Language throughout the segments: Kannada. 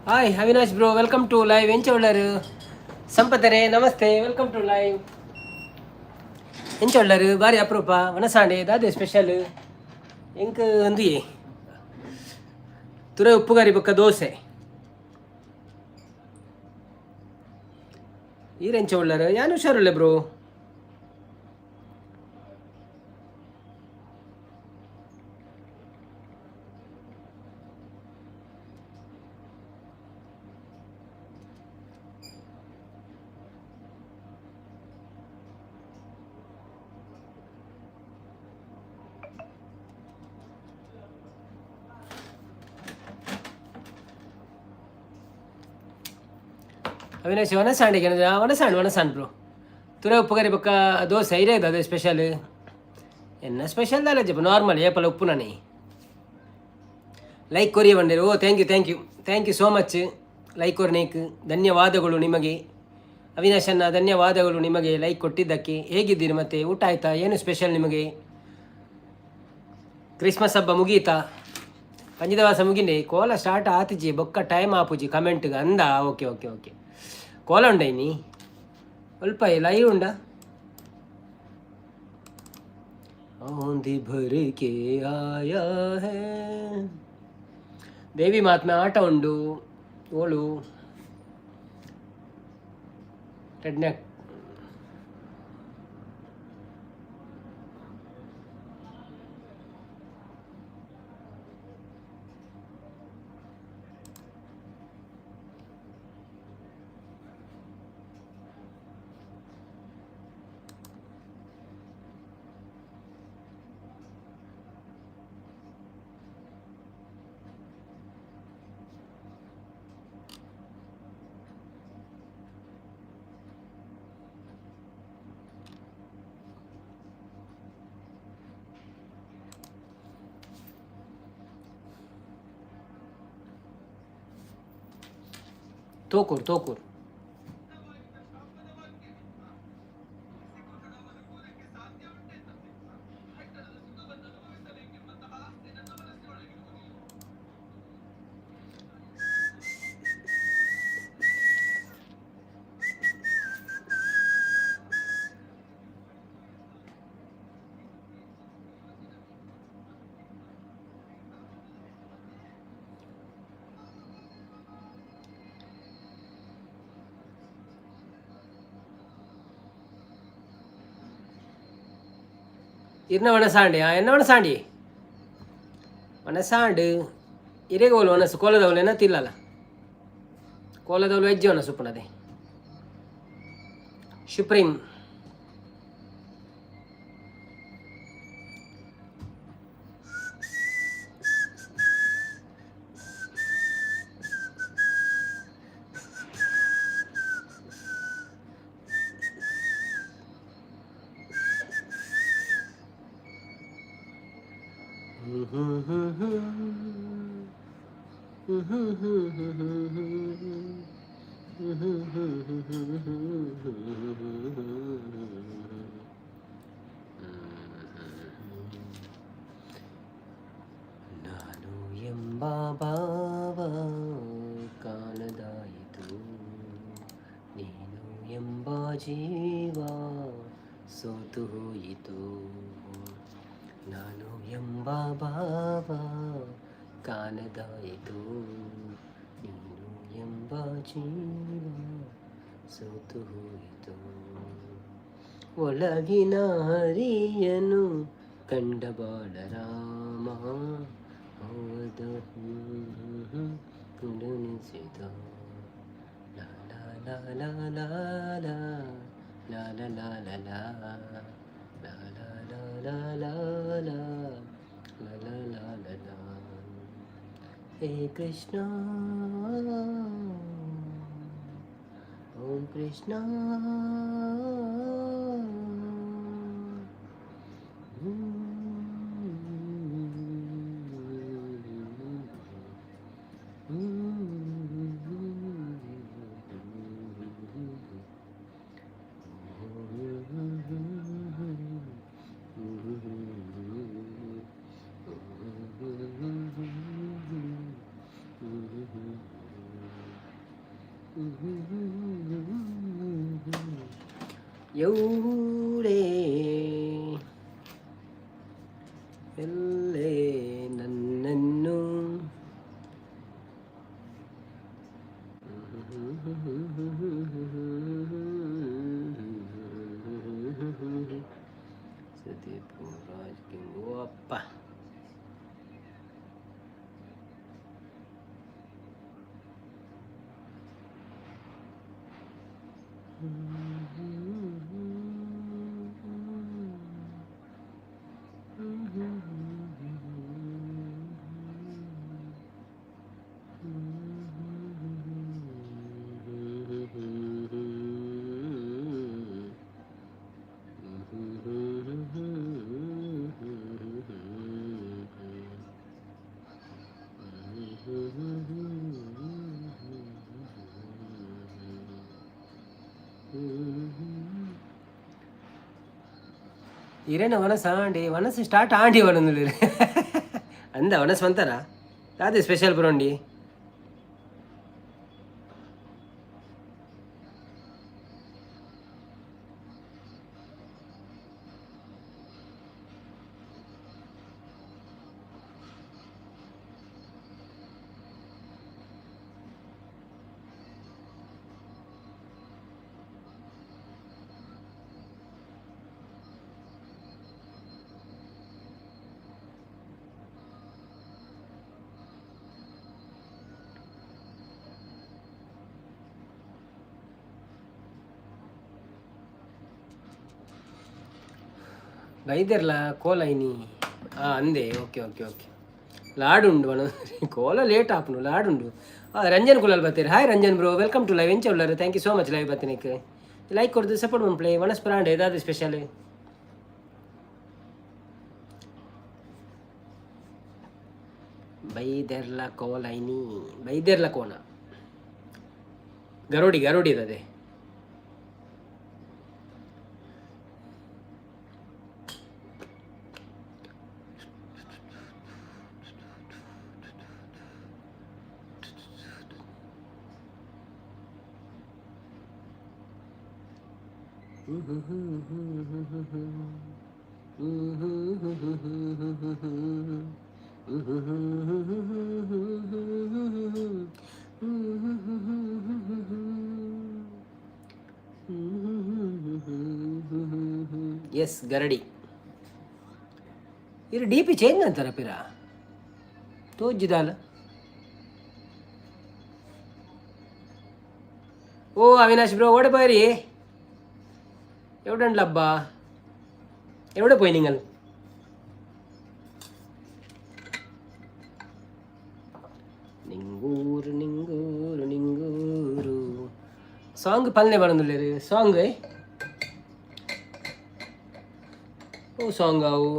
Hi Avinash bro, welcome to live. ಎಂಚೊಳ್ಳರು ಸಂಪತ್ತರೆ, ನಮಸ್ತೆ, ವೆಲ್ಕಮ್ ಟು ಲೈವ್. ಎಂಚೊಳ್ಳರು ಭಾರಿ ಅಪರೂಪ ಮನಸಾಂಡೆ ದಾದೆ ಸ್ಪೆಷಲ್ ಎಂಕ್ ಒಂದು ತುರೆ ಉಪ್ಪುಗಾರಿ ಬೊಕ್ಕ ದೋಸೆ ಈರೆಂಚೊಳ್ಳರು ಯಾನು ಹುಷಾರುಳ್ಳೆ ಬ್ರೋ. ಅವಿನಾಶ್ ವನಸಾಂಡಿಗೆ ವನಸಾಂಡ್ ಬ್ರೋ. ತುರೆ ಉಪ್ಪುಗಾರಿ ಬೊಕ್ಕ ದೋಸೆ ಇರೇದು ಅದೇ ಸ್ಪೆಷಲ್. ಎನ್ನ ಸ್ಪೆಷಲ್ ಅಲ್ಲ ಜಪ್ಪ, ನಾರ್ಮಲ್ ಏಪಲ ಉಪ್ಪು ನಾನಿ ಲೈಕ್ ಕೊರಿಯ ಬಂದಿರು. Oh thank you so much like ಕೊರ್ನೇಕ್. ಧನ್ಯವಾದಗಳು ನಿಮಗೆ ಅವಿನಾಶನ್ನ, ಧನ್ಯವಾದಗಳು ನಿಮಗೆ ಲೈಕ್ ಕೊಟ್ಟಿದ್ದಕ್ಕೆ. ಹೇಗಿದ್ದೀರಿ ಮತ್ತೆ? ಊಟ ಆಯ್ತಾ? ಏನು ಸ್ಪೆಷಲ್ ನಿಮಗೆ? ಕ್ರಿಸ್ಮಸ್ ಹಬ್ಬ ಮುಗೀತಾ? ಪಂಚದವಾಸ ಮುಗಿಂಡೆ ಕೋಲ ಸ್ಟಾರ್ಟ್ ಆತಿಜಿ ಬೊಕ್ಕ ಟೈಮ್ ಆಪುಜಿ ಕಮೆಂಟ್ಗೆ ಅಂದ. ಓಕೆ ಕೋಲ ಉಂಡೈನಿ ಸ್ವಲ್ಪ ಲೈವ್ ಉಂಡ ಆಂಧಿ ಭರ್ ಕೆ ಆಯಾ ಹೈ. ದೇವಿ ಮಾತ್ಮೆ ಆಟ ಉಂಡು ಓಳು ರೆಡ್ನೆಕ್. ತೋಕೂರ್ ಇರ್ನ ವನಸಾಂಡಿ ಎನ್ನ ವನಸಾಂಡು ಇರೇಗೋಲು ವನಸು ಕೋಲದವಲು ಎನ್ನ ತಿಲ್ಲಲ್ಲ. ಕೋಲದವಲು ವೆಜ್ಜು ವನಸು ಉಪ್ಪುನದೆ ಶುಪ್ರೀಂ. ನಾನು ಎಂಬ ಭಾವ ಕಾಣದಾಯಿತು, ನೀನು ಎಂಬ ಜೀವ ಸೋತು ಹೋಯಿತು. ನಾನು ಎಂಬ ಎಂಬ ಭಾವ ಕಾಣದಾಯಿತು, ನೀನು ಎಂಬ ಜೀವ ಸೋತು ಹೋಯಿತು. ಒಳಗಿನ ಹರಿಯನು ಕಂಡ ಬಾಲರಾಮ ಹೋದ ಕುಣಿಸಿದ ಲಾ ಲಾ ಲಾ ಲಾ ಲಾ ಲಾ ಲಾ ಲಾ ಲಾ ಲಾ ಲಾ ಲಾ ಲಾ ಲಾ ಲಾ ಲಾ ಲಾ ಲಾ. ಹೇ ಕೃಷ್ಣ ಓಂ ಕೃಷ್ಣ ಎವಳೇ ಎಲ್ಲೇ ನನ್ನನ್ನು ಸದೀಪರಾಜ್ ಕಿಂಗ್. ಓ ಅಪ್ಪ, ఇరేనా వనస అండి వనస్ స్టార్ట్ ఆండి వనందు అంద వనస్ వంతరా అదే స్పెషల్ బ్రోండి. బయదెర్లా కోలైని అందే. ఓకే ఓకే ఓకే ಲಾಡುಂಡು ಅಣ್ಣ ಕೋಲ ಲೇಟ್ ಆಪನು ಲಾಡುಂಡು. ರಂಜನ್ ಕುಲಾಲ್ ಬರ್ತೀರಿ. Hi Ranjan bro, welcome to live. ಎಂಚ ಉಳ್ಳಾರು, thank you so much live ಬರ್ತೀನಿಕ್ಕೆ ಲೈಕ್ ಕೊಡ್ದು ಸಪೋರ್ಟ್ ಮನ್ ಪ್ಲೇ ವನಸ್ ಪ್ರಾಂಡ್ ಏದಾದ್ರು ಸ್ಪೆಷಲ್ ಬೈದೆರ್ಲ ಕೋಲೈನಿ ಬೈದೆರ್ಲ ಕೋನ ಗರೋಡಿ ಗರೋಡಿ ಅದೇ. ಎಸ್ ಗರಡಿ ಇರು ಡಿ ಪಿ ಚೇಂಜ್ ಅಂತಾರ ಪಿರ ತೋಜ್ಜಿದಾಲ. ಓ ಅವಿನಾಶ್ ಬ್ರೋ ಓಡೆ പോയರಿ എവിടെ ഉണ്ടല്ലബ്ബാ എവിടെ പോയി നിങ്ങൾ? നിങ്കൂരു നിങ്കൂരു നിങ്കൂരു ಸಾಂಗ್ ಪಲ್ನೆ ಬರೋದಿಲ್ಲ ರೀ ಸಾಂಗ್. ಓ ಸಾಂಗ್ ಅವು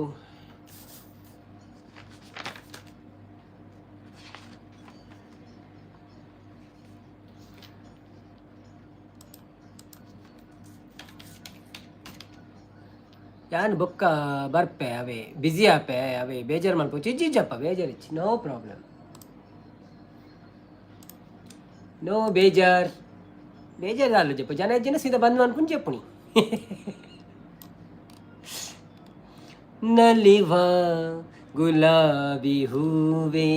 ಯಾನು ಬೊಕ್ಕ ಬರ್ಪೆ ಅವೇ ಬ್ಯುಸಿ ಆಪೆ ಅವೇ ಬೇಜಾರು ಮಾಡ್ಬೋದು. ಚಿಜ್ಜಿಜ್ಜಪ್ಪ ಬೇಜಾರಿಚ್ಚಿ ನೋ ಪ್ರಾಬ್ಲಮ್, ನೋ ಬೇಜಾರ್ ಬೇಜಾರು ಅಲ್ಲ ಜಪ್ಪ. ಜನ ಸೀದಾ ಬಂದು ಅನ್ಕೊಂಡು చెప్పుని ನಲಿವ ಗುಲಾಬಿ ಹೂವೇ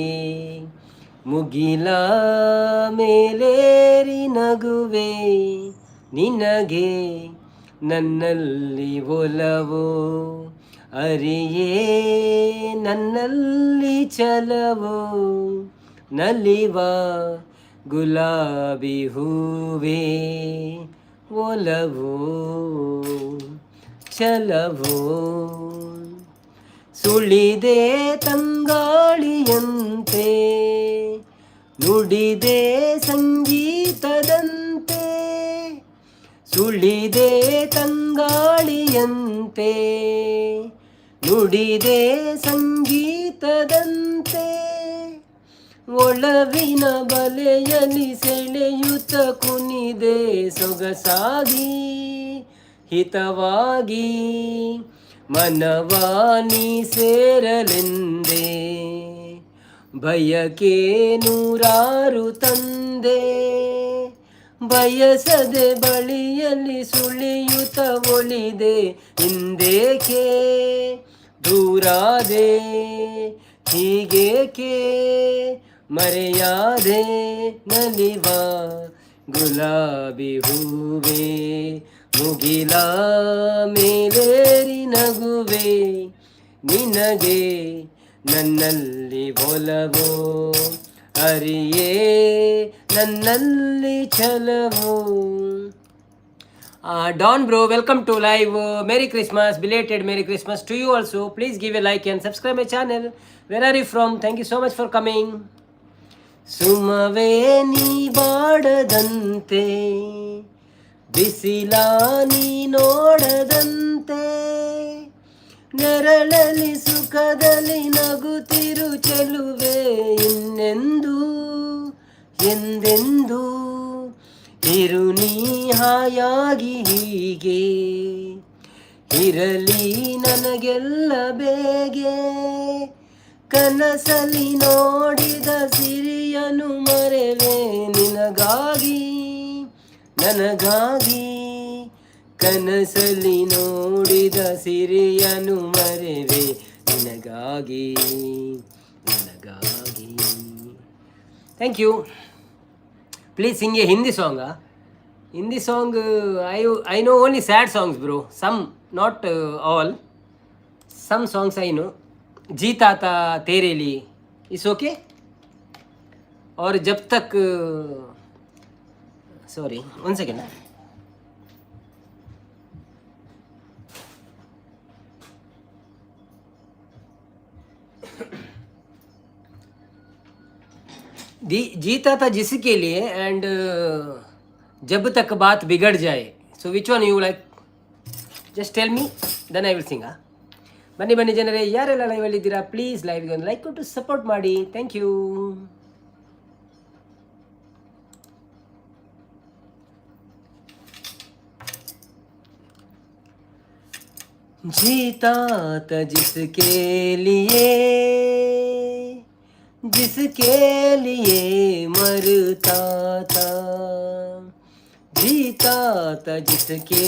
ಮುಗಿಲ ಮೇಲೇರಿ ನಗುವೆ ನಿನಗೆ ನನ್ನಲ್ಲಿ ಒಲವೋ ಅರಿಯೇ ನನ್ನಲ್ಲಿ ಛಲವೋ ನಲಿವ ಗುಲಾಬಿ ಹೂವೇ ಒಲವೋ ಛಲವೋ ಸುಳಿದೆ ತಂಗಾಳಿಯಂತೆ ನುಡಿದೆ ಸಂಗೀತದಂತೆ ಸುಳಿದೆ ತಂಗಾಳಿಯಂತೆ ನುಡಿದೆ ಸಂಗೀತದಂತೆ ಒಳವಿನ ಬಲೆಯಲ್ಲಿ ಸೆಳೆಯುತ್ತ ಕುಣಿದೆ ಸೊಗಸಾಗಿ ಹಿತವಾಗಿ ಮನವಾನಿ ಸೇರಲೆಂದೇ ಬಯಕೆ ನೂರಾರು ತಂದೆ ಬಯಸದೆ ಬಳಿಯಲ್ಲಿ ಸುಳಿಯುತ್ತ ಒಳಿದೆ ಹಿಂದೇಕೆ ದೂರಾದೆ ಹೀಗೇಕೆ ಮರೆಯಾದೆ ನಲಿವ ಗುಲಾಬಿ ಹೂವೇ ಮುಗಿಲ ಮೇಲೇರಿ ನಗುವೆ ನಿನಗೆ ನನ್ನಲ್ಲಿ ಒಲವೋ ಅರಿಯೇ ನನ್ನಲ್ಲಿ ಛಲವೋ. Don bro, welcome to live. Merry Christmas, belated Merry Christmas to you also. Please give a like and subscribe my channel. Where are you from? Thank you so much for coming. ಸುಮವೇ ನೀ ಬಾಡದಂತೆ ಬಿಸಿಲ ನೀ ನೋಡದಂತೆ ನೆರಳಲಿ ಸುಖದಲ್ಲಿ ನಗುತ್ತಿರು ಚೆಲುವೆ ಇನ್ನೆಂದು ಎಂದೆಂದು ಇರು ನೀ ಹಾಯಾಗಿ ಹೀಗೆ ಇರಲಿ ನನಗೆಲ್ಲ ಬೇಗೆ ಕನಸಲಿ ನೋಡಿದ ಸಿರಿಯನು ಮರೆವೆ ನಿನಗಾಗಿ ನನಗಾಗಿ ಕನಸಲಿ ನೋಡಿದ ಸಿರಿಯನು ಮರೆವೆ ನಿನಗಾಗಿ ನನಗಾಗಿ. Thank you. Please sing a Hindi song. Hindi song I know only sad songs bro. Some, not all. Some songs I know. जीता था तेरे लिए इस ओके. और जब तक सॉरी 1 second. जीता था जिसके लिए एंड जब तक बात बिगड़ जाए. So which one you like? Just tell me, then I will sing. ಬನ್ನಿ ಬನ್ನಿ ಜನರೇ, ಯಾರೆಲ್ಲ ಲೈವಲ್ಲಿ ಇದ್ದೀರಾ ಪ್ಲೀಸ್ ಲೈವ್ಗೆ ಒಂದು ಲೈಕ್ ಕೊಟ್ಟು ಸಪೋರ್ಟ್ ಮಾಡಿ. Thank you. जीता था जिसके लिए मरता था. जीता था जिसके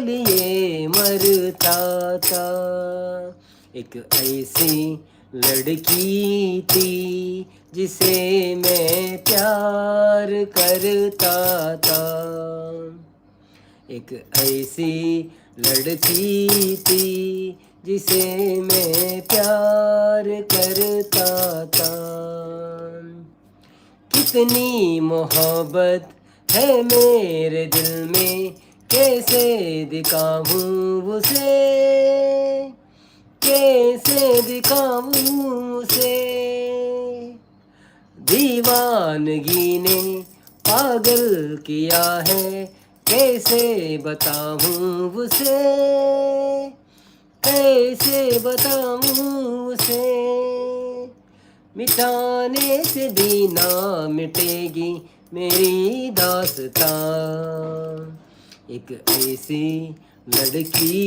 लिए मरता था. एक ऐसी लड़की थी जिसे मैं प्यार करता था. एक ऐसी लड़की थी जिसे मैं प्यार करता था. कितनी मोहब्बत है मेरे दिल में, कैसे दिखाऊं उसे, कैसे दिखाऊं उसे. दीवानगी ने पागल किया है, कैसे बताऊं उसे, कैसे बताऊं उसे. मिटाने से भी ना मिटेगी मेरी दास्तां. एक ऐसी लड़की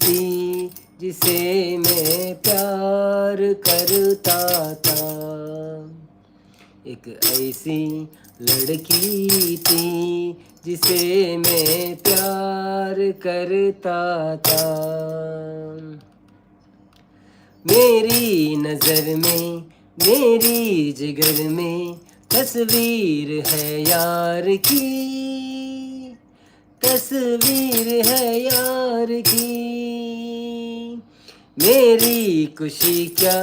थी जिसे मैं प्यार करता था. एक ऐसी लड़की थी जिसे मैं प्यार करता था। मेरी नजर में, मेरी जिगर में तस्वीर है यार की, तस्वीर है यार की। मेरी खुशी क्या,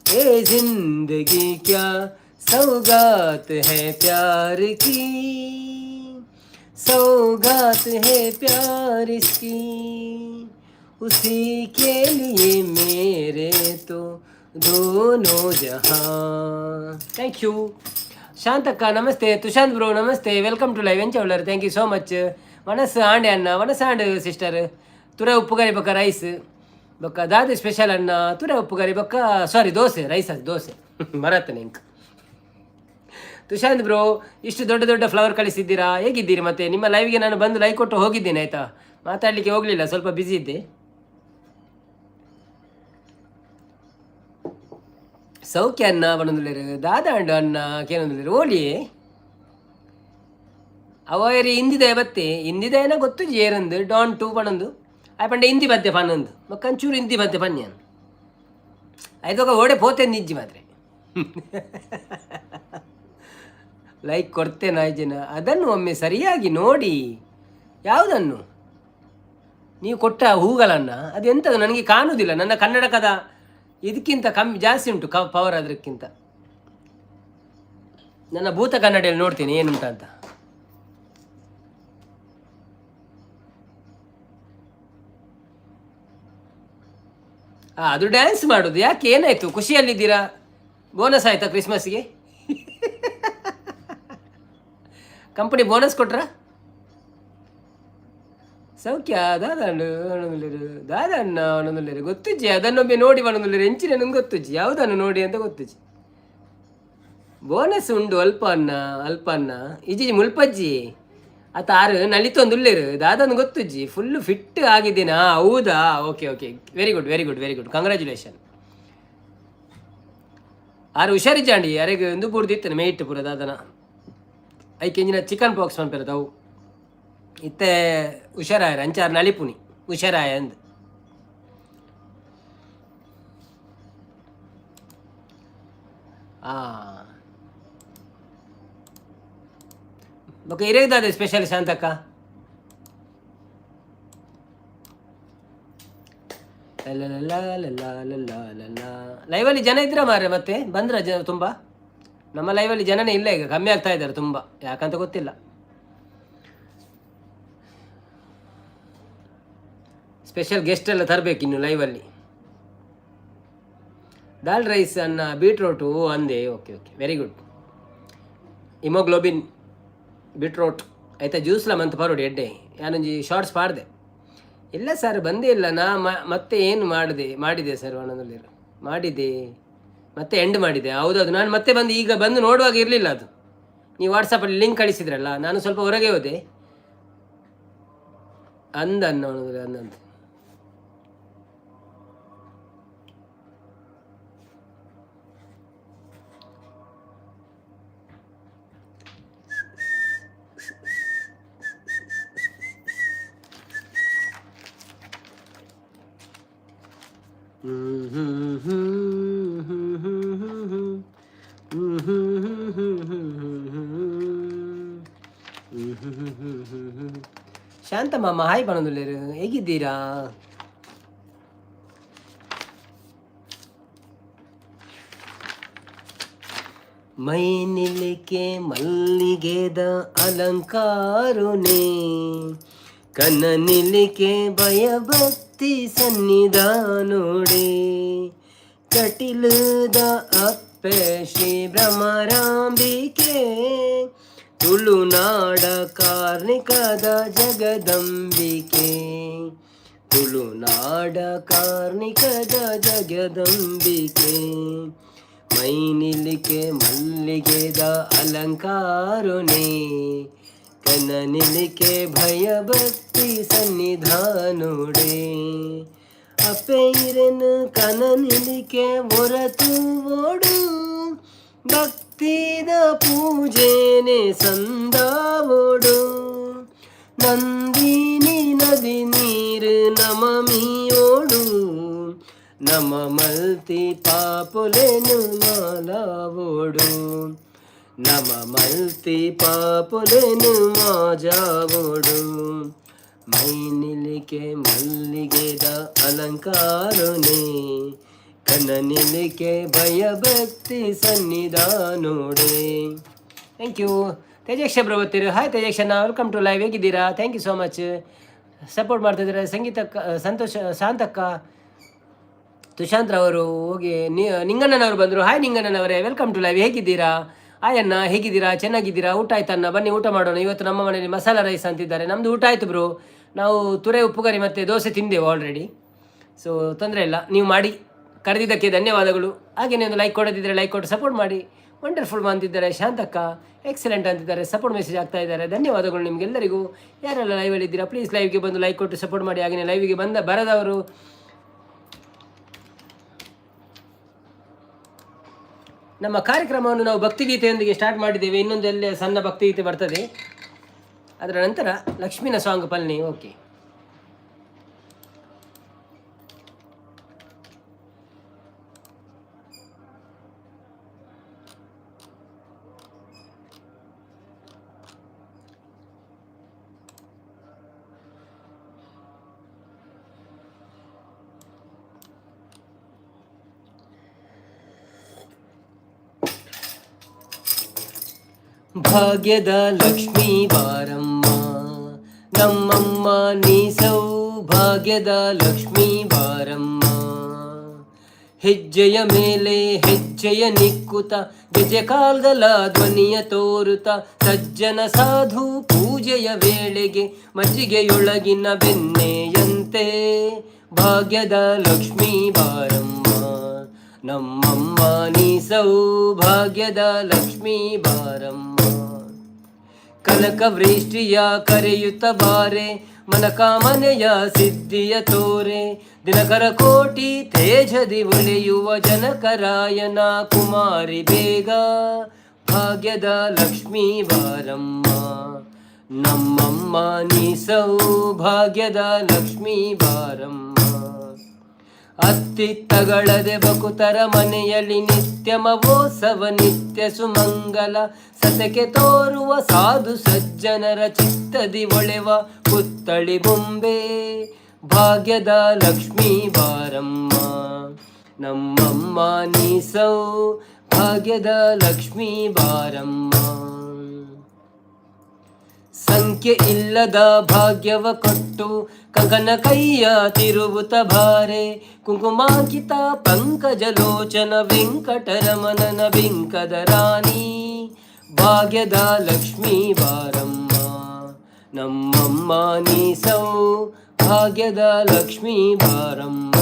ये जिंदगी क्या, सौगात है प्यार की, सौगात है प्यार इसकी। उसी के लिए मेरे तो दोनों जहां। ಥ್ಯಾಂಕ್ ಯು ಶಾಂತಕ್ಕ, ನಮಸ್ತೆ. ತುಷಾಂತ್ ಬ್ರೋ ನಮಸ್ತೆ, ವೆಲ್ಕಮ್ ಟು ಲೈವ್ ಎಂಚವಳ್ಳರ್. Thank you so much. ವನಸ್ ಆಂಡೆ ಅಣ್ಣ, ವನಸ್ ಆಂಡ್ ಸಿಸ್ಟರ್. ತುರ ಉಪ್ಪುಗರಿ ಬೊಕ್ಕ ರೈಸ್ ಬೊಕ್ಕ ದಾದಿ ಸ್ಪೆಷಲ್ ಅನ್ನ ತುರ ಉಪ್ಪುಗರಿ ಬೊಕ್ಕ ಸಾರಿ ದೋಸೆ, ರೈಸ್ ಅದು ದೋಸೆ ಮರತ್ತನೆ ಇಂಕ್. ತುಷಾಂತ್ ಬ್ರೋ ಇಷ್ಟು ದೊಡ್ಡ ದೊಡ್ಡ ಫ್ಲವರ್ ಕಳಿಸಿದ್ದೀರಾ, ಹೇಗಿದ್ದೀರಿ? ಮತ್ತೆ ನಿಮ್ಮ ಲೈವ್ಗೆ ನಾನು ಬಂದು ಲೈಕ್ ಕೊಟ್ಟು ಹೋಗಿದ್ದೇನೆ ಆಯಿತಾ, ಮಾತಾಡಲಿಕ್ಕೆ ಹೋಗಲಿಲ್ಲ, ಸ್ವಲ್ಪ ಬ್ಯುಸಿ ಇದ್ದೆ. ಸೌಖ್ಯ ಅನ್ನ ಬಣ್ಣದುಳ್ಳರು ದಾದಾ ಅಂಡು ಅನ್ನ ಕೇನೊಂದುಳ್ಳರು ಓಲಿ ಅವರಿ ಹಿಂದಿದ ಬತ್ತೆ ಹಿಂದಿದ ಗೊತ್ತು ಏರಂದು ಡಾನ್ ಟು ಪಣಂದು ಆಯ್ ಪಂಡ ಹಿಂದಿ ಬತ್ತೆ ಪನ್ನೊಂದು ಮಕ್ಕಂಚೂರು ಹಿಂದಿ ಬತ್ತೆ ಪನ್ಯನ್ ಐದೋಗ ಓಡೆ ಪೋತೆ ನಿಜ್ಜಿ ಮಾತ್ರ ಲೈಕ್ ಕೊಡ್ತೇನೆ ಜನ. ಅದನ್ನು ಒಮ್ಮೆ ಸರಿಯಾಗಿ ನೋಡಿ, ಯಾವುದನ್ನು ನೀವು ಕೊಟ್ಟ ಹೂಗಳನ್ನು ಅದು ಎಂಥದ್ದು ನನಗೆ ಕಾಣುವುದಿಲ್ಲ. ನನ್ನ ಕನ್ನಡಕದ ಇದಕ್ಕಿಂತ ಕಮ್ಮಿ ಜಾಸ್ತಿ ಉಂಟು ಪವರ್, ಅದಕ್ಕಿಂತ ನನ್ನ ಭೂತ ಕನ್ನಡಿಯಲ್ಲಿ ನೋಡ್ತೀನಿ ಏನುಂಟ ಅಂತ. ಅದು ಡ್ಯಾನ್ಸ್ ಮಾಡೋದು ಯಾಕೆ, ಏನಾಯ್ತು? ಖುಷಿಯಲ್ಲಿದ್ದೀರಾ? ಬೋನಸ್ ಆಯ್ತಾ ಕ್ರಿಸ್ಮಸ್ಗೆ? Company bonus ಕೊಟ್ರಾ? ಸೌಖ್ಯ ದಾದಾಂಡು ಒಣಗುಳ್ಳರು ದಾದಣ್ಣ ಒಣಗುಳ್ಳರು ಗೊತ್ತುಜ್ಜಿ. ಅದನ್ನೊಮ್ಮೆ ನೋಡಿ ಒಣಗುಳ್ಳರು ಎಂಚಿನ ನಂಗೆ ಗೊತ್ತುಜ್ಜಿ, ಯಾವುದನ್ನು ನೋಡಿ ಅಂತ ಗೊತ್ತುಜ್ಜಿ. ಬೋನಸ್ ಉಂಡು ಅಲ್ಪ ಅನ್ನ ಇಜಿ ಮುಲ್ಪಜ್ಜಿ ಆತ ಆರು ನಲಿತೊಂದುಳ್ಳೇರು ದಾದನ್ನು ಗೊತ್ತುಜ್ಜಿ. ಫುಲ್ಲು ಫಿಟ್ ಆಗಿದ್ದೀನಾ? ಹೌದಾ, okay okay, very good very good very good, congratulation. ಆರು ಹುಷಾರಿಜ್ಜಾಂಡಿ ಯಾರಿಗೆ ಒಂದು ಬುಡ್ದಿತ್ತನೆ ಮೇಯ್ಟ್ ಪೂರ ದಾದನ ಐಕೆ ಎಂಜಿನ ಚಿಕನ್ ಪಾಕ್ಸ್ ಪನ್ಪೆರದವು ಇತ್ತೆ ಹುಷಾರಾಯರು ಅಂಚಾರು ನಲಿಪುನಿ ಹುಷಾರಾಯ ಅಂದು. ಬೊಕ್ಕ ಇರೇದಾದೆ ಸ್ಪೆಷಲ್ ಶಾಂತಕ್ಕ? ಲೈವಲ್ಲಿ ಜನ ಇದ್ರ ಮಾರ್ರೆ, ಮತ್ತೆ ಬಂದ್ರ ಜನ ತುಂಬ? ನಮ್ಮ ಲೈವಲ್ಲಿ ಜನನೇ ಇಲ್ಲ ಈಗ, ಕಮ್ಮಿ ಆಗ್ತಾ ಇದ್ದಾರೆ ತುಂಬ, ಯಾಕಂತ ಗೊತ್ತಿಲ್ಲ. ಸ್ಪೆಷಲ್ ಗೆಸ್ಟ್ ಎಲ್ಲ ತರಬೇಕು ಇನ್ನು ಲೈವಲ್ಲಿ. ದಾಲ್ ರೈಸ್ ಅನ್ನ ಬೀಟ್ರೋಟು ಅಂದೆ, okay okay very good. Haemoglobin beetroot ಆಯ್ತಾ, ಜ್ಯೂಸ್ಲ ಮಂತ್ ಪರೋಡಿ ಎಡ್ಡೆ ಯಾನೊಂಜಿ ಶಾರ್ಟ್ಸ್ ಪಾಡ್ದೆ. ಇಲ್ಲ ಸರ್ ಬಂದೇ ಇಲ್ಲ, ನಾ ಮತ್ತೆ ಏನು ಮಾಡಿದೆ ಸರ್ ಒಣದಲ್ಲಿ ಮಾಡಿದೆ, ಮತ್ತೆ ಎಂಡ್ ಮಾಡಿದೆ. ಹೌದೌದು, ನಾನು ಮತ್ತೆ ಬಂದು ಈಗ ಬಂದು ನೋಡುವಾಗ ಇರಲಿಲ್ಲ ಅದು. ನೀವು ವಾಟ್ಸಪ್ಪಲ್ಲಿ ಲಿಂಕ್ ಕಳಿಸಿದ್ರಲ್ಲ, ನಾನು ಸ್ವಲ್ಪ ಹೊರಗೆ ಹೋದೆ. ಅಂದನ್ನ ಒಣದಲ್ಲಿ ಅಂದಂತ ಶಾಂತಮ್ಮ ಹಾಯ್ ಬಣದುಳ್ಳೇರು, ಹೇಗಿದ್ದೀರಾ? ಮೈನಿಲಿಕೆ ಮಲ್ಲಿಗೆದ ಅಲಂಕಾರುನೇ, ಕನನಿಲಿಕೆ ಭಯಭಕ್ತಿ ಸನ್ನಿಧಾನೋಡೆ, ಕಟಿಲದ ಅಪ್ಪೆ ಶ್ರೀ ಭ್ರಮರಾಂಬಿಕೆ, ತುಳುನಾಡ ಕಾರ್ಣಿಕದ ಜಗದಂಬಿಕೆ, ತುಳುನಾಡ ಕಾರ್ಣಿಕದ ಜಗದಂಬಿಕೆ. ಮೈನಿಲಿಕೆ ಮಲ್ಲಿಗೆದ ಅಲಂಕಾರುನೇ, ಕನನಿಲಿಕೆ ಭಯಭಕ್ತಿ ಸನ್ನಿಧಾನೋಡೆ, ಅಪೈರನು ಕನನಿಲಿಕೆ ಹೊರತು ಓಡು, ಭಕ್ತಿದ ಪೂಜೆನೆ ಸಂದಾವೋಡು, ನಂದಿನಿ ನದಿ ನೀರು ನಮಮಿಯೋಡು ನಮ ಮಲ್ತಿ ಪಾಪುಲೆನು ಮಾಲಾವೋಡು ನಮ ಮಲ್ತಿ ಪಾಪುಲೆನು ಮಾಜಾವೋಡು ಮೈನಿಲಿಕೆ ಮಲ್ಲಿಗೆದ ಅಲಂಕಾರನೇ ಕಣ್ಣನಿಲಿಕೆ ಭಯಭಕ್ತಿ ಸನ್ನಿಧಾನೋಡೆ. ಥ್ಯಾಂಕ್ ಯು ತೇಜಕ್ಷ ಬ್ರವತ್ತಿರು. ಹಾಯ್ ತೇಜಕ್ಷನ, ವೆಲ್ಕಮ್ ಟು ಲೈವ್. ಹೇಗಿದ್ದೀರಾ? Thank you so much, support ಮಾಡ್ತಿದ್ದೀರಾ. ಸಂಗೀತಕ್ಕ, ಸಂತೋಷ, ಶಾಂತಕ್ಕ, ತುಷಾಂತ್ರವರು ಹೋಗಿ ನಿಂಗಣ್ಣನವರು ಬಂದರು. ಹಾಯ್ ನಿಂಗಣ್ಣನವರೇ, ವೆಲ್ಕಮ್ ಟು ಲೈವ್. ಹೇಗಿದ್ದೀರಾ? ಹಾಯ್ ಅಣ್ಣ, ಹೇಗಿದ್ದೀರಾ? ಚೆನ್ನಾಗಿದ್ದೀರಾ? ಊಟ ಆಯ್ತಣ್ಣ, ಬನ್ನಿ ಊಟ ಮಾಡೋಣ. ಇವತ್ತು ನಮ್ಮ ಮನೆಯಲ್ಲಿ ಮಸಾಲ ರೈಸ್ ಅಂತಿದ್ದಾರೆ. ನಮ್ಮದು ಊಟ ಆಯಿತು ಬ್ರೋ. ನಾವು ತುರೆ ಉಪ್ಪುಗರಿ ಮತ್ತು ದೋಸೆ ತಿಂದೆವು ಆಲ್ರೆಡಿ. ಸೊ ತೊಂದರೆ ಇಲ್ಲ, ನೀವು ಮಾಡಿ ಕರೆದಿದ್ದಕ್ಕೆ ಧನ್ಯವಾದಗಳು. ಹಾಗೆಯೇ ಒಂದು ಲೈಕ್ ಕೊಡೋದಿದ್ದರೆ ಲೈಕ್ ಕೊಟ್ಟು ಸಪೋರ್ಟ್ ಮಾಡಿ. ವಂಡರ್ಫುಲ್ ಅಂತಿದ್ದಾರೆ. ಶಾಂತಕ್ಕ ಎಕ್ಸಲೆಂಟ್ ಅಂತಿದ್ದಾರೆ, ಸಪೋರ್ಟ್ ಮೆಸೇಜ್ ಆಗ್ತಾ ಇದ್ದಾರೆ. ಧನ್ಯವಾದಗಳು ನಿಮಗೆಲ್ಲರಿಗೂ. ಯಾರೆಲ್ಲ ಲೈವಲ್ಲಿ ಇದ್ದೀರಾ ಪ್ಲೀಸ್ ಲೈವ್ಗೆ ಬಂದು ಲೈಕ್ ಕೊಟ್ಟು ಸಪೋರ್ಟ್ ಮಾಡಿ. ಹಾಗೆಯೇ ಲೈವಿಗೆ ಬರದವರು ನಮ್ಮ ಕಾರ್ಯಕ್ರಮವನ್ನು ನಾವು ಭಕ್ತಿಗೀತೆಯೊಂದಿಗೆ ಸ್ಟಾರ್ಟ್ ಮಾಡಿದ್ದೇವೆ. ಇನ್ನೊಂದು ಎಲ್ಲ ಸಣ್ಣ ಭಕ್ತಿಗೀತೆ ಬರ್ತದೆ, ಅದರ ನಂತರ ಲಕ್ಷ್ಮೀನ ಸಾಂಗ್ ಪಲ್ನಿ. ಓಕೆ, ಭಾಗ್ಯದ ಲಕ್ಷ್ಮೀ ಬಾರಮ್ಮ ನಮ್ಮಮ್ಮ, ನೀ ಸೌಭಾಗ್ಯದ ಲಕ್ಷ್ಮೀ ಬಾರಮ್ಮ. ಹೆಜ್ಜೆಯ ಮೇಲೆ ಹೆಜ್ಜೆಯ ನಿಕ್ಕುತ ಗೆಜೆಕಾಲ್ಗಲ ಧ್ವನಿಯ ತೋರುತ ಸಜ್ಜನ ಸಾಧು ಪೂಜೆಯ ವೇಳೆಗೆ ಮಜ್ಜಿಗೆಯೊಳಗಿನ ಬೆಣ್ಣೆಯಂತೆ ಭಾಗ್ಯದ ಲಕ್ಷ್ಮೀ ಬಾರಮ್ಮ ನಮ್ಮಮ್ಮ, ನೀ ಸೌಭಾಗ್ಯದ ಲಕ್ಷ್ಮೀ ಬಾರಮ್ಮ. ಕನಕ ವೃಷ್ಟಿಯ ಕರೆಯುತ್ತ ಬಾರೆ ಮನಕಾಮನೆಯ ಸಿದ್ಧಿಯ ತೋರೆ ದಿನಕರ ಕೋಟಿ ತೇಜದಿ ಒಳೆಯುವ ಜನಕರಾಯನ ಕುಮಾರಿ ಬೇಗ ಭಾಗ್ಯದ ಲಕ್ಷ್ಮೀ ಬಾರಮ್ಮ ನಮ್ಮಮ್ಮ, ನೀ ಸೌಭಾಗ್ಯದ ಲಕ್ಷ್ಮೀ ಬಾರಮ್ಮ. ಅತ್ತಿತ್ತಗಳದೆ ಬಕುತರ ಮನೆಯಲ್ಲಿ ನಿತ್ಯ ಮವೋತ್ಸವ ನಿತ್ಯ ಸುಮಂಗಲ ಸತಕೆ ತೋರುವ ಸಾಧು ಸಜ್ಜನರ ಚಿತ್ತದಿ ಒಳೆವ ಪುತ್ತಳಿ ಬೊಂಬೆ ಭಾಗ್ಯದ ಲಕ್ಷ್ಮೀ ಬಾರಮ್ಮ ನಮ್ಮಮ್ಮ, ನೀ ಸೌಭಾಗ್ಯದ ಲಕ್ಷ್ಮೀ ಬಾರಮ್ಮ. ಸಂಖ್ಯೆ ಇಲ್ಲದ ಭಾಗ್ಯವ ಕೊಟ್ಟು ಕಂಕನ ಕೈಯ ತಿರುವುತ ಭಾರೆ ಕುಂಕುಮಾಂಕಿತ ಪಂಕಜಲೋಚನ ವೆಂಕಟರಮಣನ ಬಿಂಕದ ರಾಣಿ ಭಾಗ್ಯದ ಲಕ್ಷ್ಮೀ ಬಾರಮ್ಮ ನಮ್ಮಮ್ಮ, ನೀ ಸೌಭಾಗ್ಯದ ಲಕ್ಷ್ಮೀ ಬಾರಮ್ಮ.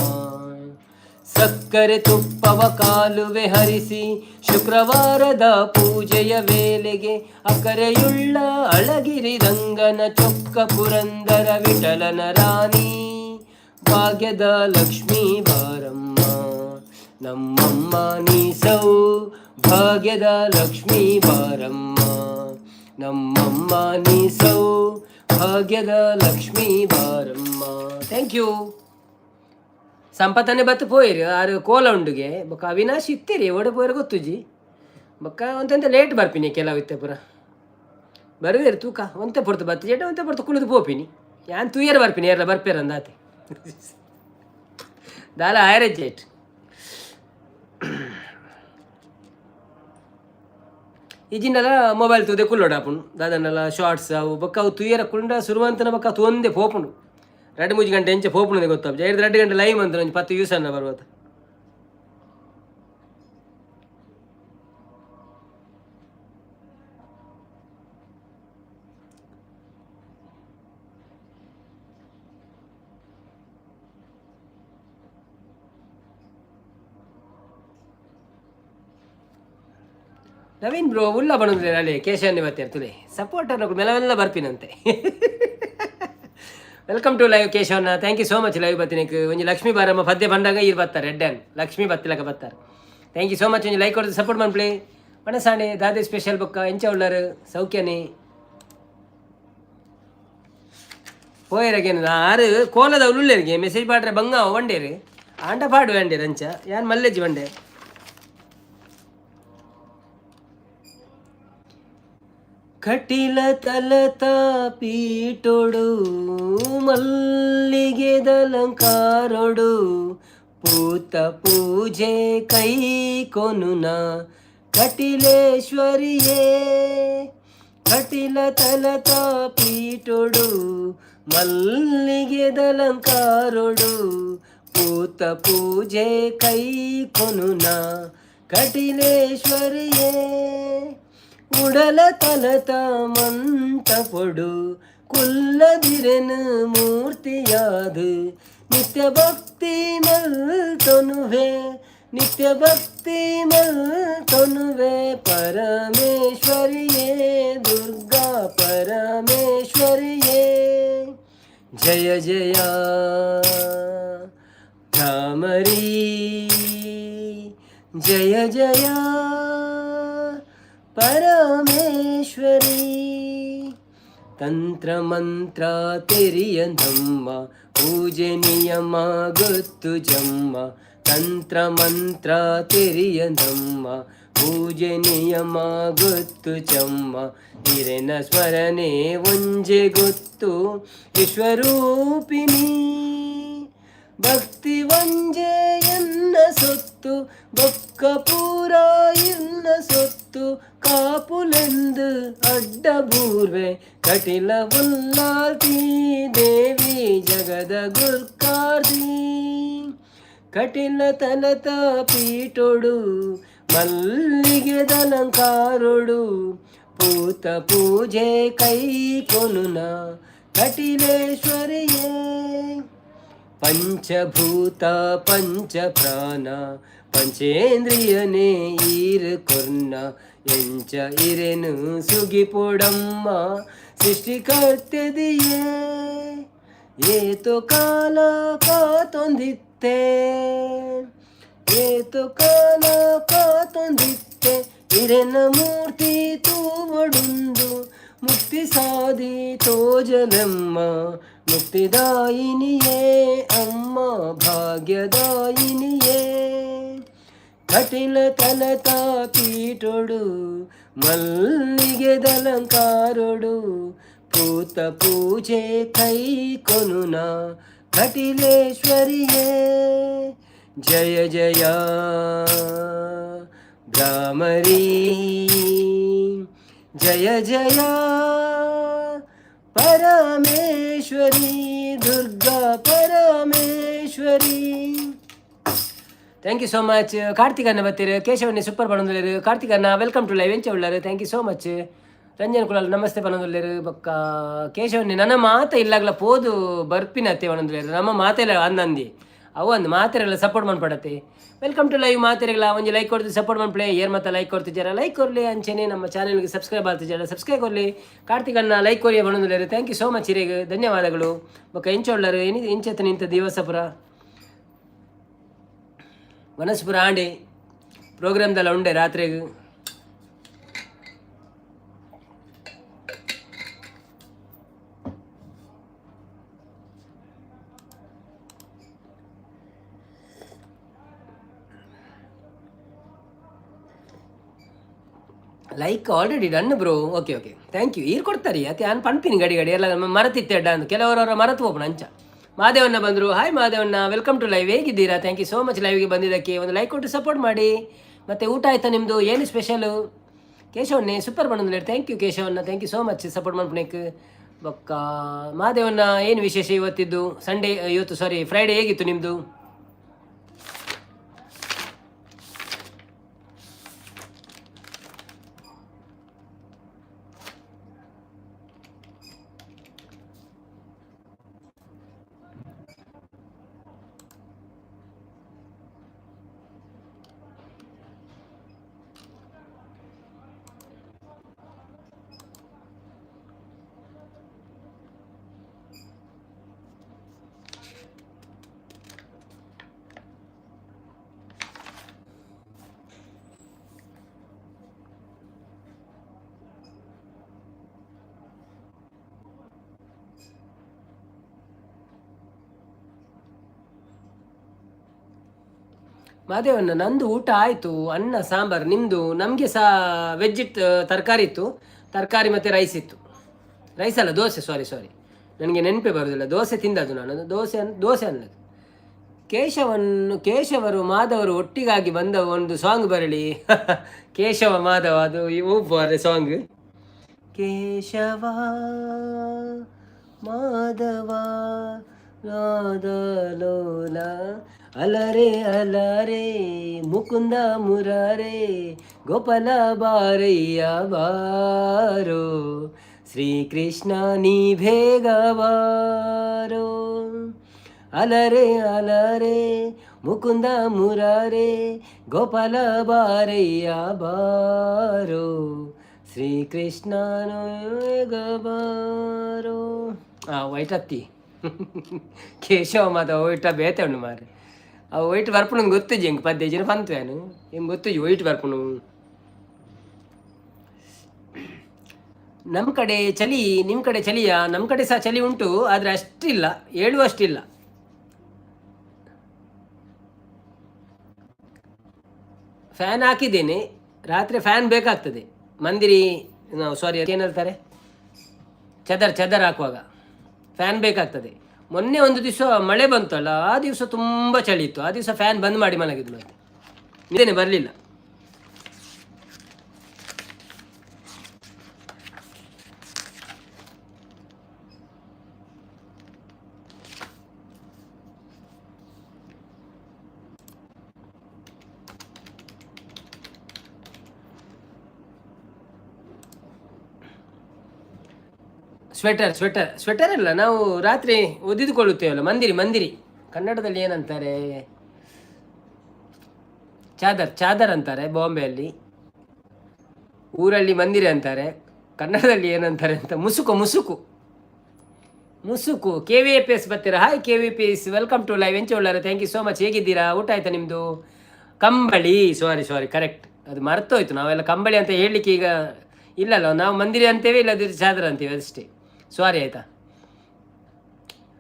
ಸಕ್ಕರೆ ತುಪ್ಪವ ಕಾಲುವೆ ಹರಿಸಿ ಶುಕ್ರವಾರದ ಪೂಜೆಯ ವೇಳೆಗೆ ಅಕರೆಯುಳ್ಳ ಅಳಗಿರಿ ರಂಗನ ಚೊಕ್ಕ ಪುರಂದರ ವಿಠಲನ ರಾಣಿ ಭಾಗ್ಯದ ಲಕ್ಷ್ಮೀ ಬಾರಮ್ಮ ನಮ್ಮಮ್ಮ, ನೀ ಸೌಭಾಗ್ಯದ ಲಕ್ಷ್ಮೀ ಬಾರಮ್ಮ ನಮ್ಮಮ್ಮ, ನೀ ಸೌಭಾಗ್ಯದ ಲಕ್ಷ್ಮೀ ಬಾರಮ್ಮ. Thank you. ಸಂಪತ್ತನೆ ಬತ್ತು ಪೋಯಿರಿ ಆರು ಕೋಲ ಉಂಡುಗೆ ಬೊಕ್ಕ ಅವಿನಾಶ್ ಇತ್ತೀರಿ ಓಡ ಪೋಯರು ಗೊತ್ತುಜಿ ಬೊಕ್ಕ ಒಂತೆಂತ ಲೇಟ್ ಬರ್ಪಿನಿ ಕೆಲವು ಇತ್ತೆ ಪುರ ಬರುವೇರು ತೂಕ ಒಂತೆ ಪೊರ್ತು ಬತ್ತು ಜೇಟ ಒಂತೆ ಪೊರ್ತು ಕುಳಿದು ಪೋಪಿನಿ ಯಾನ್ ತೂಯರ್ ಬರ್ಪಿನಿ ಯಾರ ಬರ್ಪೇರ ಅಂದಾತೆ ದಾಲ ಆಯರೆ ಜೇಟ್ ಈಜಿನಲ್ಲ ಮೊಬೈಲ್ ತೂದೆ ಕುಲ್ಲೋಡ ಆಪುಂಡು ದಾದನ್ನೆಲ್ಲ ಶಾರ್ಟ್ಸ್ ಅವು ಬೊಕ್ಕ ಅವು ತೂಯರ ಕುಂಡ ಸುರುವಂತನ ಬೊಕ್ಕ ಅದು ಒಂದೇ ಪೋಪುಂಡು 2-3 ಗಂಟೆ ಎಂಚೆ ಪೋಪುಣದೆ ಗೊತ್ತಾಗ 2 ಗಂಟೆ ಲೈವ್ ಅಂತ ಒಂದು 10 ಯೂಸ್ ಅನ್ನ ಬರುವುದು. ನವೀನ್ ಬ್ರೋ ಉಲ್ಲ ಬಣ್ಣದ ಅಲ್ಲಿ ಕೇಶವನ್ನೇ ಬರ್ತಾರೆ ತುಲೆ ಸಪೋರ್ಟರ್ ಮೆಲ್ಲ ಬರ್ತೀನಂತೆ. ವೆಲ್ಕಮ್ ಟು ಲೈವ್ ಕೇಶವನ್ನ, thank you so much live ಬರ್ತೀನಿ. ಒಂಜಿ ಲಕ್ಷ್ಮೀ ಬಾರಮ್ಮ ಪದ್ಯ ಬಂದಾಗ ಇರು ಬರ್ತಾರೆ ರೆಡ್ಡನ್ ಲಕ್ಷ್ಮೀ ಬತ್ತಿಲಕ ಬರ್ತಾರೆ. Thank you so much. ಒಂಜಿ ಲೈಕ್ ಕೊಡೋದು ಸಪೋರ್ಟ್ ಮಾಡ್ಪ್ಲೇ ಮನಸಾಣೆ ದಾದೆ ಸ್ಪೆಷಲ್ ಬೊಕ್ಕ ಎಂಚ ಉಳ್ಳರು ಸೌಖ್ಯನೇ పోయేరగేను ఆరు కోలದ ఉల్లులేರಿಗೆ ಮೆಸೇಜ್ ಮಾಡ್ರೆ ಬಂಗ ಒಂಡೇರಿ ಆಂಟ ಪಾಡು ಅಂಡೇರಿ ಅಂಚ ಯಾನ್ ಮಲ್ಲೆಜ್ಜಿ ಬಂಡೆ ಕಟಿಲ ತಲತ ಪೀಟೊಡು ಮಲ್ಲಿಗೆದಲಂಕಾರೊಡು ಪೂತ ಪೂಜೆ ಕೈ ಕೊನುನ ಕಟಿಲೇಶ್ವರಿಯೇ ಕಟಿಲ ತಲತ ಪೀಟೊಡು ಮಲ್ಲಿಗೆದಲಂಕಾರೊಡು ಪೂತ ಪೂಜೆ ಕೈ ಕೊನುನ ಕಟಿಲೇಶ್ವರಿಯೇ ಉಡಲ ತಲತ ಮಂಟಪೊಡು ಕುಲ್ಲದಿರೆನು ಮೂರ್ತಿಯಾದು ನಿತ್ಯ ಭಕ್ತಿ ಮಲ್ತೊನುವೆ ನಿತ್ಯ ಭಕ್ತಿ ಮಲ್ತೊನುವೆ ಪರಮೇಶ್ವರಿಯೇ ದುರ್ಗಾ ಪರಮೇಶ್ವರಿಯೇ ಜಯ ಜಯ ಭ್ರಾಮರಿ ಜಯ ಜಯ ಪರಮೇಶ್ವರಿ ತಂತ್ರ ಮಂತ್ರ ತೆರಿಯದಮ್ಮ ಪೂಜೆ ನಿಯಮ ಗೊತ್ತು ಜಮ್ಮ ತಂತ್ರ ಮಂತ್ರ ತೆರಿಯದಮ್ಮ ಪೂಜೆ ನಿಯಮ ಗೊತ್ತು ಜಮ್ಮ ಹಿರೆನ ಸ್ಮರಣೆ ಒಂಜೆ ಗೊತ್ತು ವಿಶ್ವರೂಪಿಣಿ ಭಕ್ತಿ ಒಂಜೆ ಎನ್ನ ಸೊತ್ತು ಬೊಕ್ಕ ಪೂರ ಎನ್ನ ಸೊತ್ತು ಕಾಪುಲೆಂದು ಅಡ್ಡ ಬೂರ್ವೆ ಕಟಿಲ ಉಲ್ಲಾಲ್ತಿ ದೇವಿ ಜಗದ ಗುರ್ಕಾರ್ದಿ ಕಟಿಲ ತಲತ ಪೀಟೊಡು ಮಲ್ಲಿಗೆದಲಂಕಾರೊಡು ಪೂತ ಪೂಜೆ ಕೈ ಕೊನುನ ಕಟಿಲೇಶ್ವರಿಯೇ ಪಂಚಭೂತ ಪಂಚ ಪ್ರಾಣ ಪಂಚೇಂದ್ರಿಯನೇ ಈರು ಕೊರ್ನ ಎಂಚ ಇರೆನು ಸುಗಿಪೊಡಮ್ಮ ಸೃಷ್ಟಿಕರ್ತೆದಿಯೇ ಏತೋ ಕಾಲ ಕಾತೊಂದಿತ್ತೆ ಏತೋ ಕಾಲ ಕಾತೊಂದಿತ್ತೆ ಇರೆನ ಮೂರ್ತಿ ತೂವಡುಂದು ಮುಕ್ತಿ ಸಾಧಿ ತೋಜಲಮ್ಮ ಮುಕ್ತಿದಾಯಿನಿಯೇ ಅಮ್ಮ ಭಾಗ್ಯದಾಯಿನಿಯೇ ಕಟಿಲ ತಲತ ಪೀಟೊಡು ಮಲ್ಲಿಗೆದಲಂಕಾರೊಡು ಪೂತ ಪೂಜೆ ಕೈ ಕೊನುನ ಕಟಿಲೇಶ್ವರಿಯೇ ಜಯ ಜಯ ಭ್ರಾಮರಿ ಜಯ ಜಯ Parameshwari Durga Parameshwari thank you so much ಕಾರ್ತಿಕನ್ನ ಬತ್ತೀರಿ ಕೇಶವನ್ನೇ ಸೂಪರ್ ಪಣೊಂದುಲ್ಲೇರು ಕಾರ್ತಿಕನ್ನ ವೆಲ್ಕಮ್ ಟು ಲೈವ್ ಎಂಚ ಉಳ್ಳಾರು thank you so much Ranjan Kulal ನಮಸ್ತೆ ಪಣೊಂದುಲ್ಲೇರು ಬೊಕ್ಕ ಕೇಶವನ್ನೇ ನನ್ನ ಮಾತ ಇಲ್ಲಾಗ್ಲ ಪೋದು ಬರ್ಪಿನತ್ತೆ ಪಣೊಂದುಲ್ಲೇರು ನಮ್ಮ ಮಾತೆಲ್ಲ ಅಂದಂದಿ ಅವು ಅಂದು ಮಾತೆರೆಲ್ಲ ಸಪೋರ್ಟ್ ಮಾಡ್ಪಡತ್ತೆ ವೆಲ್ಕಮ್ ಟು ಲೈವ್ ಮಾತೆರೆಲ್ಲ ಒಂಜಿ ಲೈಕ್ ಕೊಡ್ತೀವಿ ಸಪೋರ್ಟ್ ಮಾಡ್ಪ್ಲೆ ಏರ್ ಮತ್ತೆ ಲೈಕ್ ಕೊಡ್ತಿದ್ದಾರ ಲೈಕ್ ಕೊರಲಿ ಅಂಚೆನೆ ನಮ್ಮ ಚಾನಲ್ಗೆ ಸಬ್ಸ್ಕ್ರೈಬ್ ಆಗ್ತಿದ್ದಾರ ಸಬ್ಸ್ಕ್ರೈಬ್ ಕೊರಲಿ ಕಾರ್ತಿಕನ್ನ ಲೈಕ್ ಕೊರಿಯ ಬಣೊಂದುಲ್ಲೇರು ಥ್ಯಾಂಕ್ ಯು ಸೋ ಮಚ್ ಹಿರೇಗೆ ಧನ್ಯವಾದಗಳು ಬೊಕ್ಕ ಎಂಚೊಳ್ಳರು ಎಂಚೆತ್ತ ನಿಂತ ದಿವಸಪುರ ವನಸ್ಪುರ ಆಂಡೆ ಪ್ರೋಗ್ರಾಮ್ದೆಲ್ಲ ಉಂಡೆ ರಾತ್ರಿಗೆ like already done bro okay okay thank you ಈರು ಕೊಡ್ತಾರೆ ಅತಿ ನಾನು ಪಣ್ಪಿನಿ ಗಡಿ ಗಡಿ ಎಲ್ಲ ಮರತಿತ್ತೆಡ್ಡ ಅಂತ ಕೆಲವರವರ ಮರತು ಹೋಗೋಣ ಅಂಚ ಮಾದೇವನ್ನ ಬಂದರು ಹಾಯ್ ಮಾದೇವನ್ನ ವೆಲ್ಕಮ್ ಟು ಲೈವ್ ಹೇಗಿದ್ದೀರಾ ಥ್ಯಾಂಕ್ ಯು ಸೋ ಮಚ್ ಲೈವ್ಗೆ ಬಂದಿದ್ದಕ್ಕೆ ಒಂದು ಲೈಕ್ ಕೊಟ್ಟು ಸಪೋರ್ಟ್ ಮಾಡಿ ಮತ್ತು ಊಟ ಆಯ್ತಾ ನಿಮ್ಮದು ಏನು ಸ್ಪೆಷಲು ಕೇಶವನ್ನೇ ಸೂಪರ್ ಬಂದು ಥ್ಯಾಂಕ್ ಯು ಕೇಶವನ್ನ thank you so much support ಮಾಡ್ಕೊಳಕ್ಕೆ ಬೊಕ್ಕ ಮಾದೇವನ್ನ ಏನು ವಿಶೇಷ ಇವತ್ತಿದ್ದು ಸಂಡೇ ಇವತ್ತು ಸಾರಿ ಫ್ರೈಡೇ ಹೇಗಿತ್ತು ನಿಮ್ಮದು ಮಾದೇವಣ್ಣ, ನಂದು ಊಟ ಆಯಿತು. ಅನ್ನ ಸಾಂಬಾರು. ನಿಮ್ಮದು? ನಮಗೆ ಸಹ ವೆಜ್ ಇತ್ತು, ತರಕಾರಿ ಇತ್ತು. ತರಕಾರಿ ಮತ್ತು ರೈಸ್ ಇತ್ತು. ರೈಸ್ ಅಲ್ಲ, ದೋಸೆ. ಸಾರಿ ಸಾರಿ, ನನಗೆ ನೆನಪೇ ಬರೋದಿಲ್ಲ. ದೋಸೆ ತಿಂದದ್ದು ನಾನು. ದೋಸೆ ಅನ್ನೋದು. ಕೇಶವರು ಮಾಧವರು ಒಟ್ಟಿಗಾಗಿ ಬಂದ ಒಂದು ಸಾಂಗ್ ಬರಲಿ. ಕೇಶವ ಮಾಧವ, ಅದು ಇವು ಬಾರೆ ಸಾಂಗ್. ಕೇಶವ ಮಾಧವ ರಾಧಲೋಲ ಅಲರೆ ಅಲರೆ ಮುಕುಂದ ಮುರಾರೆ ಗೋಪಾಲ ಬಾರಯ್ಯ ಬಾರೋ ಶ್ರೀಕೃಷ್ಣ ನೀ ಬೇಗ ಬಾರೋ. ಅಲರೆ ಅಲರೆ ಮುಕುಂದ ಮುರಾರೆ ಗೋಪಾಲ ಬಾರಯ್ಯ ಬಾರೋ ಶ್ರೀಕೃಷ್ಣನ ಬೇಗ ಬಾರೋ. ವೈಟತ್ತಿ ಕೇಶವ ಮಾಧವ ಒಯ್ಟ ಬೇತೆ ಉಂಡು ಮಾರೆ. ಅವು ಒಯ್ಟ್ ಬರ್ಪುಣ ಗೊತ್ತುಜಿ ಹೆಂಗೆ ಪದ್ಯ ಜನ ಪಂತ್ವೇನು ಹೆಂಗೆ ಗೊತ್ತುಜಿ ಒಯ್ಟ್ ಬರ್ಪುಣು. ನಮ್ಮ ಕಡೆ ಚಳಿ, ನಿಮ್ಮ ಕಡೆ ಚಳಿಯಾ? ನಮ್ಮ ಕಡೆ ಸಹ ಚಳಿ ಉಂಟು, ಆದರೆ ಅಷ್ಟಿಲ್ಲ, ಹೇಳುವಷ್ಟಿಲ್ಲ. ಫ್ಯಾನ್ ಹಾಕಿದ್ದೇನೆ, ರಾತ್ರಿ ಫ್ಯಾನ್ ಬೇಕಾಗ್ತದೆ. ಮಂದಿರಿ ಸಾರಿ ಏನು ಹೇಳ್ತಾರೆ, ಚದರ್ ಹಾಕುವಾಗ ಫ್ಯಾನ್ ಬೇಕಾಗ್ತದೆ. ಮೊನ್ನೆ ಒಂದು ದಿವಸ ಮಳೆ ಬಂತಲ್ಲ, ಆ ದಿವಸ ತುಂಬ ಚಳಿ ಇತ್ತು. ಆ ದಿವಸ ಫ್ಯಾನ್ ಬಂದ್ ಮಾಡಿ ಮಲಗಿದ್ದು, ಮತ್ತೆ ನಿದ್ದೇನೆ ಬರಲಿಲ್ಲ. ಸ್ವೆಟರ್ ಅಲ್ಲ, ನಾವು ರಾತ್ರಿ ಒದಿದುಕೊಳ್ಳುತ್ತೇವಲ್ಲ, ಮಂದಿರಿ ಕನ್ನಡದಲ್ಲಿ ಏನಂತಾರೆ, ಚಾದರ್ ಅಂತಾರೆ ಬಾಂಬೆಯಲ್ಲಿ, ಊರಲ್ಲಿ ಮಂದಿರಿ ಅಂತಾರೆ. ಕನ್ನಡದಲ್ಲಿ ಏನಂತಾರೆ ಅಂತ, ಮುಸುಕು. KVPS ಬರ್ತೀರಾ? Hi KVPS, welcome to live. ಎಂಚೊಳ್ಳಾರೆ, ಥ್ಯಾಂಕ್ ಯು ಸೋ ಮಚ್. ಹೇಗಿದ್ದೀರಾ? ಊಟ ಆಯ್ತಾ ನಿಮ್ಮದು? ಕಂಬಳಿ, ಸಾರಿ ಕರೆಕ್ಟ್, ಅದು ಮರ್ತೋಯ್ತು. ನಾವೆಲ್ಲ ಕಂಬಳಿ ಅಂತ ಹೇಳಲಿಕ್ಕೆ ಈಗ ಇಲ್ಲಲ್ಲ, ನಾವು ಮಂದಿರಿ ಅಂತೇವೆ, ಇಲ್ಲದಿದ್ರೆ ಚಾದರ್ ಅಂತೇವೆ ಅಷ್ಟೇ. ಸಾರಿ ಆಯಿತಾ.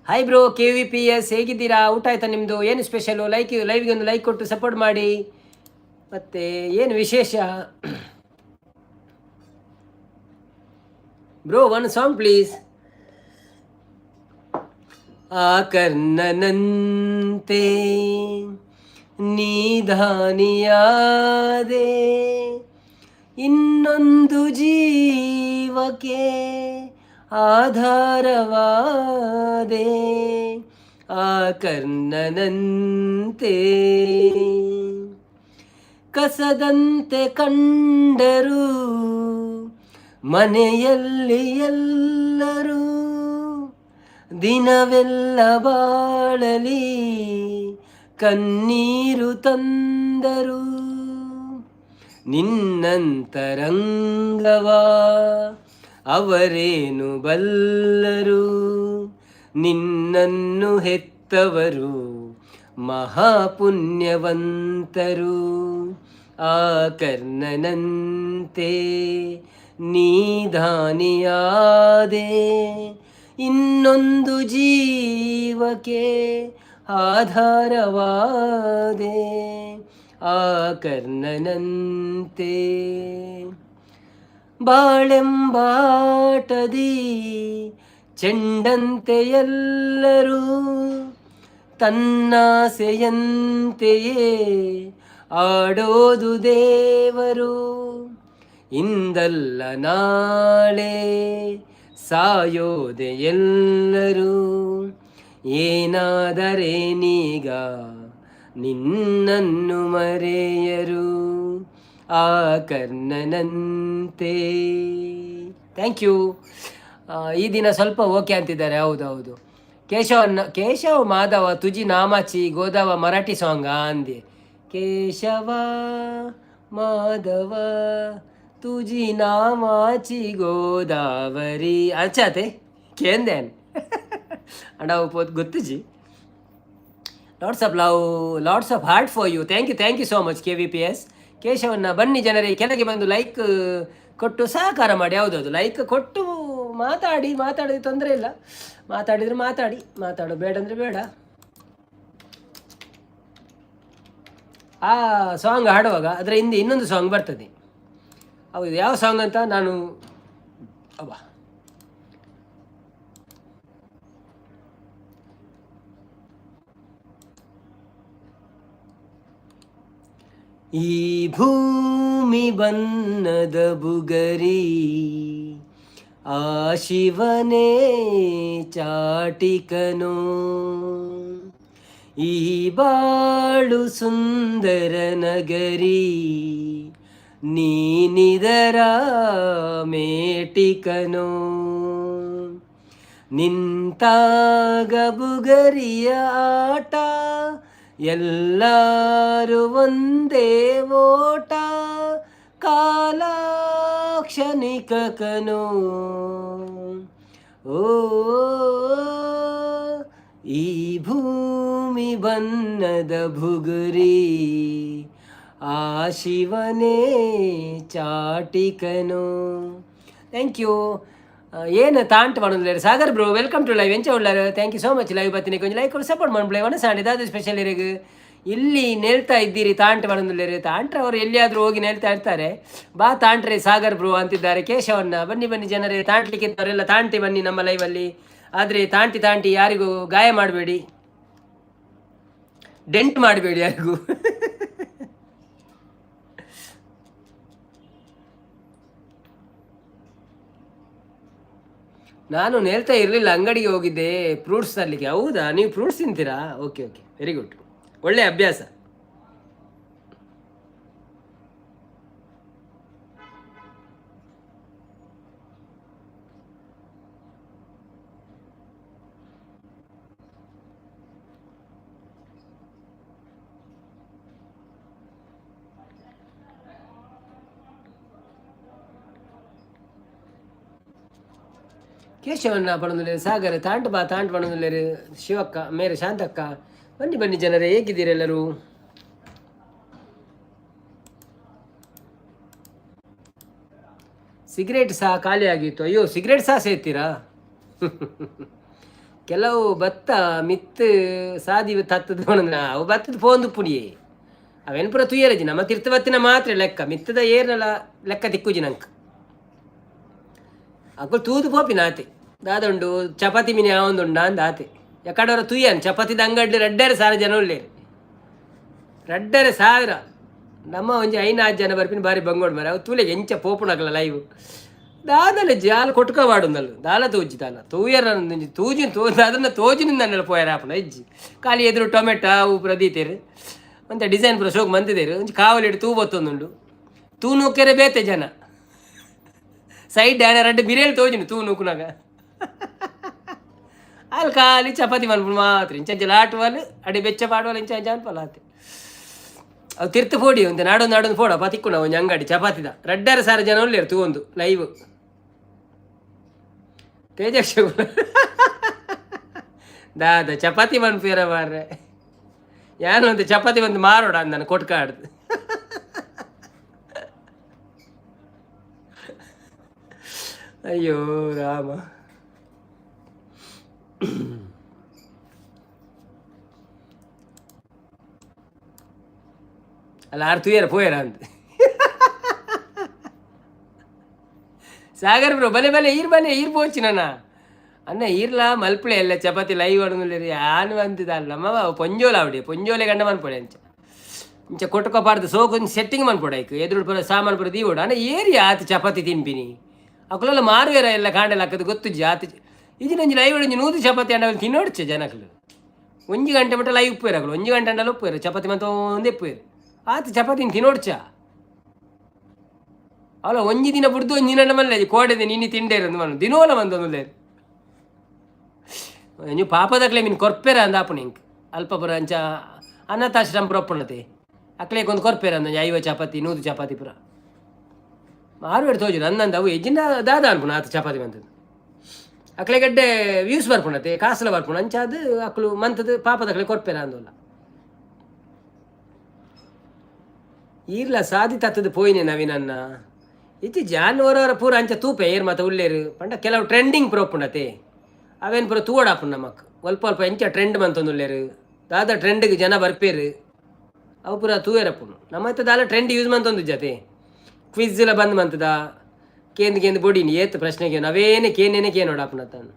ಹಾಯ್ ಬ್ರೋ KVPS, ಹೇಗಿದ್ದೀರಾ? ಊಟ ಆಯ್ತಾ ನಿಮ್ಮದು? ಏನು ಸ್ಪೆಷಲು? ಲೈವ್ಗೆ ಒಂದು ಲೈಕ್ ಕೊಟ್ಟು ಸಪೋರ್ಟ್ ಮಾಡಿ. ಮತ್ತೆ ಏನು ವಿಶೇಷ ಬ್ರೋ? One song please. ಆ ಕರ್ಣನಂತೆ ನಿಧಾನಿಯಾದೆ, ಇನ್ನೊಂದು ಜೀವಕ್ಕೆ ಆಧಾರವಾದೆ. ಆ ಕರ್ಣನಂತೆ ಕಸದಂತೆ ಕಂಡರು ಮನೆಯಲ್ಲಿ ಎಲ್ಲರೂ, ದಿನವೆಲ್ಲ ಬಾಳಲಿ ಕಣ್ಣೀರು ತಂದರು. ನಿನ್ನಂತರಂಗವ ಅವರೇನು ಬಲ್ಲರು, ನಿನ್ನನ್ನು ಹೆತ್ತವರು ಮಹಾಪುಣ್ಯವಂತರು. ಆ ಕರ್ಣನಂತೆ ನಿಧಾನಿಯಾದೆ, ಇನ್ನೊಂದು ಜೀವಕ್ಕೆ ಆಧಾರವಾದೆ. ಆ ಕರ್ಣನಂತೆ ಬಾಳೆಂಬಾಟದಿ ಚೆಂಡಂತೆ ಎಲ್ಲರೂ, ತನ್ನಾಸೆಯಂತೆಯೇ ಆಡೋದು ದೇವರು. ಇಂದಲ್ಲ ನಾಳೆ ಸಾಯೋದೆ ಎಲ್ಲರೂ, ಏನಾದರೇನೀಗ ನಿನ್ನನ್ನು ಮರೆಯರು. ಆ ಕರ್ಣನಂತೆ. Thank you. ಈ ದಿನ ಸ್ವಲ್ಪ ಓಕೆ ಅಂತಿದ್ದಾರೆ. ಹೌದು. ಕೇಶವ ಮಾಧವ ತುಜಿ ನಾಮಾಚಿ ಗೋದಾವ ಮರಾಠಿ ಸಾಂಗ್ ಅಂದೆ. ಕೇಶವ ಮಾಧವ ತುಜಿ ನಾಮಾಚಿ ಗೋದಾವರಿ ಅಚ್ಚಾತೆ ಕೇಂದೇನ್ ಅಣ್ಣ ಪೋತ್ ಗೊತ್ತುಜಿ. Lots of love, lots of heart for you. Thank you so much KVPS. ಕೇಶವನ್ನ ಬನ್ನಿ ಜನರೇ, ಕೆಳಗೆ ಬಂದು ಲೈಕ್ ಕೊಟ್ಟು ಸಹಕಾರ ಮಾಡಿ. ಯಾವುದಾದ್ರು ಲೈಕ್ ಕೊಟ್ಟು ಮಾತಾಡಿ ತೊಂದರೆ ಇಲ್ಲ. ಮಾತಾಡಿದ್ರೆ ಮಾತಾಡು, ಬೇಡ ಅಂದರೆ ಬೇಡ. ಆ ಸಾಂಗ್ ಹಾಡುವಾಗ ಅದರ ಹಿಂದೆ ಇನ್ನೊಂದು ಸಾಂಗ್ ಬರ್ತದೆ. ಹೌದು, ಯಾವ ಸಾಂಗ್ ಅಂತ ನಾನು ಅವ ಈ ಭೂಮಿ ಬಣ್ಣದ ಬುಗರಿ ಆ ಶಿವನೇ ಚಾಟಿಕನೋ, ಈ ಬಾಳು ಸುಂದರ ನಗರಿ ನೀನಿದರ ಮೇಟಿಕನೋ, ನಿಂತಾಗ ಬುಗರಿಯ ಆಟ ಎಲ್ಲರೂ ಒಂದೇ ಓಟ, ಕಾಲ ಕ್ಷಣಿಕ ಕನೋ, ಓ ಈ ಭೂಮಿ ಬಣ್ಣದ ಭುಗುರಿ ಆ ಶಿವನೇ ಚಾಟಿಕನೋ. Thank you. ಏನು ತಾಂಟ್ ಮಾಡೋದಿಲ್ಲ Sagar bro, welcome to live ಎಂಚ ಉಳ್ಳಾರು. Thank you so much. Live ಬತ್ತೀನಿ ಕೊಂಚ ಲೈಕ್ ಕೊಡು, ಸಪೋರ್ಟ್ ಮಾಡ್ಬಿಡಿ. ಒನಸಾಂಡ್ ಇದಾದ ಸ್ಪೆಷಲ್ ಇರಗೆ ಇಲ್ಲಿ ನೇಳ್ತಾ ಇದ್ದೀರಿ ತಾಂಟ್ ಮಾಡೋದಿಲ್ಲ. ತಾಂಟ್ರೆ ಅವರು ಎಲ್ಲಿಯಾದರೂ ಹೋಗಿ ನೇಳ್ತಾ ಇರ್ತಾರೆ. ಬಾ ತಾಂಟ್ರೆ ಸಾಗರ್ ಬ್ರೋ ಅಂತಿದ್ದಾರೆ. ಕೇಶವನ್ನ ಬನ್ನಿ ಬನ್ನಿ ಜನರೇ, ತಾಂಟ್ಲಿಕ್ಕಿದ್ದವರೆಲ್ಲ ತಾಂಟಿ ಬನ್ನಿ ನಮ್ಮ ಲೈವಲ್ಲಿ. ಆದರೆ ತಾಂಟಿ ತಾಂಟಿ ಯಾರಿಗೂ ಗಾಯ ಮಾಡಬೇಡಿ, ಡೆಂಟ್ ಮಾಡಬೇಡಿ ಯಾರಿಗೂ. ನಾನು ನೇಳ್ತಾ ಇರಲಿಲ್ಲ, ಅಂಗಡಿಗೆ ಹೋಗಿದ್ದೆ ಫ್ರೂಟ್ಸ್ ತರಲಿಕ್ಕೆ. ಹೌದಾ, ನೀವು ಫ್ರೂಟ್ಸ್ ತಿಂತೀರಾ? ಓಕೆ ಓಕೆ, ವೆರಿ ಗುಡ್, ಒಳ್ಳೆ ಅಭ್ಯಾಸ. ಕೇಶವನ್ನ ಪಡೋದಿಲ್ಲ, ಸಾಗರ ತಾಂಟ್ ಬಾ ತಾಂಟ್ ಪಡೋದಿಲ್ಲ, ಶಿವಕ್ಕ ಮೇರೆ ಶಾಂತಕ್ಕ ಬನ್ನಿ ಬನ್ನಿ ಜನರೇ, ಹೇಗಿದ್ದೀರೆಲ್ಲರೂ? ಸಿಗರೇಟ್ ಸಹ ಖಾಲಿ ಆಗಿತ್ತು. ಅಯ್ಯೋ, ಸಿಗರೇಟ್ ಸಹ ಸೇರ್ತೀರಾ? ಕೆಲವು ಭತ್ತ ಮಿತ್ತು ಸಾದಿ ತತ್ತದ ಅವು ಭತ್ತದ ಪೋಂದು ಪುಡಿಯೇ ಅವೇನು ಪುರ ತುಯ್ಯರಜಿ ನಮ್ಮ ತಿರ್ತವತ್ತಿನ ಮಾತ್ರ ಲೆಕ್ಕ, ಮಿತ್ತದ ಏರ್ನಲ್ಲ ಲೆಕ್ಕ ತಿಕ್ಕುಜಿ ನಂಕ ಅಕ್ಕಳು ತೂದು ಪೋಪಿ ನಾತೆ ದಾದುಂಡು ಚಪಾತಿ ಮಿನಿ ಯಾವೊಂದುಂಡ ಅಂದ ಆತೆ ಯಾಕಡವ್ರ ತುಯ್ಯನ್ ಚಪಾತಿದ ಅಂಗಡಿ ರಡ್ಡರೆ ಸಾವಿರ ಜನ ಉಳ್ಳೇರಿ, ರಡ್ಡರೆ ಸಾವಿರ. ನಮ್ಮ ಒಂಜಿ 5-6 ಜನ ಬರ್ಪಿನ ಬಾರಿ ಬಂಗೋಡ್ ಮಾರ ಅವು ತೂಲೆಗೆ ಎಂಚ ಪೋಪುಣಾಗಲ್ಲ ಲೈವ್ ದಾದಲೆ ಜಾಲ ಕೊಟ್ಕ ವಾಡುಂದಲ್ಲ ದಾಲ ತೂಜಿ ದಾಲ ತೂಯರ ತೂಜಿನ ಅದನ್ನ ತೋಜಿನಿಂದ ನನ್ನೆಲ್ಲ ಪೋಯರ ಆಪಣ ಇಜ್ಜಿ ಖಾಲಿ ಎದುರು ಟೊಮೆಟೊ ಅವು ಪ್ರದೀತೇರು ಅಂತ ಡಿಸೈನ್ ಪುರ ಶೋಕ್ ಮಂತಿದ್ದೇರು ಒಂಚು ಕಾವಲಿಟ್ಟು ತೂ ಬತ್ತೊಂದುಂಡು ತೂ ನೂಕೆರೆ ಬೇತೆ ಜನ ಸೈಡ್ ಡ್ಯಾನ ರಡ್ಡು ಬಿರಿಯಾನಿ ತೋಜಿನಿ ತೂ ನೂಕುನಾಗ ಅಲ್ಲಿ ಖಾಲಿ ಚಪಾತಿ ಮನ್ಪುಡು ಮಾತ್ರ ಇಂಚ ಲಾಟುವಲ್ ಅಡಿ ಬೆಚ್ಚ ಪಾಡುವಲ್ಲ ಇಂಚ ಅನ್ಪಲ್ಲ ಆತೆ ಅವು ತಿರ್ತು ಪೋಡಿ ಒಂದು ನಾಡೊಂದು ಪೋಡ ಪತಿಕ್ಕು ನಾವು ಒಂದು ಅಂಗಡಿ ಚಪಾತಿದ ರಡ್ಡರ ಸಾರ ಜನ ಒಳ್ಳೆರು ತೂ ಒಂದು ಲೈವ್ ತೇಜಕ್ಷ ದಾದ ಚಪಾತಿ ಮನ್ಪೇರ ಮಾರ್ರೆ ಯಾನು ಒಂದು ಚಪಾತಿ ಒಂದು ಮಾರೋಡ ಅಂದನು ಕೊಟ್ಕಾಡ್ದು ಅಯ್ಯೋ ರಾಮ. ಅಲ್ಲ ಆರು ತುಯ್ಯರ ಪೋಯರ ಅಂತ ಸಾಗರ್ ಬ್ರೋ ಬಲೆ ಬಲೆ ಈರ್ ಪೋಚಿ ನನ್ನ ಅನ್ನ ಈರ್ಲ ಮಲ್ಪಳೆ ಎಲ್ಲ ಚಪಾತಿ ಲೈವ್ ಅಣ್ಣಲ್ಲಿ ಯಾನು ಅಂತಿದ್ದಲ್ಲ ನಮ್ಮವ ಪೊಂಜೋಲ ಅವಡಿ ಪೊಂಜೋಲೆ ಗಂಡ ಮನ್ಪೊಡೆ ಅಂಚ ಇಂಚ ಕೊಟ್ಟುಕೋಪಾರ್ದು ಸೋಕೊಂದು ಸೆಟ್ಟಿಂಗ್ ಮನ್ಪೊಡೆ ಆಯ್ತು ಎದುರು ಪುರ ಸಾಮಾನು ಪುರ ದೀವೋಡು ಅಣ್ಣ ಏರಿ ಆತು ಚಪಾತಿ ತಿನ್ಪಿನಿ ಅಕ್ಕಳೆಲ್ಲ ಮಾರುವೇರ ಎಲ್ಲ ಕಾಂಡೆಲ್ಲ ಹಾಕದು ಗೊತ್ತುಜ್ಜಿ ಆತು ಈಜಿನೊಂಜಿ ಲೈವ್ ಒಂಜಿ 100 ಚಪಾತಿ ಅಂಡ ತಿನ್ನೋಡ್ಚೆ ಜನಕ್ಕಳು 1 ಗಂಟೆ ಮಟ್ಟ ಲೈವ್ ಉಪ್ಪೇರು ಅಕ್ಕಳು 1 ಗಂಟೆ ಅಂಡಲ್ಲ ಉಪ್ಪೇರು ಚಪಾತಿ ಮತ್ತು ಒಂದೇ ಉಪ್ಪೇರು ಆತು ಚಪಾತಿನ ತಿನ್ನೋಡ್ಚ ಅವಳ ಒಂಜಿ ದಿನ ಬಿಡ್ದು 1 ದಿನ ಮಲ್ಲ ಕೋಡೆದೆ ನಿನ್ನೆ ತಿಂಡೇರಂದು ಮನ ದಿನೋಲ ಬಂದೊಂದು ನೀವು ಪಾಪದಕ್ಲೆ ಮೀನು ಕೊರ್ಪೇರ ಅಂದ ಆಪುಣ ಇಂಕ್ ಅಲ್ಪ ಪುರ ಅಂಚ ಅನಾಥಾಶ್ರಮ ಪುರ ಒಪ್ಪುಣತೆ ಅಕ್ಲೇಗೆ ಒಂದು ಕೊರ್ಪೇರ ಅಂದ 50 ಚಪಾತಿ 100 ಚಪಾತಿ ಪುರ ಮಾರುವೇಡು ತೋಜು ಅಂದಂದ ಅವು ಎಜ್ಜಿನ ದಾದ ಅನ್ಪುಣ ಆತ ಚಪಾತಿ ಬಂತದ್ದು ಅಕ್ಲೆ ಗಡ್ಡೆ ವ್ಯೂಸ್ ಬರ್ಪುಣತೆ ಕಾಸಲ ಬರ್ಪುಣ ಅಂಚಾದ ಅಕ್ಳು ಮಂತದ ಪಾಪದಕ್ಲೆ ಕೊರ್ಪೇರ ಅಂದೋಲ್ಲ ಈರ್ಲ ಸಾದಿ ತತ್ತದ ಪೋಯಿನೆ ನವೀನನ್ನ ಇತ್ತಿ ಜಾನುವಾರವರ ಪೂರ ಅಂಚ ತೂಪೆ ಏರ್ ಮತ್ತೆ ಉಳ್ಳೇರು ಪಂಡ ಕೆಲವು ಟ್ರೆಂಡಿಂಗ್ ಪುರ ಒಪ್ಪುಣತೆ ಅವೇನು ಪುರ ತೂವಡಾಪುಣ ನಮಕ್ ಅಲ್ಪ ಅಲ್ಪ ಎಂಚ ಟ್ರೆಂಡ್ ಮಂತೊಂದುಳ್ಳೇರು ದಾದ ಟ್ರೆಂಡ್ಗೆ ಜನ ಬರ್ಪೇರು ಅವು ಪೂರ ತೂಯರಪ್ಪನು ನಮ್ಮ ಹತ್ತದಾಲ ಟ್ರೆಂಡ್ ಯೂಸ್ ಮಂತೊಂದು ಜತೆ ಕ್ವಿಜ್ ಎಲ್ಲ ಬಂದ್ ಮಂತದ ಕೇಂದ್ ಬೊಡಿನಿ ಏತ್ ಪ್ರಶ್ನೆಗೆ ನಾವೇನೇ ಕೇನೇನೆ ನೋಡಪ್ಪನ ತಾನು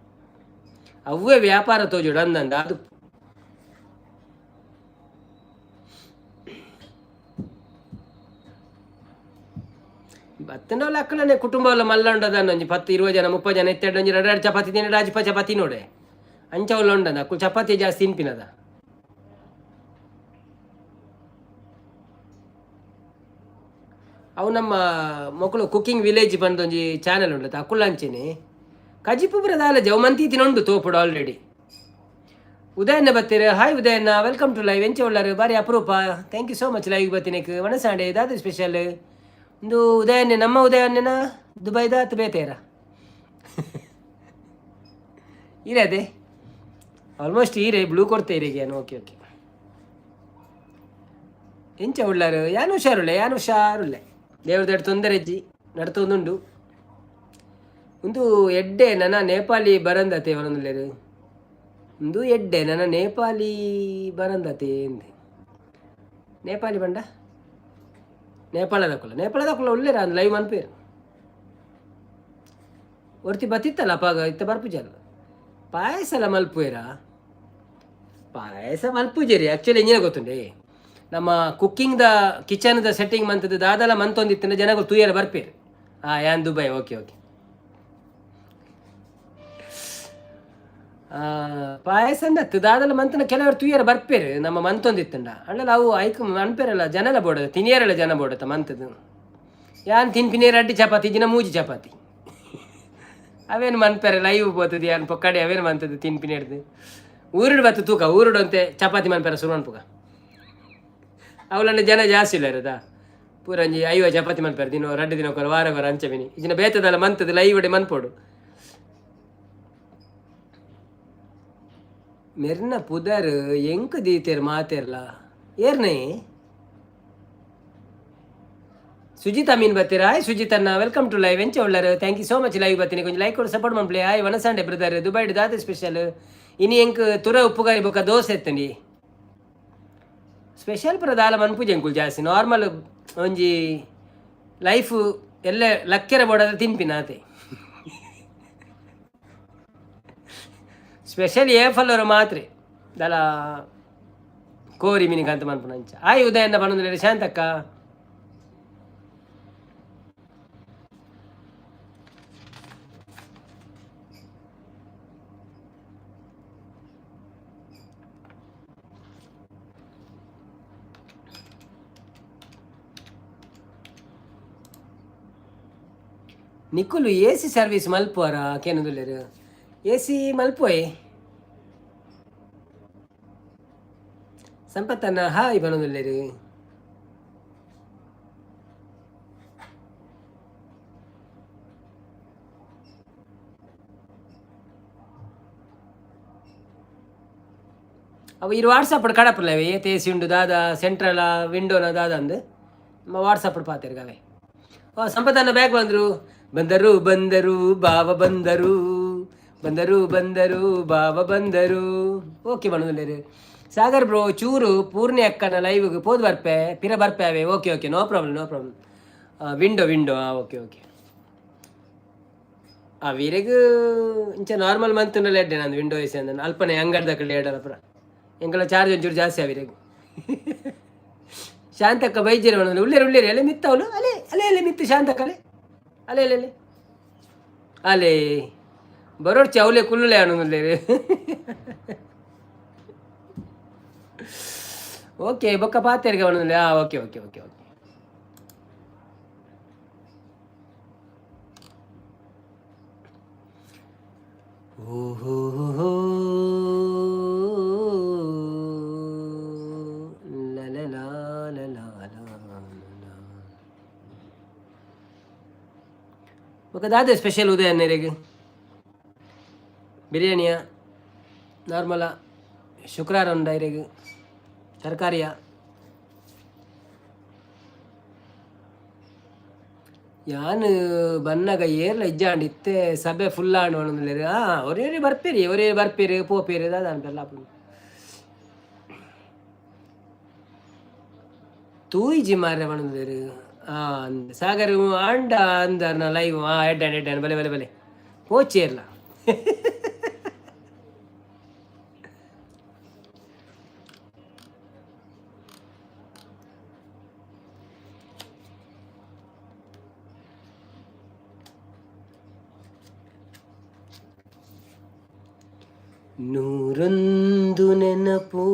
ಅವೇ ವ್ಯಾಪಾರ ತೋಜೋಡು ಅಂದಂದ ಅದು ಬತ್ತನ ಅಕ್ಕಲನೆ ಕುಟುಂಬ ಎಲ್ಲ ಮಲ್ಲ ಉಂಡದನ್ನ ಒಂಜಿ 10-20 ಜನ 30 ಜನ ಎತ್ತೆರಡು ಒಂಜಿ 2 ಚಪಾತಿ ತಿನ್ನ ರಾಜಪ್ಪ ಚಪಾತಿ ನೋಡೆ ಅಂಚವಲ್ಲ ಉಂಡದ ಅಕ್ಕಳು ಚಪಾತಿ ಜಾಸ್ತಿ ತಿನ್ಪಿನದ ಅವು ನಮ್ಮ ಮಕ್ಕಳು ಕುಕಿಂಗ್ ವಿಲೇಜ್ ಬಂದೊಂಜಿ ಚಾನೆಲ್ ಉಂಡದ ಅಕ್ಕುಲ್ಲ ಅಂಚೆನೆ ಕಜಿಪುಬ್ರ ದಾಲ ಜವಮಂತಿ ತಿನ್ನೊಂಡು ತೋಪುಡು ಆಲ್ರೆಡಿ ಉದಯನ್ನ ಬತ್ತೀರ ಹಾಯ್ ಉದಯನ್ನ ವೆಲ್ಕಮ್ ಟು ಲೈವ್ ಎಂಚ ಉಳ್ಳಾರು ಬಾರಿ ಅಪರೂಪ thank you so much live ಬತ್ತಿನಕ್ಕೆ ವನಸಾಂಡೆ ದಾದ ಸ್ಪೆಷಲ್ ಒಂದು ಉದಯನ್ನೇ ನಮ್ಮ ಉದಯನ್ನೇನ ದುಬೈದ ಹತ್ತು ಬೇತೇರ ಇರದೆ ಆಲ್ಮೋಸ್ಟ್ ಈರೆ ಬ್ಲೂ ಕೊಡ್ತೇರಿ ಏನು ಓಕೆ ಓಕೆ ಎಂಚ ಉಳ್ಳಾರು ಯಾನು ಹುಷಾರುಳ್ಳೆ ದೇವ್ರದೆಡ್ ತೊಂದರೆ ಅಜ್ಜಿ ನಡ್ತೊಂದುಂಡು ಒಂದು ಎಡ್ಡೆ ನನ್ನ ನೇಪಾಳಿ ಬರಂದತೆ ಒಂದೊಂದು ಒಂದು ಎಡ್ಡೆ ನನ್ನ ನೇಪಾಳಿ ಬರಂದತೆ ಎಂದೆ ನೇಪಾಳಿ ಬಂಡ ನೇಪಾಳದ ಕುಲ ಒಳ್ಳೆರ ಅಂದ್ ಲೈವ್ ಅನ್ಪೇರು ಒರ್ತಿ ಬತ್ತಿತ್ತಲ್ಲ ಅಪ್ಪಾಗ ಇತ್ತ ಬರ್ಪುಜಲ್ಲ ಪಾಯಸ ಎಲ್ಲ ಮಲ್ಪುವೇರ ಪಾಯಸ ಮಲ್ಪುಜೇರಿ ಆ್ಯಕ್ಚುಲಿ ಎಂಜಿನ ಗೊತ್ತುಂಡೆ ನಮ್ಮ ಕುಕ್ಕಿಂಗ್ದ ಕಿಚನ್ದ ಸೆಟ್ಟಿಂಗ್ ಮಂತದ್ದು ದಾದಲ ಮಂತೊಂದಿತ್ತಿನ ಜನಗಳು ತೂಯರ ಬರ್ಪೇರು ಯಾನ್ ದುಬೈ ಓಕೆ ಓಕೆ ಪಾಯಸ ನತ್ತು ದಾದಲ ಮಂತನ ಕೆಲವರು ತೂಯರ ಬರ್ಪೇರು ನಮ್ಮ ಮಂತೊಂದಿತ್ತಂಡ ಅಣ್ಣಲ್ಲ ಅವು ಐಕ್ ಅನ್ಪೇರಲ್ಲ ಜನಲ ಬೋಡದ ತಿನಿಯರಲ್ಲ ಜನ ಬೋಡತ್ತ ಮಂತದ್ದು ಯಾನ್ ತಿನ್ಪಿನಿಯರ್ ಅಡ್ಡಿ ಚಪಾತಿ ಜಿನ ಮೂಜಿ ಚಪಾತಿ ಅವೇನು ಮನ್ಪೇರ ಲೈವ್ ಬೋತದ ಯಾನ್ ಪೊಕ್ಕಡೆ ಅವೇನು ಮಂತದ್ದು ತಿನ್ಪಿನಿಯರ್ದು ಊರುಡು ಬತ್ತು ತೂಕ ಊರುಡು ಅಂತೆ ಚಪಾತಿ ಮನ್ಪೇರ ಸುರುವನ್ ಪುಗ ಅವಳನ್ನ ಜನ ಜಾಸ್ತಿ ಇಲ್ಲ ಇರೋದಾ ಪೂರಂಜಿ 50 ಚಪಾತಿ ಮನ್ಪೇರ ದಿನ 2 ದಿನ ವಾರ ಅಂಚಬಿನಿ ಇದನ್ನ ಬೇತದಲ್ಲ ಮಂತದ್ದು ಲೈವ್ ಒಡೆ ಮನ್ಪೋಡು ಮೆರ್ನ ಪುದರ್ ಎಂಕ್ ದೀತೇರ್ ಮಾತೇರ್ಲ ಏರ್ನೇ ಸುಜಿತಾ ಮೀನ್ ಬತ್ತೀರಾ ಹಾಯ್ ಸುಜಿತನ್ನ ವೆಲ್ಕಮ್ ಟು ಲೈವ್ ಎಂಚ ಉಳ್ಳಾರು thank you so much live ಬತ್ತೀನಿ ಕೊಂಚ ಲೈಕ್ ಕೊಡು ಸಪೋರ್ಟ್ ಮಾಡ್ಲಿ ಹಾಯ್ ವನಸಾಂಡೆ ಬ್ರದರ್ ದುಬೈ ದಾದ ಸ್ಪೆಷಲ್ ಇನಿ ಎಂಕ್ ತುರ ಉಪ್ಪುಗಾರಿ ಬೊಕ್ಕ ದೋಸೆ ಎತ್ತಂಡಿ ಸ್ಪೆಷಲ್ ಪುರ ದಾಲ ಮನ್ಪುಜೆ ಎಂಕುಲ್ ಜಾಸ್ತಿ ನಾರ್ಮಲ್ ಒಂಜಿ ಲೈಫ್ ಎಲ್ಲ ಲಕ್ಕೆರ ಬೋಡದ ತಿನ್ಪಿನಾತೆ ಸ್ಪೆಷಲ್ ಏಫಲ್ಲವರು ಮಾತ್ರ ದಲ ಕೋರಿ ಮಿನಿಕಂತ ಮನ್ಪುನ ಅಂಚ ಆಯ್ ಉದಯನ್ನ ಬನ್ನೊಂದು ಶಾಂತಕ್ಕ ನಿಕ್ಕುಲು ಎ ಸಿ ಸರ್ವಿಸ್ ಮಲ್ಪುವರ ಕೇನದುಲ್ಲೇರು ಎ ಸಿ ಮಲ್ಪೋಯ್ ಸಂಪತ್ತನ್ನ ಹಾಯ್ ಬನ್ನೊಂದುಲ್ಲೇರು ಅವು ಇರು ವಾಟ್ಸಪ್ ಕಡಪಲ್ಲವೇ ಏತ್ ಎ ಸಿ ಉಂಡು ದಾದ ಸೆಂಟ್ರಲ್ ವಿಂಡೋನ ದಾದ ಅಂದು ನಮ್ಮ ವಾಟ್ಸಪ್ ಪಾತಿರ್ಗವೆ ಸಂಪತ್ತನ್ನ ಬ್ಯಾಗ್ ಬಂದರು ಬಾವ ಬಂದರು ಬಾವ ಬಂದರು ಓಕೆ ಬನ್ನೊಂದುಲ್ಲೇರು ಸಾಗರ್ ಬ್ರೋ ಚೂರು ಪೂರ್ಣಿ ಅಕ್ಕನ ಲೈವ್ಗೆ ಪೋದು ಬರ್ಪೆ ಪಿರ ಬರ್ಪೆ ಅವೇ okay no problem window okay ವೀರೆಗ್ ಇಂಚ ನಾರ್ಮಲ್ ಮಂತ್ನಲ್ಲಿ ಎಡ್ಡೆ ನಂದು ವಿಂಡೋ ಎಸಿ ಅಂದ ಅಲ್ಪನೆ ಅಂಗಡ್ದ ಕಡೆ ಎಡಲ್ಲ ಪುರ ಎಂಕಲ್ಲ ಚಾರ್ಜ್ ಒಂಚೂರು ಜಾಸ್ತಿ ವೀರೆಗ್ ಶಾಂತಕ್ಕ ಬೈಜೇರಿ ಬಣ್ಣದಲ್ಲಿ ಉಳ್ಳೇರಿ ಅಲೆ ಮಿತ್ತ ಅವನು ಅಲೆ ಮಿತ್ತು ಶಾಂತಕ್ಕ ಅಲೆ ಬರೋಡ್ ಚೌಲೆ ಕುಲ್ಲುಲೆ ಅನ್ನೋದಿಲ್ಲ ಓಕೆ ಬೊಕ್ಕ ಪಾತೆರ್ಗೆ ಅನ್ನೋದಿಲ್ಲ ಓಕೆ ಓಹೋ ఒక దాదే స్పెషల్ ఉదయం నేరేగు ಬಿರಿಯಾನಿಯ ನಾರ್ಮಲ ಶುಕ್ರವಾರ ಉಂಡ ಇರೆಗ್ ತರಕಾರಿಯ ಯಾನ್ ಬನ್ನಗ ಏರ್ಲ ಇಜ್ಜಾಂಡ್ ಇತ್ತೆ ಸಭೆ ಫುಲ್ ಆಂಡ್ ಒಣೊಂದುಲ್ಲೆರ್ ಒರೇ ಬರ್ಪೇರಿ ಪೋಪೇರಿ ದಾದ ಅಂತೆಲ್ಲ ತೂಯಿಜಿ ಮಾರ್ರೆ ಬಣಂದೇರು ಸಾಗರ್ ಆಂಡ ಅಂದರ್ನ ಲೈವ್ ಎಡ್ಡಾನ್ ಎಡ್ಡಾನ್ ಬಲೆ ಬಲೆ ಬಲೆ ಪೋಚೇರ್ಲ ನೂರೊಂದು ನೆನಪು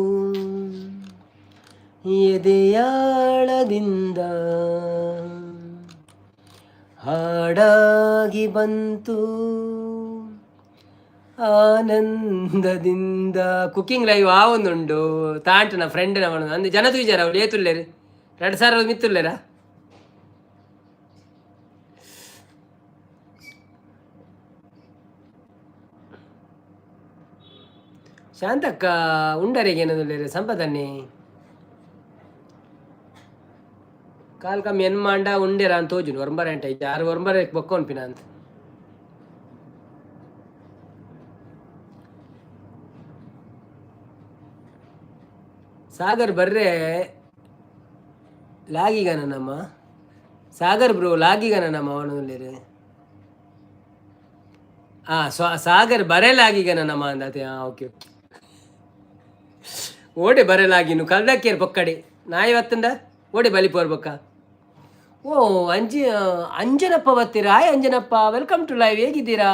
ಎದೆಯಾಳದಿಂದ ಹಾಡಾಗಿ ಬಂತು ಆನಂದದಿಂದ. ಕುಕಿಂಗ್ ಲೈವ್ ಆವೊಂದುಂಡು ತಾಂಟನ ಫ್ರೆಂಡ್ ನವನು ಅಂದು ಜನ ತೂಜಾರ ಅವ್ರು ಏತುಲ್ಲೇರು 2000 ಮಿತ್ತುಲ್ಲೇರ ಶಾಂತಕ್ಕ ಉಂಡರಿಗೆ ಏನದುಲ್ಲೇರು ಸಂಪದನ್ನೇ ಕಾಲ್ ಕಮ್ಮಿ ಎನ್ ಮಾಂಡ ಉಂಡೆರ ಅಂತ ತೋಜುನು ಒರಂಬರ ಎಂಟ ಐತೆ 6 ಒರಂಬರ ಬೊಕ್ಕೊನ್ಪಿನ ಅಂತ ಸಾಗರ್ ಬರ್ರೆ ಲಾಗಿಗನ ನಮ್ಮ ಸಾಗರ್ ಬ್ರೋ ಲಾಗಿಗನ ನಮ್ಮ ಅವನುಲ್ಲೇರು ಸಾಗರ್ ಬರೆಲಾಗಿಗನ ನಮ್ಮ ಅಂದತೆ ಓಕೆ ಓಡೆ ಬರೆಲಾಗಿನು ಕಲ್ದಕ್ಕೇರು ಪೊಕ್ಕಡೆ ನಾಯಿ ಇವತ್ತಂದ ಓಡೆ ಬಲಿಪೋರ್ ಬೊಕ್ಕ ಓ ಅಂಜನಪ್ಪ ಬರ್ತೀರಾ. Hi Anjanappa, welcome to live. ಹೇಗಿದ್ದೀರಾ?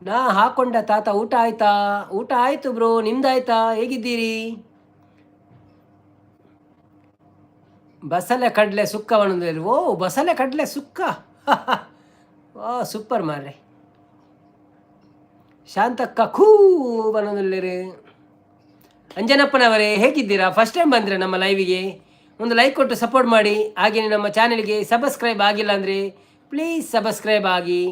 ನಾ ಹಾಕೊಂಡ ತಾತ ಊಟ ಆಯ್ತಾ? ಊಟ ಆಯ್ತು ಬ್ರೋ, ನಿಮ್ದಾಯ್ತಾ? ಹೇಗಿದ್ದೀರಿ? ಬಸಳೆ ಕಡಲೆ ಸುಕ್ಕ ಬಣ್ಣದಲ್ಲಿ. ಓ ಬಸಳೆ ಕಡಲೆ ಸುಕ್ಕ ಓ ಸೂಪರ್ ಮಾರ್ರೆ. ಶಾಂತಕ್ಕ ಖೂ ಬಣ್ಣದಲ್ಲಿರಿ. ಅಂಜನಪ್ಪನವರೇ ಹೇಗಿದ್ದೀರಾ? ಫಸ್ಟ್ ಟೈಮ್ ಬಂದರೆ ನಮ್ಮ ಲೈವಿಗೆ ಒಂದು ಲೈಕ್ ಕೊಟ್ಟು ಸಪೋರ್ಟ್ ಮಾಡಿ. ಹಾಗೆಯೇ ನಮ್ಮ ಚಾನೆಲ್ಗೆ ಸಬ್ಸ್ಕ್ರೈಬ್ ಆಗಿಲ್ಲ ಅಂದರೆ ಪ್ಲೀಸ್ ಸಬ್ಸ್ಕ್ರೈಬ್ ಆಗಿ.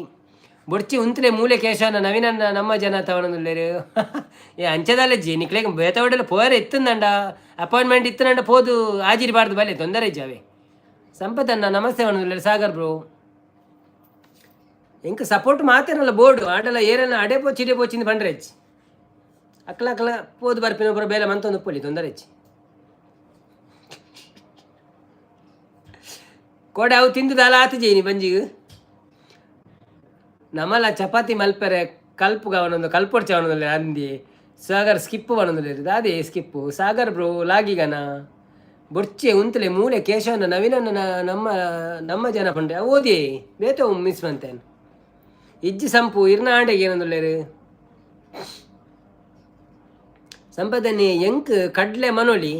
ಬೊಡ್ಚಿ ಉಂತಲೆ ಮೂಲೆ ಕೇಶವನ ನವೀನನ್ನ ನಮ್ಮ ಜನ ತವನಲ್ಲರು ಏ ಅಂಚದಲ್ಲ ಜಿ ನಿಕ್ಲೆಗೆ ಬೇತವಡೆಲ್ಲ ಪೋರೆ ಇತ್ತಂದಂಡ ಅಪಾಯಿಂಟ್ಮೆಂಟ್ ಇತ್ತನಂಡ ಪೋದು ಹಾಜಿರಿಬಾರ್ದು ಬಲೆ ತೊಂದರೆ ಜಾವೆ. ಸಂಪತ್ತನ್ನ ನಮಸ್ತೆ ಅವನಲ್ಲರು. ಸಾಗರ್ ಬ್ರೋ ಎಂಕ ಸಪೋರ್ಟ್ ಮಾತೇನಲ್ಲ ಬೋರ್ಡು ಆಡಲ್ಲ ಏರಲ್ಲ ಅಡೆ ಚಿಡೆ ಪೋಚಿಂದ ಬಂಡ್ರೆ ಹೆಚ್ಚಿ ಅಕ್ಲ ಪೋದು ಬರ್ಪಿನೊಬ್ಬರು ಬೇಲೆ ಮಂತೊಂದು ಪೊಲಿ ತೊಂದರೆ ಹೆಚ್ಚಿ ಕೋಡೆ ಅವು ತಿಂದುದಲ್ಲ ಆತು ಜೀನಿ ಬಂಜಿಗೆ ನಮ್ಮಲ್ಲ ಚಪಾತಿ ಮಲ್ಪೆರೆ ಕಲ್ಪುಗ ಅವನೊಂದು ಕಲ್ಪೊಡ್ಚ ಅವನೊಂದು ಅಂದಿ ಸಾಗರ್ ಸ್ಕಿಪ್ಪು ಅವನೊಂದು ಇರೋದು ಅದೇ ಸ್ಕಿಪ್ಪು. ಸಾಗರ್ ಬ್ರೋ ಲಾಗಿಗನ ಬೊಡ್ಚೆ ಉಂತಲೆ ಮೂಲೆ ಕೇಶವನ ನವೀನನ್ನ ನಮ್ಮ ಜನ ಪಂಡೆ ಓದಿ ಬೇತವು ಮಿಸ್ ಮಂತೇನು ಇಜ್ಜಿ ಸಂಪು ಇರ್ನ ಆಂಡೆಗೆ ಏನೊಂದುಳ್ಳೇರು ಸಂಪದನೆ ಎಂಕ್ ಕಡ್ಲೆ ಮನೋಳಿ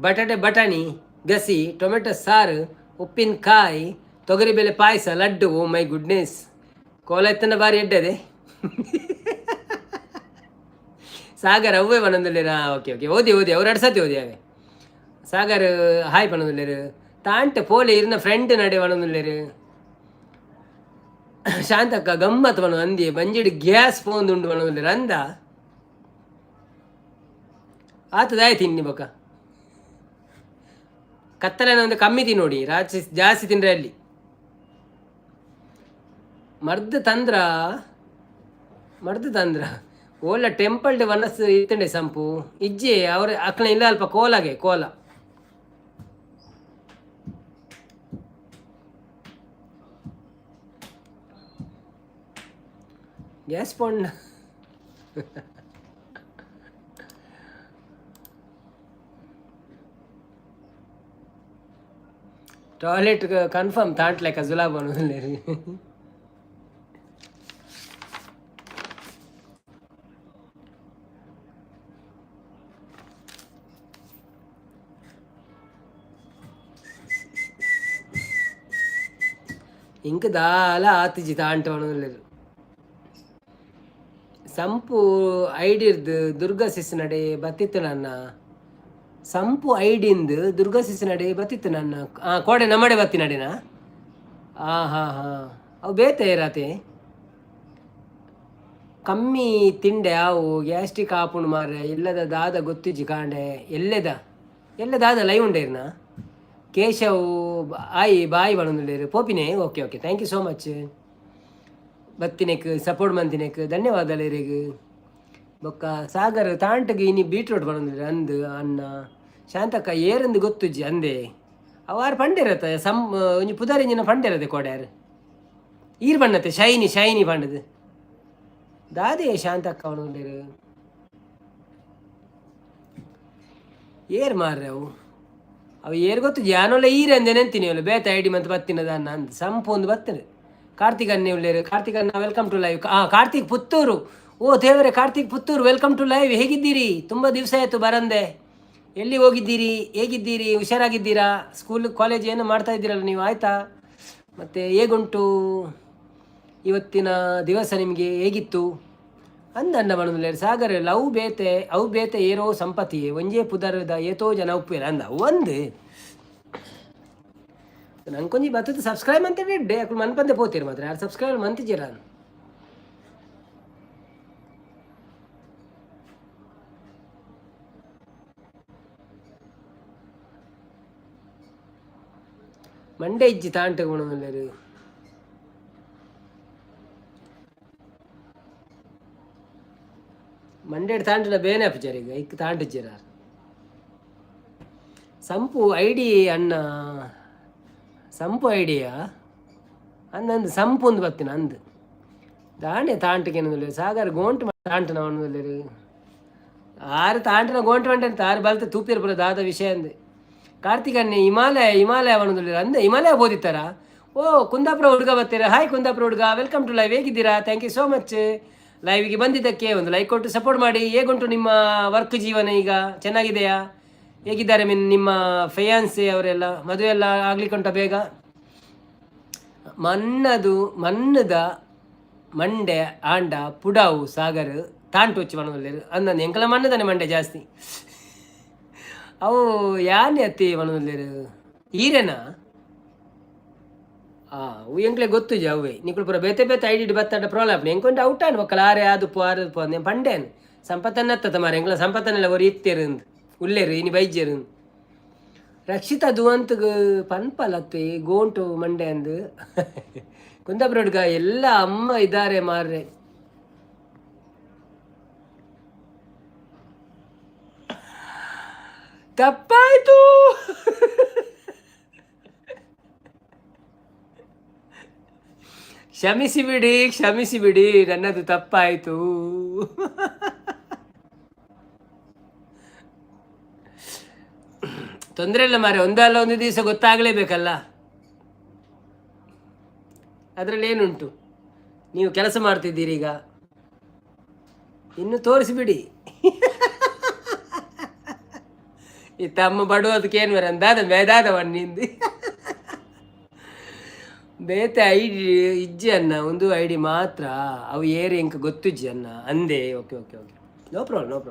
ಬಟಾಟೆ ಬಟಾಣಿ ಗಸಿ ಟೊಮೆಟೊ ಸಾರು ಉಪ್ಪಿನಕಾಯಿ ತೊಗರಿಬೇಳೆ ಪಾಯಸ ಲಡ್ಡು. ಓ ಮೈ ಗುಡ್ನೆಸ್ ಕೋಲ ಎತ್ತನ ಬಾರಿ ಎಡ್ಡದೆ ಸಾಗರ್ ಅವ್ವೇ ಪನೊಂದುಲ್ಲೇರು. ಓಕೆ ಓಕೆ ಓದಿ ಅವ್ರು 2 ಸತಿ ಓದಿ ಅವೇ. ಸಾಗರ್ ಹಾಯ್ ಪನೊಂದುಲ್ಲೇರು. ತಾಂಟೆ ಪೋಲೆ ಇರ್ನ ಫ್ರೆಂಡ್ ನಡೆ ಪನೊಂದುಲ್ಲೇರು. ಶಾಂತಕ್ಕ ಗಮ್ಮತ್ ಪಣ ಅಂದಿ ಬಂಜಿಡಿ ಗ್ಯಾಸ್ ಫೋನ್ ಉಂಡು ಪನೊಂದುಲ್ಲೇರು ಅಂದ ಆತದಾಯ್ತು ಇನ್ನಿ ಬೊಕ್ಕ ಕತ್ತಲೆನ ಒಂದು ಕಮ್ಮಿ ತಿನ್ನೋಡಿ ರಾತ್ರಿ ಜಾಸ್ತಿ ತಿಂದ್ರೆ ಅಲ್ಲಿ ಮರ್ದ ತಂದ್ರ ಓಲ ಟೆಂಪಲ್ಡ್ ವನಸ್ ಇತ್ತಂಡೆ ಸಂಪು ಇಜ್ಜೆ ಅವ್ರ ಅಕ್ನ ಇಲ್ಲ ಅಲ್ಪ ಕೋಲಾಗೆ ಕೋಲ ಗ್ಯಾಸ್ ಪೊಂಡ ಟಾಯ್ಲೆಟ್ ಕನ್ಫರ್ಮ್ ತಾಂಟ್ಲೆಕ್ಕ ಜುಲಾಬ್ ಅನ್ನೋದಿಲ್ಲ. ఇంక దాల ఆతిజి తాంటవనలేదు ಸಂಪು ಐಡಿರ್ದು ದುರ್ಗಾ ಸಿಸ್ನಡೆ ಬತ್ತಿತ್ತು ನನ್ನ ಸಂಪು ಐಡಿಂದು ದುರ್ಗಾ ಸಿಸ್ನಡೆ ಬತ್ತಿತ್ತು ನನ್ನ ಕೋಡೆ ನಮ್ಮಡೆ ಬತ್ತಿ ನಡೆನ ಅವು ಬೇತೆ ಇರತ್ತೆ ಕಮ್ಮಿ ತಿಂಡೆ ಅವು ಗ್ಯಾಸ್ಟ್ರಿಕ್ ಆಪುಂಡು ಮಾರೆ ಎಲ್ಲದ ದಾದ ಗೊತ್ತಿಜ್ಜಿ ಕಾಂಡೆ ಎಲ್ಲದಾದ ಲೈವ್ ಉಂಡೆ ಇರ್ನ ಕೇಶವ್ ಬಾಯಿ ಬಣಂದುಲ್ಲೇರು ಪೋಪಿನೇ. Okay okay thank you so much ಬತ್ತಿನೆಕ್ ಸಪೋರ್ಟ್ ಮಂತಿನೆಕ್ ಧನ್ಯವಾದ ಇರಿಗೆ ಬೊಕ್ಕ ಸಾಗರ್ ತಾಂಟಗೆ ಇನಿ ಬೀಟ್ರೋಟ್ ಬಣಂದಿಲ್ಲ ಅಂದು ಅನ್ನ ಶಾಂತಕ್ಕ ಏರಂದು ಗೊತ್ತುಜ್ಜಿ ಅಂದೆ ಅವಾರು ಪಂಡಿರತ್ತೆ ಒಂಜಿ ಪುದಾರಿಂಜಿನ ಪಂಡಿರತ್ತೆ ಕೊಡ್ಯಾರು ಈರ್ ಬಣ್ಣತ್ತೆ ಶೈನಿ ಶೈನಿ ಪಂಡದು ದಾದೆ ಶಾಂತಕ್ಕ ಅವನು ಏರ್ ಮಾರ್ರೆ ಅವು ಏರ್ ಗೊತ್ತು ಜಾನೊಲ್ಲ ಈರಂದೆ ನೆಂತೀನಿ ಅವಳು ಬೇತ ಐಡಿ ಮತ್ತು ಬತ್ತಿನದ ಅನ್ನ ಅಂತ ಸಂಪು ಒಂದು ಬರ್ತದೆ ಕಾರ್ತಿಕ್ ಅನ್ನೇ ಉಳ್ಳೇರು ಕಾರ್ತಿಕ್ ಅನ್ನ welcome to live Karthik Puttur ಓ ದೇವರೇ Karthik Puttur welcome to live ಹೇಗಿದ್ದೀರಿ ತುಂಬ ದಿವಸ ಆಯಿತು ಬರಂದೆ ಎಲ್ಲಿ ಹೋಗಿದ್ದೀರಿ ಹೇಗಿದ್ದೀರಿ ಹುಷಾರಾಗಿದ್ದೀರಾ ಸ್ಕೂಲ್ ಕಾಲೇಜ್ ಏನು ಮಾಡ್ತಾ ಇದ್ದೀರಲ್ಲ ನೀವು ಆಯಿತಾ ಮತ್ತು ಹೇಗುಂಟು ಇವತ್ತಿನ ದಿವಸ ನಿಮಗೆ ಹೇಗಿತ್ತು ಅಂದಣ್ಣ ಬಣ್ಣದಲ್ಲಿ ಸಾಗರ ಅವು ಬೇತೆ ಏರೋ ಸಂಪತ್ತಿಯೇ ಒಂಜೇ ಪುದರದ ಏತೋ ಜನ ಉಪ್ಪೇರ ಅಂದ ಒಂದು ನಂಗೆ ಕೊಂಚ ಬರ್ತದೆ ಸಬ್ಸ್ಕ್ರೈಬ್ ಅಂತ ಇಡ್ಡೆ ಅక్కడ ಮನ್ಪಂದೆ ಪೋತೀರಿ ಮಾತ್ರ ಯಾರು ಸಬ್ಸ್ಕ್ರೈಬ್ ಮಂತಿದ್ದೀರ ಮಂಡೆ ಇಜ್ಜಿ ತಾಂಟೆ ಗುಣಮಲ್ಲರು ಮಂಡೇಡ್ ತಾಂಟಿನ ಬೇನೆ ಅಪ್ಪಚಾರೀಗ ಇಕ್ ತಾಂಟಿಚ್ಚಿರ ಸಂಪು ಐಡಿ ಅಣ್ಣ ಸಂಪು ಐಡಿಯಾ ಅಂದಂದು ಸಂಪು ಒಂದು ಬರ್ತೀನಿ ಅಂದು ದಾಂಡೆ ತಾಂಟಿಗೆ ಸಾಗರ ಗೋಂಟು ತಾಂಟನ ಅವನದಲ್ಲಿ ಆರು ತಾಂಟಿನ ಗೋಂಟು ಮಂಟೆ ಅಂತ ಆರು ಬಲ್ತ ತೂಪಿರ್ಬಲ್ಲ ದಾದ ವಿಷಯ ಅಂದೆ ಕಾರ್ತಿಕನ್ನೇ ಹಿಮಾಲಯ ಅವನದಲ್ಲಿ ಅಂದೆ ಹಿಮಾಲಯ ಬೋದಿತ್ತಾರ ಓ ಕುಂದಾಪುರ ಹುಡುಗ ಬರ್ತೀರಾ ಹಾಯ್ ಕುಂದಾಪುರ ಹುಡುಗ ವೆಲ್ಕಮ್ ಟು ಲೈವ್ ಹೇಗಿದ್ದೀರಾ ಥ್ಯಾಂಕ್ ಯು ಸೋ ಮಚ್ ಲೈವ್ಗೆ ಬಂದಿದ್ದಕ್ಕೆ ಒಂದು ಲೈಕ್ ಕೊಟ್ಟು ಸಪೋರ್ಟ್ ಮಾಡಿ ಹೇಗುಂಟು ನಿಮ್ಮ ವರ್ಕ್ ಜೀವನ ಈಗ ಚೆನ್ನಾಗಿದೆಯಾ ಹೇಗಿದ್ದಾರೆ ನಿಮ್ಮ ಫಯಾನ್ಸಿ ಅವರೆಲ್ಲ ಮದುವೆ ಎಲ್ಲ ಆಗ್ಲಿಕ್ಕುಂಟ ಬೇಗ ಮನ್ನದ ಮಂಡೆ ಆಂಡ ಪುಡಾವು ಸಾಗರ್ ತಾಂಟು వచ్చి మనవల్లేరు అందని ఎంకల మన్నదనే మండే ಜಾಸ್ತಿ ಅವು ಯಾನೆ ಅತ್ತಿ మనవల్లేరు ಈರೇನಾ ಎಂಕ್ಲೆ ಗೊತ್ತು ಅವೇ ನಿಕ್ಕಳು ಪೂರ ಬೇತೆ ಐಡಿ ಬತ್ತಾಡ ಪ್ರಾಬ್ಲಮ್ ಎಂಕೊಂಡೆ ಔಟಾನು ಮಕ್ಕಳು ಆರೆ ಆದುಪ್ಪು నేను పండాను సంపతన్న అత్తత మరి ఎంకల సంపతన్నల ఒరి ఇత్తేరు ఉల్లేరు ఇని బైజ్జేరు ರಕ್ಷಿತಾ ದುವಂತಗ ಪನ್ಪಲತ್ತೆ ಗೋಂಟು ಮಂಡೆ ಅಂದು ಕುಂದಾಪುರಡ್ಗ ಎಲ್ಲ ಅಮ್ಮ ಇದ್ದಾರೆ ಮಾರ್ರೆ ತಪ್ಪಾಯ್ತು ಕ್ಷಮಿಸಿ ಬಿಡಿ ನನ್ನದು ತಪ್ಪಾಯಿತು ತೊಂದರೆ ಇಲ್ಲ ಮಾರೆ ಒಂದಲ್ಲ ಒಂದು ದಿವಸ ಗೊತ್ತಾಗಲೇಬೇಕಲ್ಲ ಅದರಲ್ಲಿ ಏನುಂಟು ನೀವು ಕೆಲಸ ಮಾಡ್ತಿದ್ದೀರಿ ಈಗ ಇನ್ನು ತೋರಿಸಿಬಿಡಿ ಈ ತಮ್ಮ ಬಡುವುದಕ್ಕೇನು ಬರ ಅಂದಾದ ಮೇದಾದವನ್ನಿಂದು ಬೇತೆ ಐಡಿ ಇಜ್ಜಿ ಅನ್ನ ಒಂದು ಐಡಿ ಮಾತ್ರ ಅವು ಏರಿ ಇಂಕ ಗೊತ್ತಿಜ್ಜಿ ಅನ್ನ ಅಂದೆ ಓಕೆ ನೋ ಪ್ರಾಬ್ಲಮ್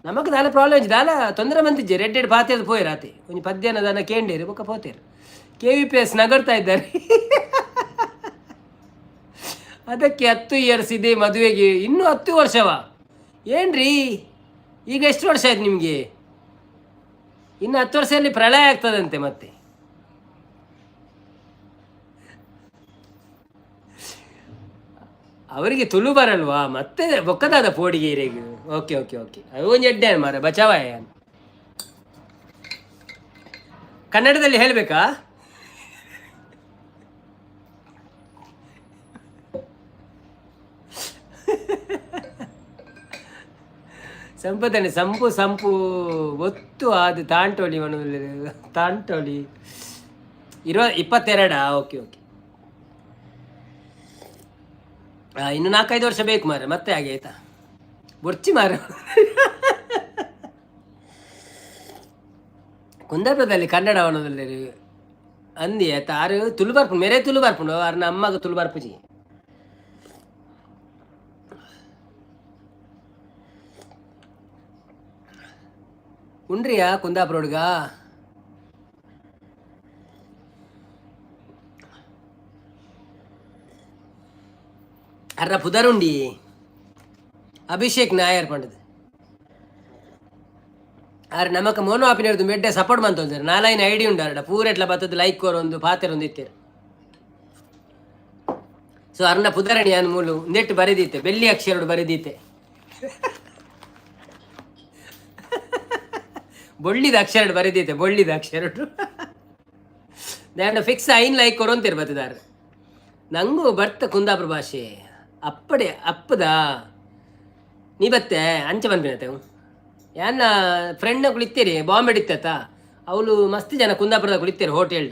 ನಮಗೆ ದಾಲ ಪ್ರಾಬ್ಲಮ್ ಇಜ್ಜಿ ದಾಲ ತೊಂದರೆ ಮಂತಿಜ್ಜಿ ರೆಡ್ ಪಾತೇದು ಪೋಯಿ ರಾತಿ ಒಂದು ಪದ್ಯನ ದಾನ ಕೇಂಡೇರಿ ಬೊಕ್ಕ ಪೋತೇರು KVPS ನಗರ್ತಾ ಇದ್ದಾರೆ ಅದಕ್ಕೆ 10 ಇಯರ್ಸ್ ಇದೆ ಮದುವೆಗೆ ಇನ್ನೂ 10 ವರ್ಷವಾ ಏನ್ರಿ ಈಗ ಎಷ್ಟು ವರ್ಷ ಆಯ್ತು ನಿಮಗೆ ಇನ್ನು 10 ವರ್ಷದಲ್ಲಿ ಪ್ರಳಯ ಆಗ್ತದಂತೆ ಮತ್ತೆ ಅವರಿಗೆ ತುಳು ಬರಲ್ವಾ ಮತ್ತೆ ಬೊಕ್ಕದಾದ ಪೋಡಿಗೆ ಇರೆಗೆ ಓಕೆ ಅದು ಒಂದು ಎಡ್ಡೆ ಮಾರ ಬಚಾವಾಯ ಕನ್ನಡದಲ್ಲಿ ಹೇಳಬೇಕಾ ಸಂಪದನೆ ಸಂಪು ಒತ್ತು ಅದು ತಾಂಟೋಳಿ ತಾಂಟೋಳಿ 22 ಓಕೆ ಇನ್ನು 4-5 ವರ್ಷ ಬೇಕು ಮಾರ ಮತ್ತೆ ಹಾಗೆ ಆಯ್ತಾ ಬೊರ್ಚಿ ಮಾರ ಕುಂದಾಪುರದಲ್ಲಿ ಕನ್ನಡ ಅವನದಲ್ಲಿ ಅಂದಿ ಆಯ್ತಾ ಆರು ತುಳು ಬರ್ಪುಂಡು ಮೇರೆ ತುಳು ಬರ್ಪುಂಡು ಅವ್ರನ್ನ ಅಮ್ಮಗ ತುಳು ಬರ್ಪುಜಿ ಉಂಡ್ರಿಯಾ ಕುಂದಾಪುರ ಹುಡುಗ ಅರ್ರ ಪುದರುಂಡಿ ಅಭಿಷೇಕ್ ನಾಯರ್ ಪಂಡದು ಅರೆ ನಮಕ್ ಮೋನೋ ಆಪಿನರ್ದು ಮೆಡ್ಡೆ ಸಪೋರ್ಟ್ ಬಂತಂದ್ರೆ 4 ಐಡಿ ಉಂಡು ಪೂರ ಎಟ್ಲ ಬತ್ತದ ಲೈಕ್ ಒಂದು ಪಾತೆರ್ ಒಂದು ಇತ್ತೇರು ಸೊ ಅರ್ನ ಪುದರಣಿ ಅನ್ ಮೂಲು ನೆಟ್ಟು ಬರೆದೀತೆ ಬೆಳ್ಳಿ ಅಕ್ಷರಡು ಬರೆದೀತೆ ಬೊಳ್ಳಿದ ಅಕ್ಷರಡು ಬರೆದೀತೆ ಬೊಳ್ಳಿದ ಅಕ್ಷರಡು ದಾಂಡ ಫಿಕ್ಸ್ ಐನ್ ಲೈಕ್ ಕೊರೊಂತಿರ್ ಬತ್ತಿದಾರೆ ನಂಗೂ ಬರ್ತ ಕುಂದಾಪುರ ಭಾಷೆ ಅಪ್ಪಡೆ ಅಪ್ಪದಾ ನೀ ಬತ್ತೆ ಅಂಚೆ ಬಂದ್ಬಿನತೆ ಯಾನ ಫ್ರೆಂಡ್ ಕುಳಿತೀರಿ ಬಾಂಬೆ ಇತ್ತತ್ತ ಅವಳು ಮಸ್ತ್ ಜನ ಕುಂದಾಪುರದ ಕುಳಿತೀರಿ ಹೋಟೆಲ್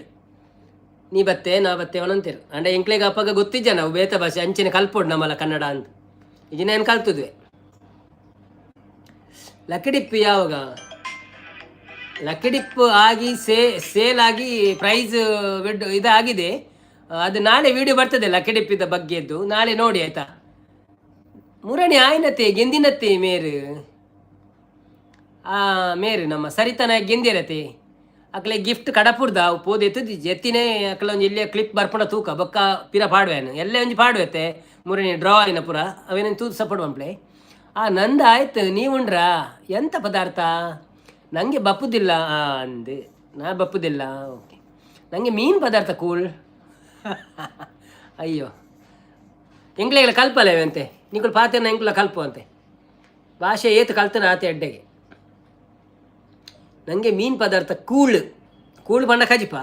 ನೀ ಬತ್ತೆ ನಾ ಬತ್ತೆ ಅವನಂತೀರು ಅಂಡ ಎಂಕ್ಲೆಗೆ ಅಪ್ಪಗ ಗೊತ್ತಿದ್ದ ನಾವು ಬೇತ ಭಾಷೆ ಅಂಚಿನ ಕಲ್ಪೋಡು ನಮ್ಮಲ್ಲ ಕನ್ನಡ ಅಂತ ಈಗಿನೇನು ಕಲ್ತಿದ್ವಿ. ಲಕ್ಕಡಿಪ್ಪು ಯಾವಾಗ ಲಕ್ಕಡಿಪ್ಪು ಆಗಿ ಸೇಲ್ ಆಗಿ ಪ್ರೈಸ್ ಇದಾಗಿದೆ. ಅದು ನಾಳೆ ವಿಡಿಯೋ ಬರ್ತದೆ ಲಕ್ಕಡಿಪ್ಪಿದ ಬಗ್ಗೆದ್ದು, ನಾಳೆ ನೋಡಿ ಆಯ್ತಾ. ಮುರಣಿ ಆಯ್ನತ್ತೆ ಗೆಂದಿನತ್ತೆ ಮೇರು ಮೇರು ನಮ್ಮ ಸರಿತನ ಗೆಂದಿರತ್ತೆ ಅಕ್ಲೆ ಗಿಫ್ಟ್ ಕಡಪುರ್ದ ಪೋದು ಎತ್ತದ ಎತ್ತಿನೇ ಅಕ್ಲ ಒಂದು ಇಲ್ಲೇ ಕ್ಲಿಪ್ ಬರ್ಪಣ ತೂಕ ಬೊಕ್ಕ ಪಿರ ಪಾಡುವೇನು ಎಲ್ಲೇ ಒಂಜಿ ಪಾಡುವತ್ತೆ ಮುರಣಿ ಡ್ರಾ ಆಯ್ನ ಪುರ ಅವೇನೇನು ತೂತು ಸಪೋರ್ಟ್ ಬಂಪ್ಲೆ ನಂದು ಆಯ್ತು ನೀವುಂಡ್ರಾ ಎಂಥ ಪದಾರ್ಥ ನನಗೆ ಬಪ್ಪುದಿಲ್ಲ ಅಂದೆ ನಾ ಬಪ್ಪುದಿಲ್ಲ. ಓಕೆ ನನಗೆ ಮೀನು ಪದಾರ್ಥ ಕೂಳ್ ಅಯ್ಯೋ ಎಂಗ್ಲೆಗಳ ಕಲ್ಪಲ್ಲವಂತೆ ನಿಂಗಳು ಪಾತ್ರೆನ ಎಂಗ್ಲ ಕಲ್ಪು ಅಂತೆ ಭಾಷೆ ಏತು ಕಲ್ತನ ಆತೆ ಅಡ್ಡೆಗೆ. ನನಗೆ ಮೀನು ಪದಾರ್ಥ ಕೂಳು ಕೂಳು ಬಣ್ಣ ಕಜಿಪ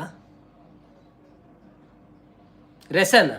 ರೆಸನ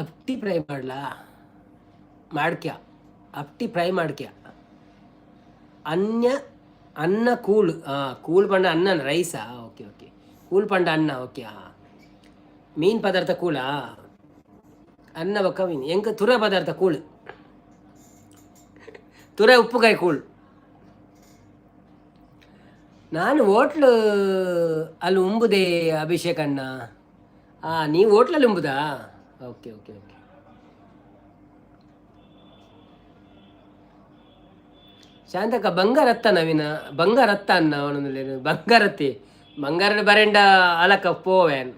ಅಪ್ಟಿ ಫ್ರೈ ಮಾಡಲಾ ಮಾಡ್ಕ್ಯಾ ಅಪ್ಟಿ ಫ್ರೈ ಮಾಡ್ಕ್ಯಾ ಅನ್ನ ಕೂಳು ಕೂಳು ಪಂಡ ಅನ್ನನ ರೈಸಾ ಓಕೆ ಓಕೆ ಕೂಳು ಪಂಡ ಅನ್ನ ಓಕೆ ಮೀನು ಪದಾರ್ಥ ಕೂಳಾ ಅನ್ನ ಬೊಕ್ಕ ಮೀನು ಎಂಕ ತುರ ಪದಾರ್ಥ ಕೂಳು ತುರ ಉಪ್ಪುಕಾಯಿ ಕೂಳು. ನಾನು ಹೋಟ್ಲು ಅಲ್ಲಿ ಉಂಬುದೇ ಅಭಿಷೇಕ್ ಅಣ್ಣ ನೀವು ಹೋಟ್ಲಲ್ಲಿ ಉಂಬುದಾ ಓಕೆ ಓಕೆ ಓಕೆ ಶಾಂತಕ್ಕ ಬಂಗಾರತ್ತ ನವೀನ ಬಂಗಾರತ್ತ ಅನ್ನ ಅವನೊಂದು ಬಂಗಾರತ್ತಿ ಬಂಗಾರ ಬರೆಂಡ ಅಲಕ ಪೋವೇನ್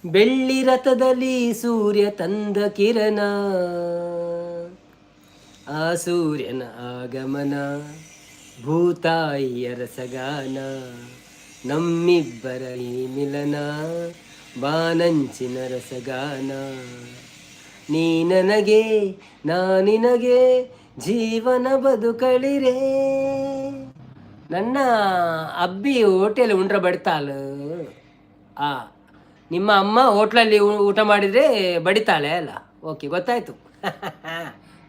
ಬೆಳ್ಳಿ ರಥದಲ್ಲಿ ಸೂರ್ಯ ತಂದ ಕಿರಣ ಆ ಸೂರ್ಯನ ಆಗಮನ ಭೂತಾಯಿಯರ ಸಗಾನ ನಮ್ಮಿಬ್ಬರ ಈ ಮಿಲನ ಬಾನಂಚಿನ ರಸಗಾನ ನೀ ನನಗೆ ನಾ ನಿನಗೆ ಜೀವನ ಬದುಕಳಿರೇ. ನನ್ನ ಅಬ್ಬಿ ಹೋಟೆಲ್ ಉಂಡ್ರ ಬಡಿತಾಳು ನಿಮ್ಮ ಅಮ್ಮ ಹೋಟ್ಲಲ್ಲಿ ಊಟ ಮಾಡಿದರೆ ಬಡಿತಾಳೆ ಅಲ್ಲ ಓಕೆ ಗೊತ್ತಾಯ್ತು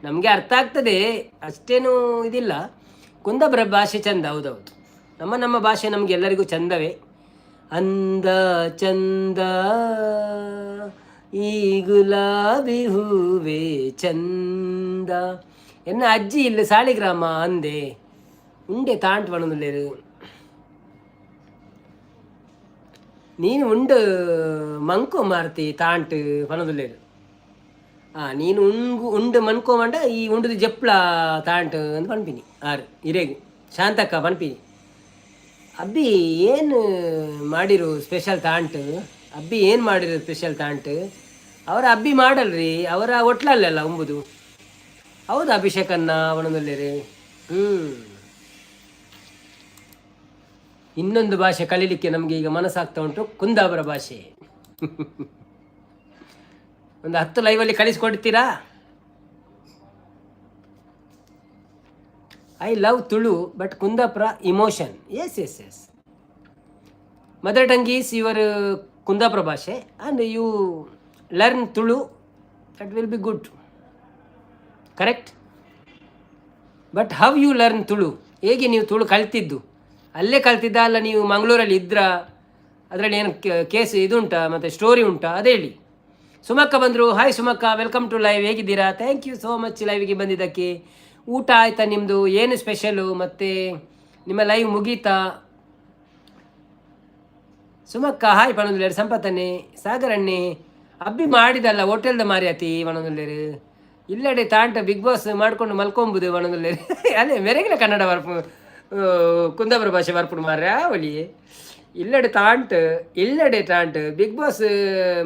ನಮಗೆ ಅರ್ಥ ಆಗ್ತದೆ ಅಷ್ಟೇನು ಇದಿಲ್ಲ. ಕುಂದಾಪುರ ಭಾಷೆ ಚಂದ ಹೌದೌದು ನಮ್ಮ ಭಾಷೆ ನಮಗೆಲ್ಲರಿಗೂ ಚಂದವೇ. ಅಂದ ಚಂದ ಈ ಗುಲಾಬಿ ಹೂವೇ ಚಂದ ಎನ್ನ ಅಜ್ಜಿ ಇಲ್ಲ ಸಾಲಿಗ್ರಾಮ ಅಂದೆ ಉಂಡೆ ತಾಂಟ್ ಬಣದಲ್ಲೇರು ನೀನು ಉಂಡು ಮಂಕೋ ಮಾರ್ತಿ ತಾಂಟ್ ಪನದಲ್ಲೇರು ನೀನು ಉಂಡು ಮನ್ಕೋಮಂಡ ಈ ಉಂಡದು ಜಪ್ಲ ತಾಂಟ್ ಅಂತ ಪನ್ಪಿನಿ ಹಿರೇಗು ಶಾಂತಕ್ಕ ಪನ್ಪಿನಿ. ಅಬ್ಬಿ ಏನು ಮಾಡಿರು ಸ್ಪೆಷಲ್ ತಾಂಟ್ ಅಬ್ಬಿ ಏನು ಮಾಡಿರು ಸ್ಪೆಷಲ್ ತಾಂಟ್ ಅವರ ಅಬ್ಬಿ ಮಾಡಲ್ರಿ ಅವರ ಒಟ್ಲಲ್ಲೆಲ್ಲ ಉಂಬುದು ಹೌದು ಅಭಿಷೇಕನ್ನ ಅವನದಲ್ಲೇರಿ. ಇನ್ನೊಂದು ಭಾಷೆ ಕಲೀಲಿಕ್ಕೆ ನಮಗೆ ಈಗ ಮನಸ್ಸಾಗ್ತಾ ಉಂಟು ಕುಂದಾಪುರ ಭಾಷೆ. ಒಂದು 10 ಲೈವಲ್ಲಿ ಕಳಿಸ್ಕೊಡ್ತೀರಾ? I love Tulu but Kundapura emotion yes yes yes mother tongue is your Kundapura ಭಾಷೆ and you learn Tulu that will be good correct. But how you learn Tulu ಹೇಗೆ ನೀವು ತುಳು ಕಲ್ತಿದ್ದು ಅಲ್ಲೇ ಕಲ್ತಿದ್ದ ಅಲ್ಲ ನೀವು ಮಂಗಳೂರಲ್ಲಿ ಇದ್ರಾ ಅದರಲ್ಲಿ ಏನು ಕೇಸ್ ಇದುಂಟಾ ಮತ್ತು ಸ್ಟೋರಿ ಉಂಟಾ ಅದೇ ಹೇಳಿ. ಸುಮಕ್ಕ ಬಂದರು. ಹಾಯ್ ಸುಮಕ್ಕ, ವೆಲ್ಕಮ್ ಟು ಲೈವ್. ಹೇಗಿದ್ದೀರಾ? ಥ್ಯಾಂಕ್ ಯು ಸೋ ಮಚ್ ಲೈವಿಗೆ ಬಂದಿದ್ದಕ್ಕೆ. ಊಟ ಆಯಿತಾ ನಿಮ್ಮದು? ಏನು ಸ್ಪೆಷಲು? ಮತ್ತು ನಿಮ್ಮ ಲೈವ್ ಮುಗೀತಾ? ಸುಮಕ್ಕ ಹಾಯ್ ಪಣದುಲೇರು ಸಂಪತ್ತನ್ನೇ ಸಾಗರಣ್ಣೆ ಅಬ್ಬಿ ಮಾಡಿದಲ್ಲ ಹೋಟೆಲ್ದ ಮಾರಿಯಾತಿ ಒಣೊಂದುಲ್ಲೇರು ಇಲ್ಲಡೆ ತಾಂಟ ಬಿಗ್ ಬಾಸ್ ಮಾಡ್ಕೊಂಡು ಮಲ್ಕೊಂಬುದು ಒಣೊಂದುಲ್ಲೇರು ಅದೇ ಮೆರಗಿನ ಕನ್ನಡ ಬರ್ಪು ಕುಂದಾಪುರ ಭಾಷೆ ಬರ್ಪುಡು ಮಾರ್ರೆ ಒಲಿ ಇಲ್ಲಡೆ ತಾಂಟ್ ಇಲ್ಲಡೆ ತಾಂಟ್ ಬಿಗ್ ಬಾಸ್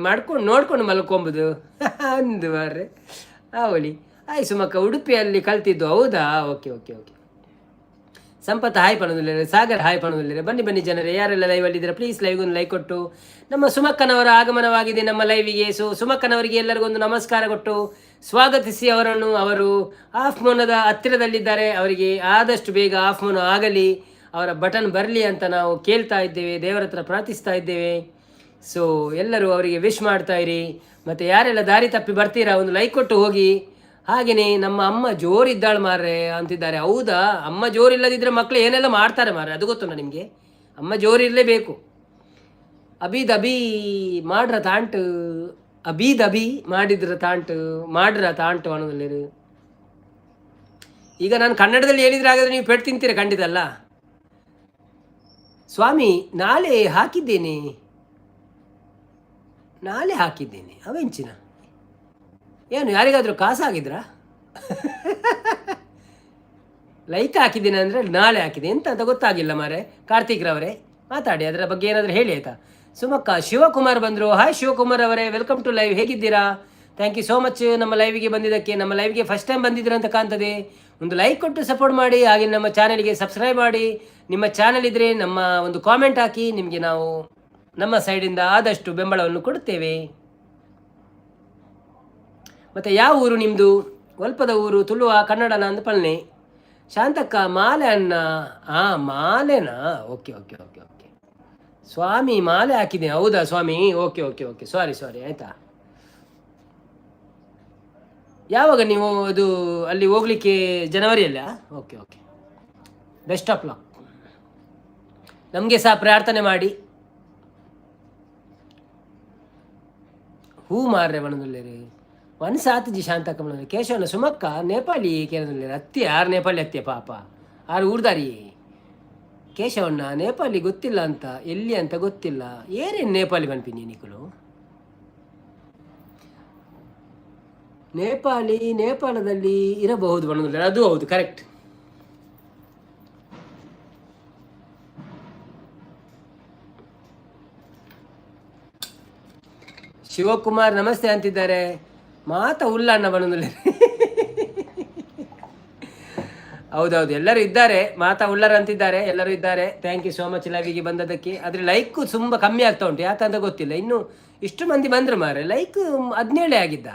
ಮಾಡ್ಕೊಂಡು ನೋಡ್ಕೊಂಡು ಮಲ್ಕೊಂಬುದು ಅಂದು ಮಾರ್ರೆ ಆ ಒಲಿ ಆಯ್ ಸುಮಕ್ಕ ಉಡುಪಿಯಲ್ಲಿ ಕಲ್ತಿದ್ದು ಹೌದಾ okay okay okay Sampath hi ಪಣೋದಿಲ್ಲ ಸಾಗರ್ ಹಾಯ್ ಪಣೋದಿಲ್ಲ ಬನ್ನಿ ಬನ್ನಿ ಜನರೇ ಯಾರೆಲ್ಲ ಲೈವಲ್ಲಿ ಇದ್ದೀರಾ ಪ್ಲೀಸ್ ಲೈವ್ಗೊಂದು ಲೈಕ್ ಕೊಟ್ಟು ನಮ್ಮ ಸುಮಕ್ಕನವರ ಆಗಮನವಾಗಿದೆ ನಮ್ಮ ಲೈವಿಗೆ. ಸೊ ಸುಮಕ್ಕನವರಿಗೆ ಎಲ್ಲರಿಗೊಂದು ನಮಸ್ಕಾರ ಕೊಟ್ಟು ಸ್ವಾಗತಿಸಿ ಅವರನ್ನು. ಅವರು ಆಫ್ ಮೋನದ ಹತ್ತಿರದಲ್ಲಿದ್ದಾರೆ, ಅವರಿಗೆ ಆದಷ್ಟು ಬೇಗ ಆಫ್ ಮೋನ ಆಗಲಿ, ಅವರ ಬಟನ್ ಬರಲಿ ಅಂತ ನಾವು ಕೇಳ್ತಾ ಇದ್ದೇವೆ, ದೇವರ ಹತ್ರ ಪ್ರಾರ್ಥಿಸ್ತಾ ಇದ್ದೇವೆ. ಸೊ ಎಲ್ಲರೂ ಅವರಿಗೆ ವಿಶ್ ಮಾಡ್ತಾ ಇರಿ. ಮತ್ತು ಯಾರೆಲ್ಲ ದಾರಿ ತಪ್ಪಿ ಬರ್ತೀರಾ ಒಂದು ಲೈಕ್ ಕೊಟ್ಟು ಹೋಗಿ. ಹಾಗೆಯೇ ನಮ್ಮ ಅಮ್ಮ ಜೋರಿದ್ದಾಳೆ ಮಾರ್ರೆ ಅಂತಿದ್ದಾರೆ. ಹೌದಾ, ಅಮ್ಮ ಜೋರಿಲ್ಲದಿದ್ದರೆ ಮಕ್ಕಳು ಏನೆಲ್ಲ ಮಾಡ್ತಾರೆ ಮಾರ್ರೆ, ಅದು ಗೊತ್ತುಂಟ ನಿಮಗೆ. ಅಮ್ಮ ಜೋರಿರಲೇಬೇಕು. ಅಬೀದ್ ಅಬಿ ಮಾಡ್ರ ತಾಂಟು, ಅಬೀದ್ ಅಬಿ ಮಾಡಿದ್ರ ತಾಂಟು, ಮಾಡ್ರ ತಾಂಟು ಅನ್ನೋದಲ್ಲಿರು. ಈಗ ನಾನು ಕನ್ನಡದಲ್ಲಿ ಹೇಳಿದ್ರೆ ಹಾಗಾದ್ರೆ ನೀವು ಪೆಟ್ಟು ತಿಂತೀರ ಖಂಡಿತ ಅಲ್ಲ. ಸ್ವಾಮಿ ನಾಳೆ ಹಾಕಿದ್ದೇನೆ ಅವೆಂಚಿನ ಏನು ಯಾರಿಗಾದರೂ ಕಾಸಾಗಿದ್ರಾ? ಲೈಕ್ ಹಾಕಿದ್ದೀನಿ ಅಂದರೆ ನಾಳೆ ಹಾಕಿದೆ ಎಂತ ಅಂತ ಗೊತ್ತಾಗಿಲ್ಲ ಮಾರೆ. ಕಾರ್ತಿಕ್ರವರೇ ಮಾತಾಡಿ, ಅದರ ಬಗ್ಗೆ ಏನಾದರೂ ಹೇಳಿ ಆಯಿತಾ. ಸುಮಕ್ಕ ಶಿವಕುಮಾರ್ ಬಂದರು. ಹಾಯ್ ಶಿವಕುಮಾರ್ ಅವರೇ, ವೆಲ್ಕಮ್ ಟು ಲೈವ್. ಹೇಗಿದ್ದೀರಾ? ಥ್ಯಾಂಕ್ ಯು ಸೋ ಮಚ್ ನಮ್ಮ ಲೈವಿಗೆ ಬಂದಿದ್ದಕ್ಕೆ. ನಮ್ಮ ಲೈವ್ಗೆ ಫಸ್ಟ್ ಟೈಮ್ ಬಂದಿದ್ದೀರಾ ಅಂತ ಕಾಣ್ತದೆ. ಒಂದು ಲೈಕ್ ಕೊಟ್ಟು ಸಪೋರ್ಟ್ ಮಾಡಿ, ಹಾಗೆ ನಮ್ಮ ಚಾನಲ್ಗೆ ಸಬ್ಸ್ಕ್ರೈಬ್ ಮಾಡಿ. ನಿಮ್ಮ ಚಾನಲ್ ಇದ್ದರೆ ನಮ್ಮ ಒಂದು ಕಾಮೆಂಟ್ ಹಾಕಿ, ನಿಮಗೆ ನಾವು ನಮ್ಮ ಸೈಡಿಂದ ಆದಷ್ಟು ಬೆಂಬಲವನ್ನು ಕೊಡುತ್ತೇವೆ. ಮತ್ತು ಯಾವ ಊರು ನಿಮ್ಮದು? ಒಲ್ಪದ ಊರು, ತುಳುವ, ಕನ್ನಡನ ಅಂತ ಪಲ್ನೆ. ಶಾಂತಕ್ಕ ಮಾಲೆ ಅಣ್ಣ. ಮಾಲೆನಾ? Okay okay okay okay. ಸ್ವಾಮಿ ಮಾಲೆ ಹಾಕಿದ್ದೀನಿ. ಹೌದಾ ಸ್ವಾಮಿ? ಓಕೆ ಓಕೆ ಓಕೆ, ಸಾರಿ ಆಯಿತಾ. ಯಾವಾಗ ನೀವು ಅದು ಅಲ್ಲಿ ಹೋಗ್ಲಿಕ್ಕೆ? ಜನವರಿಯಲ್ಲ? Okay okay, best of luck. ನಮಗೆ ಸಹ ಪ್ರಾರ್ಥನೆ ಮಾಡಿ. ಹೂ ಮಾರ್ರೆ ಬಣದಲ್ಲೇ ಒನ್ಸಾತಿ ಶಾಂತಕ್ಕ ಕೇಶವನ ಸುಮಕ್ಕ ನೇಪಾಳಿ ಕೇಳಿದ್ರೆ ಅತ್ತಿ ಯಾರು ನೇಪಾಳಿ ಅತ್ತಿ ಪಾಪ ಆರು ಊರ್ದಾರಿ. ಕೇಶವಣ್ಣ ನೇಪಾಳಿ ಗೊತ್ತಿಲ್ಲ ಅಂತ, ಎಲ್ಲಿ ಅಂತ ಗೊತ್ತಿಲ್ಲ. ಏನೇನು ನೇಪಾಳಿ ಬನ್ಪಿನಿ ನಿಕಲು? ನೇಪಾಳದಲ್ಲಿ ಇರಬಹುದು ಬಣ್ಣದಲ್ಲಿ, ಅದು ಹೌದು, ಕರೆಕ್ಟ್. ಶಿವಕುಮಾರ್ ನಮಸ್ತೆ ಅಂತಿದ್ದಾರೆ. ಮಾತಾ ಉಲ್ಲಣ್ಣ ಬಣ್ಣದಲ್ಲಿ. ಹೌದೌದು, ಎಲ್ಲರೂ ಇದ್ದಾರೆ. ಮಾತಾ ಉಲ್ಲರ್ ಅಂತಿದ್ದಾರೆ, ಎಲ್ಲರೂ ಇದ್ದಾರೆ. ಥ್ಯಾಂಕ್ ಯು ಸೋ ಮಚ್ ಲೈವಿಗೆ ಬಂದದಕ್ಕೆ. ಆದರೆ ಲೈಕು ತುಂಬ ಕಮ್ಮಿ ಆಗ್ತಾ ಉಂಟು, ಯಾಕಂತ ಗೊತ್ತಿಲ್ಲ. ಇನ್ನು ಇಷ್ಟು ಮಂದಿ ಬಂದರು ಮಾರೆ, ಲೈಕ್ 17 ಆಗಿದ್ದ,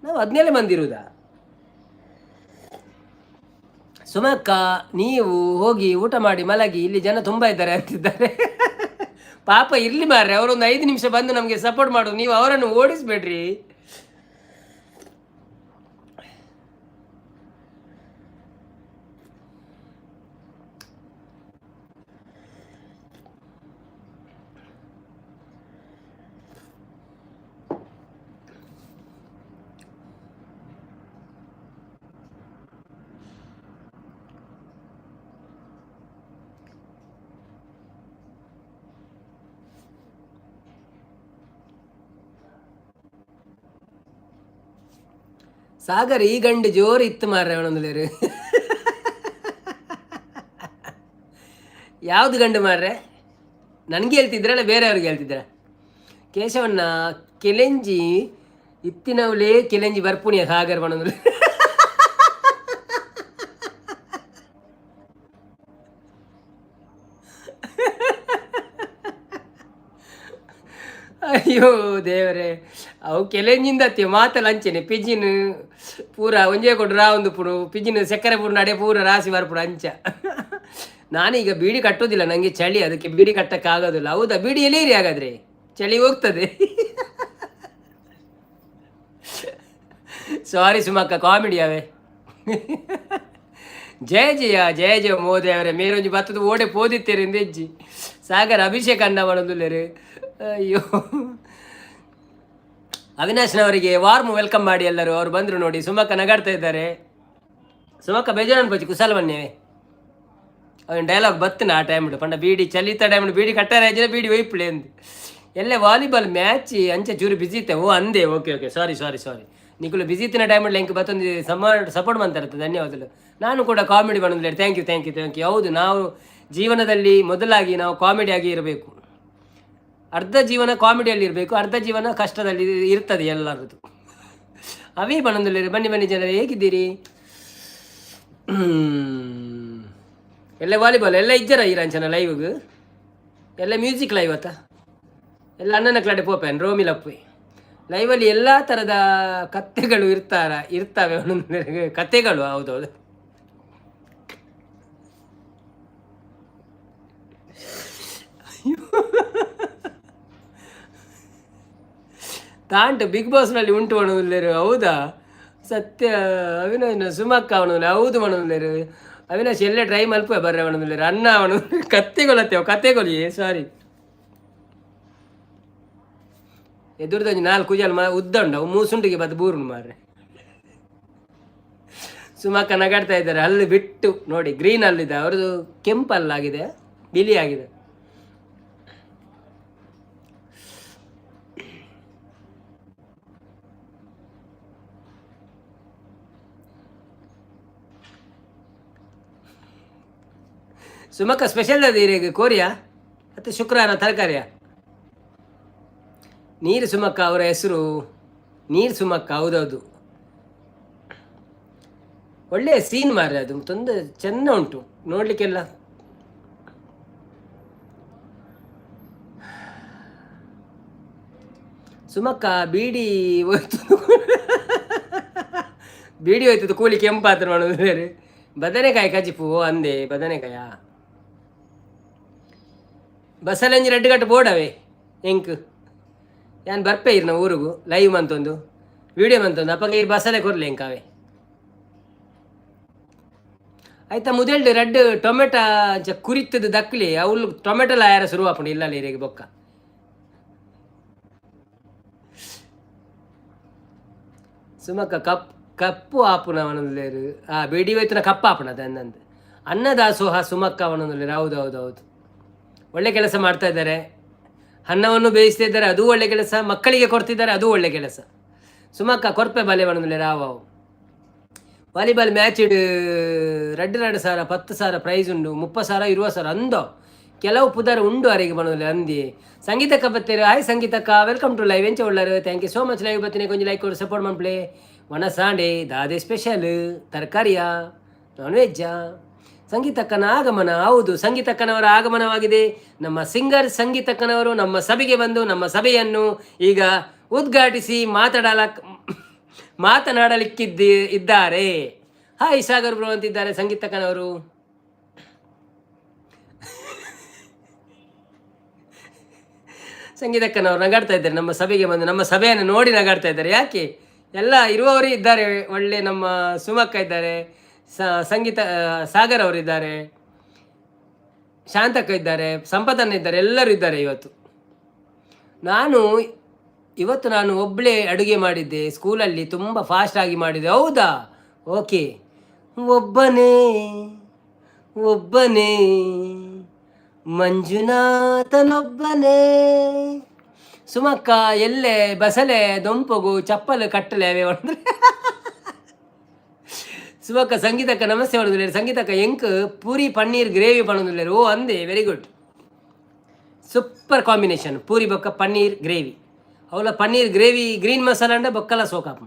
ನಾವು 17 ಮಂದಿ ಇರುವುದಾ? ಸುಮಕ್ಕ ನೀವು ಹೋಗಿ ಊಟ ಮಾಡಿ ಮಲಗಿ, ಇಲ್ಲಿ ಜನ ತುಂಬ ಇದ್ದಾರೆ ಅಂತಿದ್ದಾರೆ. ಪಾಪ ಇರಲಿ ಮಾರ್ರೆ, ಅವರೊಂದು 5 ನಿಮಿಷ ಬಂದು ನಮಗೆ ಸಪೋರ್ಟ್ ಮಾಡೋದು, ನೀವು ಅವರನ್ನು ಓಡಿಸ್ಬೇಡ್ರಿ. ಸಾಗರ್ ಈ ಗಂಡು ಜೋರು ಇತ್ತು ಮಾರ್ರೆ ಅವನೊಂದು. ಯಾವುದು ಗಂಡು ಮಾರ್ರೆ? ನನಗೆ ಹೇಳ್ತಿದ್ರಲ್ಲ ಬೇರೆಯವ್ರಿಗೆ ಹೇಳ್ತಿದ್ರ? ಕೇಶವಣ್ಣ ಕೆಲೆಂಜಿ ಇತ್ತಿನವಲೇ ಕೆಲೆಂಜಿ ಬರ್ಪುಣಿಯ ಸಾಗರ್ ಬಣ್ಣದಲ್ಲಿ. ಅಯ್ಯೋ ದೇವರೇ, ಅವು ಕೆಲೆಂಜಿಂದ ಮಾತಲ್ಲ ಅಂಚೆನೆ ಪಿಜಿನ್ ಪೂರ ಒಂಜೇ ಕೊಡು ರಾ ಒಂದು ಪುಡು ಪಿಜಿನ್ ಸಕ್ಕರೆ ಪೂರ ನಡೆ ಪೂರ ರಾಸಿ ಬರ್ಪುಡು ಅಂಚ. ನಾನೀಗ ಬೀಡಿ ಕಟ್ಟೋದಿಲ್ಲ, ನನಗೆ ಚಳಿ, ಅದಕ್ಕೆ ಬೀಡಿ ಕಟ್ಟಕ್ಕಾಗೋದಿಲ್ಲ. ಹೌದಾ, ಬೀಡಿ ಎಲೀರಿ ಹಾಗಾದರೆ, ಚಳಿ ಹೋಗ್ತದೆ. ಸಾರಿ ಸುಮಕ್ಕ, ಕಾಮಿಡಿ ಅವೇ. ಜಯ ಜಯ ಮೋದಿ ಅವರೇ, ಮೇರೊಂಜಿ ಬತ್ತದ ಓಡೆ ಪೋದಿತ್ತೇರಿ ಹೆಜ್ಜಿ. ಸಾಗರ್ ಅಭಿಷೇಕ್ ಅನ್ನ ಮಾಡೋದಿಲ್ಲರಿ. ಅಯ್ಯೋ, ಅವಿನಾಶ್ನವರಿಗೆ ವಾರ್ಮ್ ವೆಲ್ಕಮ್ ಮಾಡಿ ಎಲ್ಲರೂ. ಅವ್ರು ಬಂದರು ನೋಡಿ, ಸುಮಕ್ಕ ನಗಾಡ್ತಾ ಇದ್ದಾರೆ. ಸುಮಕ್ಕ ಬೇಜಾರನ್ ಪಚ್ಚಿ ಕುಶಲ ಬನ್ನೇವೆ. ಅವನ ಡೈಲಾಗ್ ಬತ್ತನ ಆ ಟೈಮ್ ಪಂಡ ಬೀಡಿ ಚಲಿತ ಟೈಮ್ ಬೀಡಿ ಕಟ್ಟಾರ ಬೀಡಿ ಒಯ್ಪುಳೆ ಅಂದು. ಎಲ್ಲೇ ವಾಲಿಬಾಲ್ ಮ್ಯಾಚ್ ಅಂಚೆ ಚೂರು ಬಿಸಿ ಇತ್ತೆ ಓ ಅಂದೆ ಓಕೆ ಓಕೆ ಸಾರಿ ಸಾರಿ ಸಾರಿ ನಿಖಲು ಬಿಸಿ ಇತ್ತಿನ ಟೈಮಲ್ಲಿ ಎಂಕ್ ಮತ್ತೊಂದು ಸಪೋರ್ಟ್ ಮಾಡ್ತಾರೆ ಧನ್ಯವಾದಗಳು. ನಾನು ಕೂಡ ಕಾಮಿಡಿ ಮಾಡೋದಿಲ್ಲ. Thank you thank you thank you. ಹೌದು, ನಾವು ಜೀವನದಲ್ಲಿ ಮೊದಲಾಗಿ ನಾವು ಕಾಮಿಡಿಯಾಗಿ ಇರಬೇಕು. ಅರ್ಧ ಜೀವನ ಕಾಮಿಡಿಯಲ್ಲಿ ಇರಬೇಕು, ಅರ್ಧ ಜೀವನ ಕಷ್ಟದಲ್ಲಿ ಇರ್ತದೆ ಎಲ್ಲರದ್ದು. ಅವೇ ಬಣ್ಣದಲ್ಲಿ ಬನ್ನಿ ಬನ್ನಿ ಜನರು, ಹೇಗಿದ್ದೀರಿ? ಎಲ್ಲ ವಾಲಿಬಾಲ್ ಎಲ್ಲ ಇಜ್ಜರ ಈರಾಂಚನ ಲೈವ್ಗೆ ಎಲ್ಲ ಮ್ಯೂಸಿಕ್ ಲೈವ್ ಅತ್ತ ಎಲ್ಲ ಅಣ್ಣನ ಕ್ಲಾಡೆ ಪೋಪೇನ್ ರೋಮಿಲಪ್ಪು ಲೈವಲ್ಲಿ ಎಲ್ಲ ಥರದ ಕಥೆಗಳು ಇರ್ತವೆ ಒಂದೊಂದು ಕಥೆಗಳು. ಹೌದೌದು, ತಾಂಟು ಬಿಗ್ ಬಾಸ್ನಲ್ಲಿ ಉಂಟು ಮಾಡೋದಿಲ್ಲೇರು. ಹೌದಾ? ಸತ್ಯ ಅವಿನಾಶ್ ಸುಮಕ್ಕ ಅವನಲ್ಲ ಹೌದು ಮಾಡೋದಿಲ್ಲೇರು. ಅವಿನಾಶ್ ಎಲ್ಲೇ ಟ್ರೈ ಮಲ್ಪೆ ಬರ್ರೆ ಮಾಡೋದಿಲ್ಲೇರು ಅಣ್ಣ ಅವನು ಕತ್ತೆಗೊಳತ್ತೇವ ಕತೆಗೊಲಿ ಸಾರಿ ಎದುರ್ದಂಜಿ 4 ಜನ ಉದ್ದಂಡ ಮೂಸುಂಟಿಗೆ ಬದ್ದು ಬೂರುಣ್ ಮಾರ್ರೆ. ಸುಮಕ್ಕ ನಗಾಡ್ತಾ ಇದ್ದಾರೆ ಅಲ್ಲಿ ಬಿಟ್ಟು ನೋಡಿ. ಗ್ರೀನ್ ಅಲ್ಲಿದೆ, ಅವ್ರದ್ದು ಕೆಂಪಲ್ಲಾಗಿದೆ, ಬಿಳಿ ಆಗಿದೆ. ಸುಮಕ್ಕ ಸ್ಪೆಷಲ್ ಅದೀಗ ಕೋರಿಯಾ ಮತ್ತು ಶುಕ್ರವಾರ ತರಕಾರಿಯ ನೀರು ಸುಮಕ್ಕ ಅವರ ಹೆಸರು ನೀರು ಸುಮಕ್ಕ. ಹೌದೌದು, ಒಳ್ಳೆಯ ಸೀನ್ ಮಾರ್ರೆ, ಅದು ತೊಂದರೆ ಚೆನ್ನ ಉಂಟು ನೋಡಲಿಕ್ಕೆಲ್ಲ. ಸುಮಕ್ಕ ಬೀಡಿ ಹೋಯ್ತದು ಕೂಲಿ ಕೆಂಪಾತ್ರ ಮಾಡೋದು ಬೇರೆ. ಬದನೆಕಾಯಿ ಕಜಿಪು ಅಂದೆ ಬದನೆಕಾಯ ಬಸಲಂಜಿ ರೆಡ್ ಕಟ್ಟು ಬೋಡವೆ ಎಂಕ್ ಯಾನ್ ಬರ್ಪೆ ಇರ್ ನಾವು ಊರಿಗೂ ಲೈವ್ ಮಂತೊಂದು ವಿಡಿಯೋ ಮಂತೊಂದು ಅಪ್ಪಗೆ ಇರ್ ಬಸಲೆ ಕೊರ್ಲಿ ಎಂಕಾವೆ ಆಯ್ತಾ. ಮುದೆಲ್ಡು ರೆಡ್ ಟೊಮೆಟೊ ಕುರಿತದ್ದು ದಕ್ಲಿ ಅವಳು ಟೊಮೆಟೊ ಯಾರ ಶುರು ಹಾಕೊಂಡು ಇಲ್ಲ ಇರಿಗೆ ಬೊಕ್ಕ ಸುಮಕ್ಕ ಕಪ್ಪು ಆಪುನ ಅವನಲ್ಲೇರು ಬೇಡಿ ಹೋಯ್ತನ ಕಪ್ಪ ಆಪುನದ ಅನ್ನಂದು ಅನ್ನದಾಸೋಹ ಸುಮಕ್ಕ ಅವನಲ್ಲೇರು. ಹೌದು ಹೌದು ಹೌದು, ಒಳ್ಳೆ ಕೆಲಸ ಮಾಡ್ತಾ ಇದ್ದಾರೆ. ಅನ್ನವನ್ನು ಬೇಯಿಸ್ತಾ ಇದ್ದಾರೆ, ಅದು ಒಳ್ಳೆ ಕೆಲಸ. ಮಕ್ಕಳಿಗೆ ಕೊಡ್ತಿದ್ದಾರೆ, ಅದು ಒಳ್ಳೆ ಕೆಲಸ. ಸುಮಕ್ಕ ಕೊರ್ಪೆ ಬಲೆ ಬಣ್ಣದಲ್ಲಿ ರಾವು ವಾಲಿಬಾಲ್ ಮ್ಯಾಚ್ ಇಡು 2,000 10,000 ಪ್ರೈಸ್ ಉಂಡು, 30,000 20,000 ಅಂದೋ ಕೆಲವು ಪುದರ್ ಉಂಡು ಅವರಿಗೆ ಬಣ್ಣದಲ್ಲಿ ಅಂದಿ. ಸಂಗೀತಕ್ಕ ಬತ್ತೇರು. ಹಾಯ್ ಸಂಗೀತಕ್ಕ, ವೆಲ್ಕಮ್ ಟು ಲೈವ್ ಎಂಚ ಒಳ್ಳಾರು. Thank you so much. Live ಬತ್ತೀನಿ, ಕೊಂಚ ಲೈಕ್ ಕೊಡು, ಸಪೋರ್ಟ್ ಮಾಡ್ಪ್ಲೆ. ಒಣಸಾಂಡೆ ದಾದೆ ಸ್ಪೆಷಲ್ ತರಕಾರಿಯಾ ನಾನ್ ವೆಜ್ಜಾ? ಸಂಗೀತಕ್ಕನ ಆಗಮನ. ಹೌದು, ಸಂಗೀತಕ್ಕನವರ ಆಗಮನವಾಗಿದೆ. ನಮ್ಮ ಸಿಂಗರ್ ಸಂಗೀತಕ್ಕನವರು ನಮ್ಮ ಸಭೆಗೆ ಬಂದು ನಮ್ಮ ಸಭೆಯನ್ನು ಈಗ ಉದ್ಘಾಟಿಸಿ ಮಾತನಾಡಲಿಕ್ಕಿದ್ದಾರೆ. ಹಾಯ್ ಸಾಗರ್ ಬ್ರೋ ಅಂತಿದ್ದಾರೆ ಸಂಗೀತಕ್ಕನವರು. ಸಂಗೀತಕ್ಕನವರು ನಗಾಡ್ತಾ ಇದ್ದಾರೆ, ನಮ್ಮ ಸಭೆಗೆ ಬಂದು ನಮ್ಮ ಸಭೆಯನ್ನು ನೋಡಿ ನಗಾಡ್ತಾ ಇದ್ದಾರೆ. ಯಾಕೆ ಎಲ್ಲ ಇರುವವರೇ ಇದ್ದಾರೆ. ಒಳ್ಳೆ ನಮ್ಮ ಸುಮಕ್ಕ ಇದ್ದಾರೆ, ಸಂಗೀತ ಸಾಗರ್ ಅವರಿದ್ದಾರೆ, ಶಾಂತಕ್ಕ ಇದ್ದಾರೆ, ಸಂಪದನ್ನ ಇದ್ದಾರೆ, ಎಲ್ಲರೂ ಇದ್ದಾರೆ. ಇವತ್ತು ನಾನು ಒಬ್ಬಳೇ ಅಡುಗೆ ಮಾಡಿದ್ದೆ ಸ್ಕೂಲಲ್ಲಿ, ತುಂಬ ಫಾಸ್ಟ್ ಆಗಿ ಮಾಡಿದ್ದೆ. ಹೌದಾ? ಓಕೆ. ಒಬ್ಬನೇ ಮಂಜುನಾಥನೊಬ್ಬನೇ. ಸುಮಕ್ಕ ಎಲ್ಲೇ ಬಸಲೆ ದೊಂಪಗು ಚಪ್ಪಲು ಕಟ್ಟಲೆ ಅವೇ ಹೊಡೆದ್ರೆ ಸುಮಕ್ಕ ಸಂಗೀತಕ್ಕ ನಮಸ್ತೆ ಮಾಡೋದಿಲ್ಲ. ಸಂಗೀತಕ್ಕ ಎಂಕ್ ಪೂರಿ ಪನ್ನೀರ್ ಗ್ರೇವಿ ಮಾಡೋದಿಲ್ಲ. ಓ ಅಂದೆ, very good, super combination. Puri ಬೊಕ್ಕ ಪನ್ನೀರ್ ಗ್ರೇವಿ, ಅವಳ ಪನ್ನೀರ್ ಗ್ರೇವಿ ಗ್ರೀನ್ ಮಸಾಲ ಅಂಡ ಬೊಕ್ಕಲ ಸೋಕಾಪ.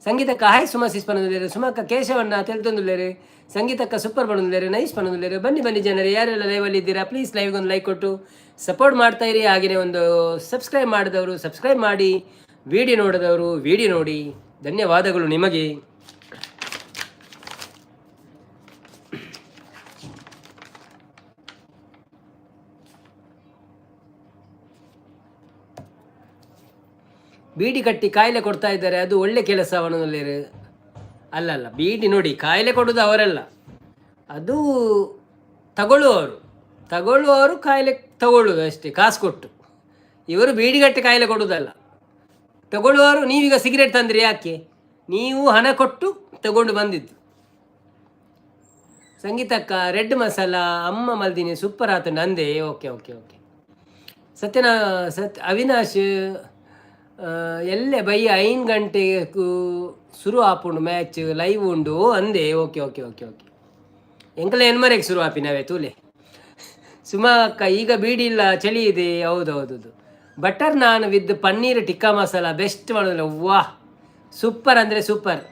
ಸಂಗೀತಕ್ಕ ಹಾಯ್ ಸುಮಸಿಸ್ ಪನ್ನೋದಿಲ್ಲೇರು. ಸುಮಕ್ಕ ಕೇಶವನ್ನ ತೆಲ್ತೊಂದಿಲ್ಲೇರು. ಸಂಗೀತಕ್ಕ ಸೂಪರ್ ಪನ್ನೋದಿಲ್ಲೇರು, ನೈಸ್ ಪನ್ನೋದಿಲ್ಲೇರು. ಬನ್ನಿ ಜನರು, ಯಾರೆಲ್ಲ ಲೈವಲ್ಲಿ ಇದ್ದೀರಾ ಪ್ಲೀಸ್ ಲೈವ್ಗೆ ಒಂದು ಲೈಕ್ ಕೊಟ್ಟು ಸಪೋರ್ಟ್ ಮಾಡ್ತಾ ಇರಿ. ಹಾಗೆಯೇ ಒಂದು ಸಬ್ಸ್ಕ್ರೈಬ್ ಮಾಡಿದವರು ಸಬ್ಸ್ಕ್ರೈಬ್ ಮಾಡಿ, ವಿಡಿಯೋ ನೋಡಿದವರು ವಿಡಿಯೋ ನೋಡಿ. ಧನ್ಯವಾದಗಳು ನಿಮಗೆ. ಬೀಡಿ ಕಟ್ಟಿ ಕಾಯಿಲೆ ಕೊಡ್ತಾ ಇದ್ದಾರೆ, ಅದು ಒಳ್ಳೆ ಕೆಲಸ ಅವನಲ್ಲಿ. ಅಲ್ಲಲ್ಲ, ಬೀಡಿ ನೋಡಿ ಕಾಯಿಲೆ ಕೊಡೋದು ಅವರೆಲ್ಲ, ಅದು ತಗೊಳ್ಳುವವರು ಕಾಯಿಲೆ ತಗೊಳ್ಳುವುದು ಅಷ್ಟೇ, ಕಾಸು ಕೊಟ್ಟು. ಇವರು ಬೀಡಿ ಕಟ್ಟಿ ಕಾಯಿಲೆ ಕೊಡೋದಲ್ಲ. ತಗೊಳ್ಳುವವರು, ನೀವೀಗ ಸಿಗರೇಟ್ ತಂದ್ರಿ ಯಾಕೆ? ನೀವು ಹಣ ಕೊಟ್ಟು ತಗೊಂಡು ಬಂದಿದ್ದು. ಸಂಗೀತಕ್ಕ ರೆಡ್ ಮಸಾಲ ಅಮ್ಮ ಮಲ್ದಿನಿ ಸೂಪರ್ ಆತಂಡು ಅಂದೆ. Okay okay okay. ಸತ್ಯನಾ ಅವಿನಾಶ್ ಎಲ್ಲೆ ಬಯ್ಯ 5 ಗಂಟೆಗೂ ಶುರು ಆಪುಂಡು ಮ್ಯಾಚ್ ಲೈವ್ ಉಂಡು ಅಂದೆ. ಓಕೆ ಓಕೆ ಓಕೆ ಓಕೆ ಎಂಕಲ ಎನ್ಮರೆಗೆ ಶುರು ಆಪಿನವೇ ತೂಲೆ ಸುಮಾ ಅಕ್ಕ ಈಗ ಬೀಡಿಲ್ಲ ಚಳಿ ಇದೆ. ಹೌದೌದು butter non with paneer tikka masala best ಮಾಡೋದಿಲ್ಲ. ವಾಹ್ ಸೂಪರ್ ಅಂದರೆ ಸೂಪರ್.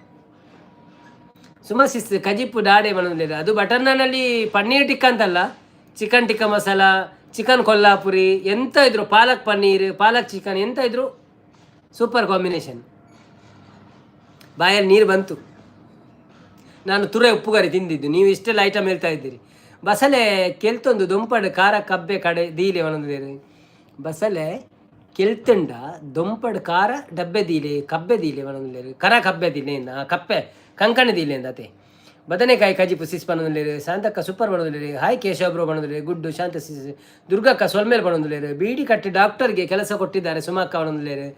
ಸುಮಾ ಸಿಸ್ ಕಜಿಪ್ಪು ಡಾಡೆ ಮಾಡೋದಿಲ್ಲ. ಅದು ಬಟರ್ ನಾನಲ್ಲಿ ಪನ್ನೀರ್ ಟಿಕ್ಕ ಅಂತಲ್ಲ, ಚಿಕನ್ ಟಿಕ್ಕಾ ಮಸಾಲ, ಚಿಕನ್ ಕೊಲ್ಲಾಪುರಿ ಎಂತ ಇದ್ರು, ಪಾಲಕ್ ಪನ್ನೀರ್, ಪಾಲಕ್ ಚಿಕನ್ ಎಂತ ಇದ್ರು ಸೂಪರ್ ಕಾಂಬಿನೇಷನ್. ಬಾಯಲ್ಲಿ ನೀರು ಬಂತು. ನಾನು ತುರೆ ಉಪ್ಪುಗಾರಿ ತಿಂದಿದ್ದು, ನೀವು ಇಷ್ಟೆಲ್ಲ ಐಟಮ್ ಹೇಳ್ತಾ ಇದ್ದೀರಿ. ಬಸಳೆ ಕೆಲ್ತೊಂದು ದೊಂಪಡು ಖಾರ ಕಬ್ಬೆ ಕಡೆ ದೀಲೆ ಒಂದೊಂದು ಬಸಳೆ ಕೆಲ್ತುಂಡ ದೊಂಪಡು ಖಾರ ಡಬ್ಬೆ ದೀಲೆ ಕಬ್ಬೆ ದೀಲೆ ಒಂದೊಂದು ಕರ ಕಬ್ಬೆ ದೀಲೆ ಕಪ್ಪೆ ಕಂಕಣ ದೀಲೆ ಅಂದತೆ. ಬದನೆಕಾಯಿ ಕಜಿಪು ಸಿಸ್ ಬಣ್ಣದಲ್ಲಿ ಶಾಂತಕ್ಕ ಸೂಪರ್ ಬಣ್ಣದಲ್ಲಿ. ಹಾಯ್ ಕೇಶವ ಬ್ರೋ ಬಣ್ಣದಲ್ಲಿ ಗುಡ್ಡು ಶಾಂತ ಸಿಸ್. ದುರ್ಗಕ್ಕ ಸೊಲ್ಮೇಲ್ ಬಣ್ಣದಲ್ಲಿ. ಬೀಡಿ ಕಟ್ಟಿ ಡಾಕ್ಟರ್ಗೆ ಕೆಲಸ ಕೊಟ್ಟಿದ್ದಾರೆ ಸುಮಕ್ಕ ಬಣ್ಣದಲ್ಲಿ.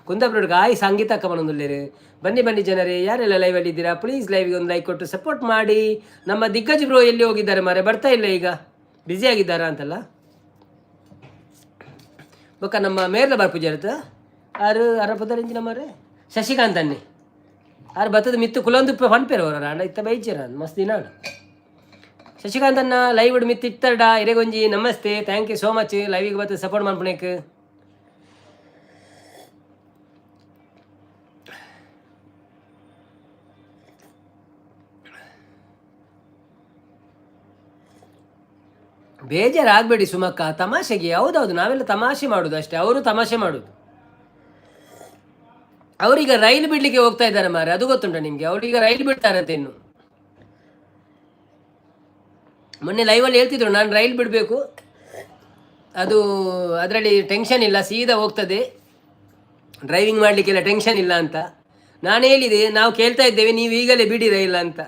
ಕುಂದಾಪುರಕ್ಕೆ ಹಾಯ್ ಸಂಗೀತಕ್ಕ ಬಣ್ಣದಲ್ಲಿ. ಬನ್ನಿ ಜನರೇ, ಯಾರೆಲ್ಲ ಲೈವಲ್ಲಿ ಇದ್ದೀರಾ ಪ್ಲೀಸ್ ಲೈವ್ಗೆ ಒಂದು ಲೈಕ್ ಕೊಟ್ಟು ಸಪೋರ್ಟ್ ಮಾಡಿ. ನಮ್ಮ ದಿಗ್ಗಜ್ ಬ್ರೋ ಎಲ್ಲಿ ಹೋಗಿದ್ದಾರೆ ಮಾರೆ, ಬರ್ತಾ ಇಲ್ಲ ಈಗ, ಬ್ಯುಸಿ ಆಗಿದ್ದಾರಾ ಅಂತಲ್ಲ. ಬೊಕ್ಕ ನಮ್ಮ ಮೇರ್ಲ ಬರ್ಪೂಜೆ ಇರುತ್ತೆ ಆರು ಅರಪದರಿಂಚಿನ ಮಾರೆ ಶಶಿಕಾಂತ್ ಅನ್ನಿ ಆರು ಬತ್ತದ ಮಿತ್ತು ಕುಲೊಂದು ಫನ್ಪೇರ್ ಅವರ ಅಣ್ಣ ಇತ್ತ ಬೈಚರ ಮಸ್ತ್ ದಿನ ಶಶಿಕಾಂತ್ ಅನ್ನ ಲೈವ್ ಇಡು ಮಿತ್ತು ಇತ್ತರ್ಡ ಇರೆಗೊಂಜಿ ನಮಸ್ತೆ. ಥ್ಯಾಂಕ್ ಯು ಸೋ ಮಚ್ ಲೈವಿಗೆ ಬತ್ತು ಸಪೋರ್ಟ್ ಮಾಡ್ಪಣಕ್ಕೆ. ಬೇಜಾರಾಗಬೇಡಿ ಸುಮಕ್ಕ, ತಮಾಷೆಗೆ. ಹೌದೌದು ನಾವೆಲ್ಲ ತಮಾಷೆ ಮಾಡೋದು ಅಷ್ಟೇ, ಅವರು ತಮಾಷೆ ಮಾಡೋದು. ಅವರೀಗ ರೈಲು ಬಿಡ್ಲಿಕ್ಕೆ ಹೋಗ್ತಾ ಇದ್ದಾರೆ ಮಾರೆ, ಅದು ಗೊತ್ತುಂಟ ನಿಮಗೆ. ಅವರೀಗ ರೈಲು ಬಿಡ್ತಾರಂತೆ ಇನ್ನು. ಮೊನ್ನೆ ಲೈವಲ್ಲಿ ಹೇಳ್ತಿದ್ರು ನಾನು ರೈಲು ಬಿಡಬೇಕು, ಅದು ಅದರಲ್ಲಿ ಟೆನ್ಷನ್ ಇಲ್ಲ, ಸೀದಾ ಹೋಗ್ತದೆ, ಡ್ರೈವಿಂಗ್ ಮಾಡಲಿಕ್ಕೆಲ್ಲ ಟೆನ್ಷನ್ ಇಲ್ಲ ಅಂತ. ನಾನು ಹೇಳಿದೆ ನಾವು ಕೇಳ್ತಾ ಇದ್ದೇವೆ, ನೀವು ಈಗಲೇ ಬಿಡಿ ರೈಲ್ ಅಂತ.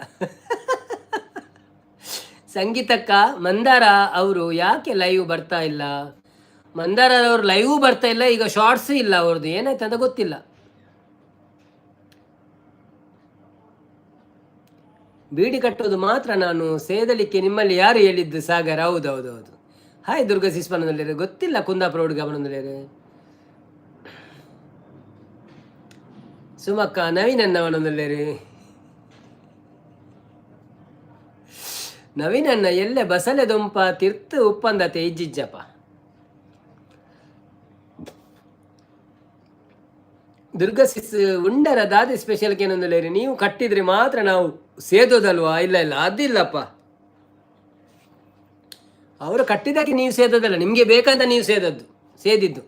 ಸಂಗೀತಕ್ಕ ಮಂದಾರ ಅವರು ಯಾಕೆ ಲೈವ್ ಬರ್ತಾ ಇಲ್ಲ? ಮಂದಾರ ಅವರು ಲೈವ್ ಬರ್ತಾ ಇಲ್ಲ, ಈಗ ಶಾರ್ಟ್ಸ್ ಇಲ್ಲ ಅವ್ರದ್ದು, ಏನಾಯ್ತು ಅಂತ ಗೊತ್ತಿಲ್ಲ. ಬೀಡಿ ಕಟ್ಟೋದು ಮಾತ್ರ ನಾನು ಸೇದಲಿಕ್ಕೆ ನಿಮ್ಮಲ್ಲಿ ಯಾರು ಹೇಳಿದ್ದು ಸಾಗರ್? ಹೌದೌದೌದು. ಹಾಯ್ ದುರ್ಗಾ ಸಿಸ್ಪನದಲ್ಲಿ ಗೊತ್ತಿಲ್ಲ, ಕುಂದಾಪುರ ಹುಡುಗ ಬಂದಲ್ಲಿ. ಸುಮಕ್ಕ ನವೀನನ್ನ ಅವನದಲ್ಲಿ. ನವೀನನ್ನ ಎಲ್ಲೆ ಬಸಳೆ ದುಂಪ ತಿರ್ತು ಉಪ್ಪಂದತೆ ಇಜ್ಜಿಜ್ಜಪ್ಪ. ದುರ್ಗಾ ಸಿಸ್ ಉಂಡರ ದಾದಿ ಸ್ಪೆಷಲ್ಗೆ ಏನಂದಲೇರಿ, ನೀವು ಕಟ್ಟಿದ್ರೆ ಮಾತ್ರ ನಾವು ಸೇದೋದಲ್ವಾ? ಇಲ್ಲ ಅದಿಲ್ಲಪ್ಪ, ಅವರು ಕಟ್ಟಿದ್ದಕ್ಕೆ ನೀವು ಸೇದೋದಲ್ಲ, ನಿಮಗೆ ಬೇಕಂತ ನೀವು ಸೇದಿದ್ದು.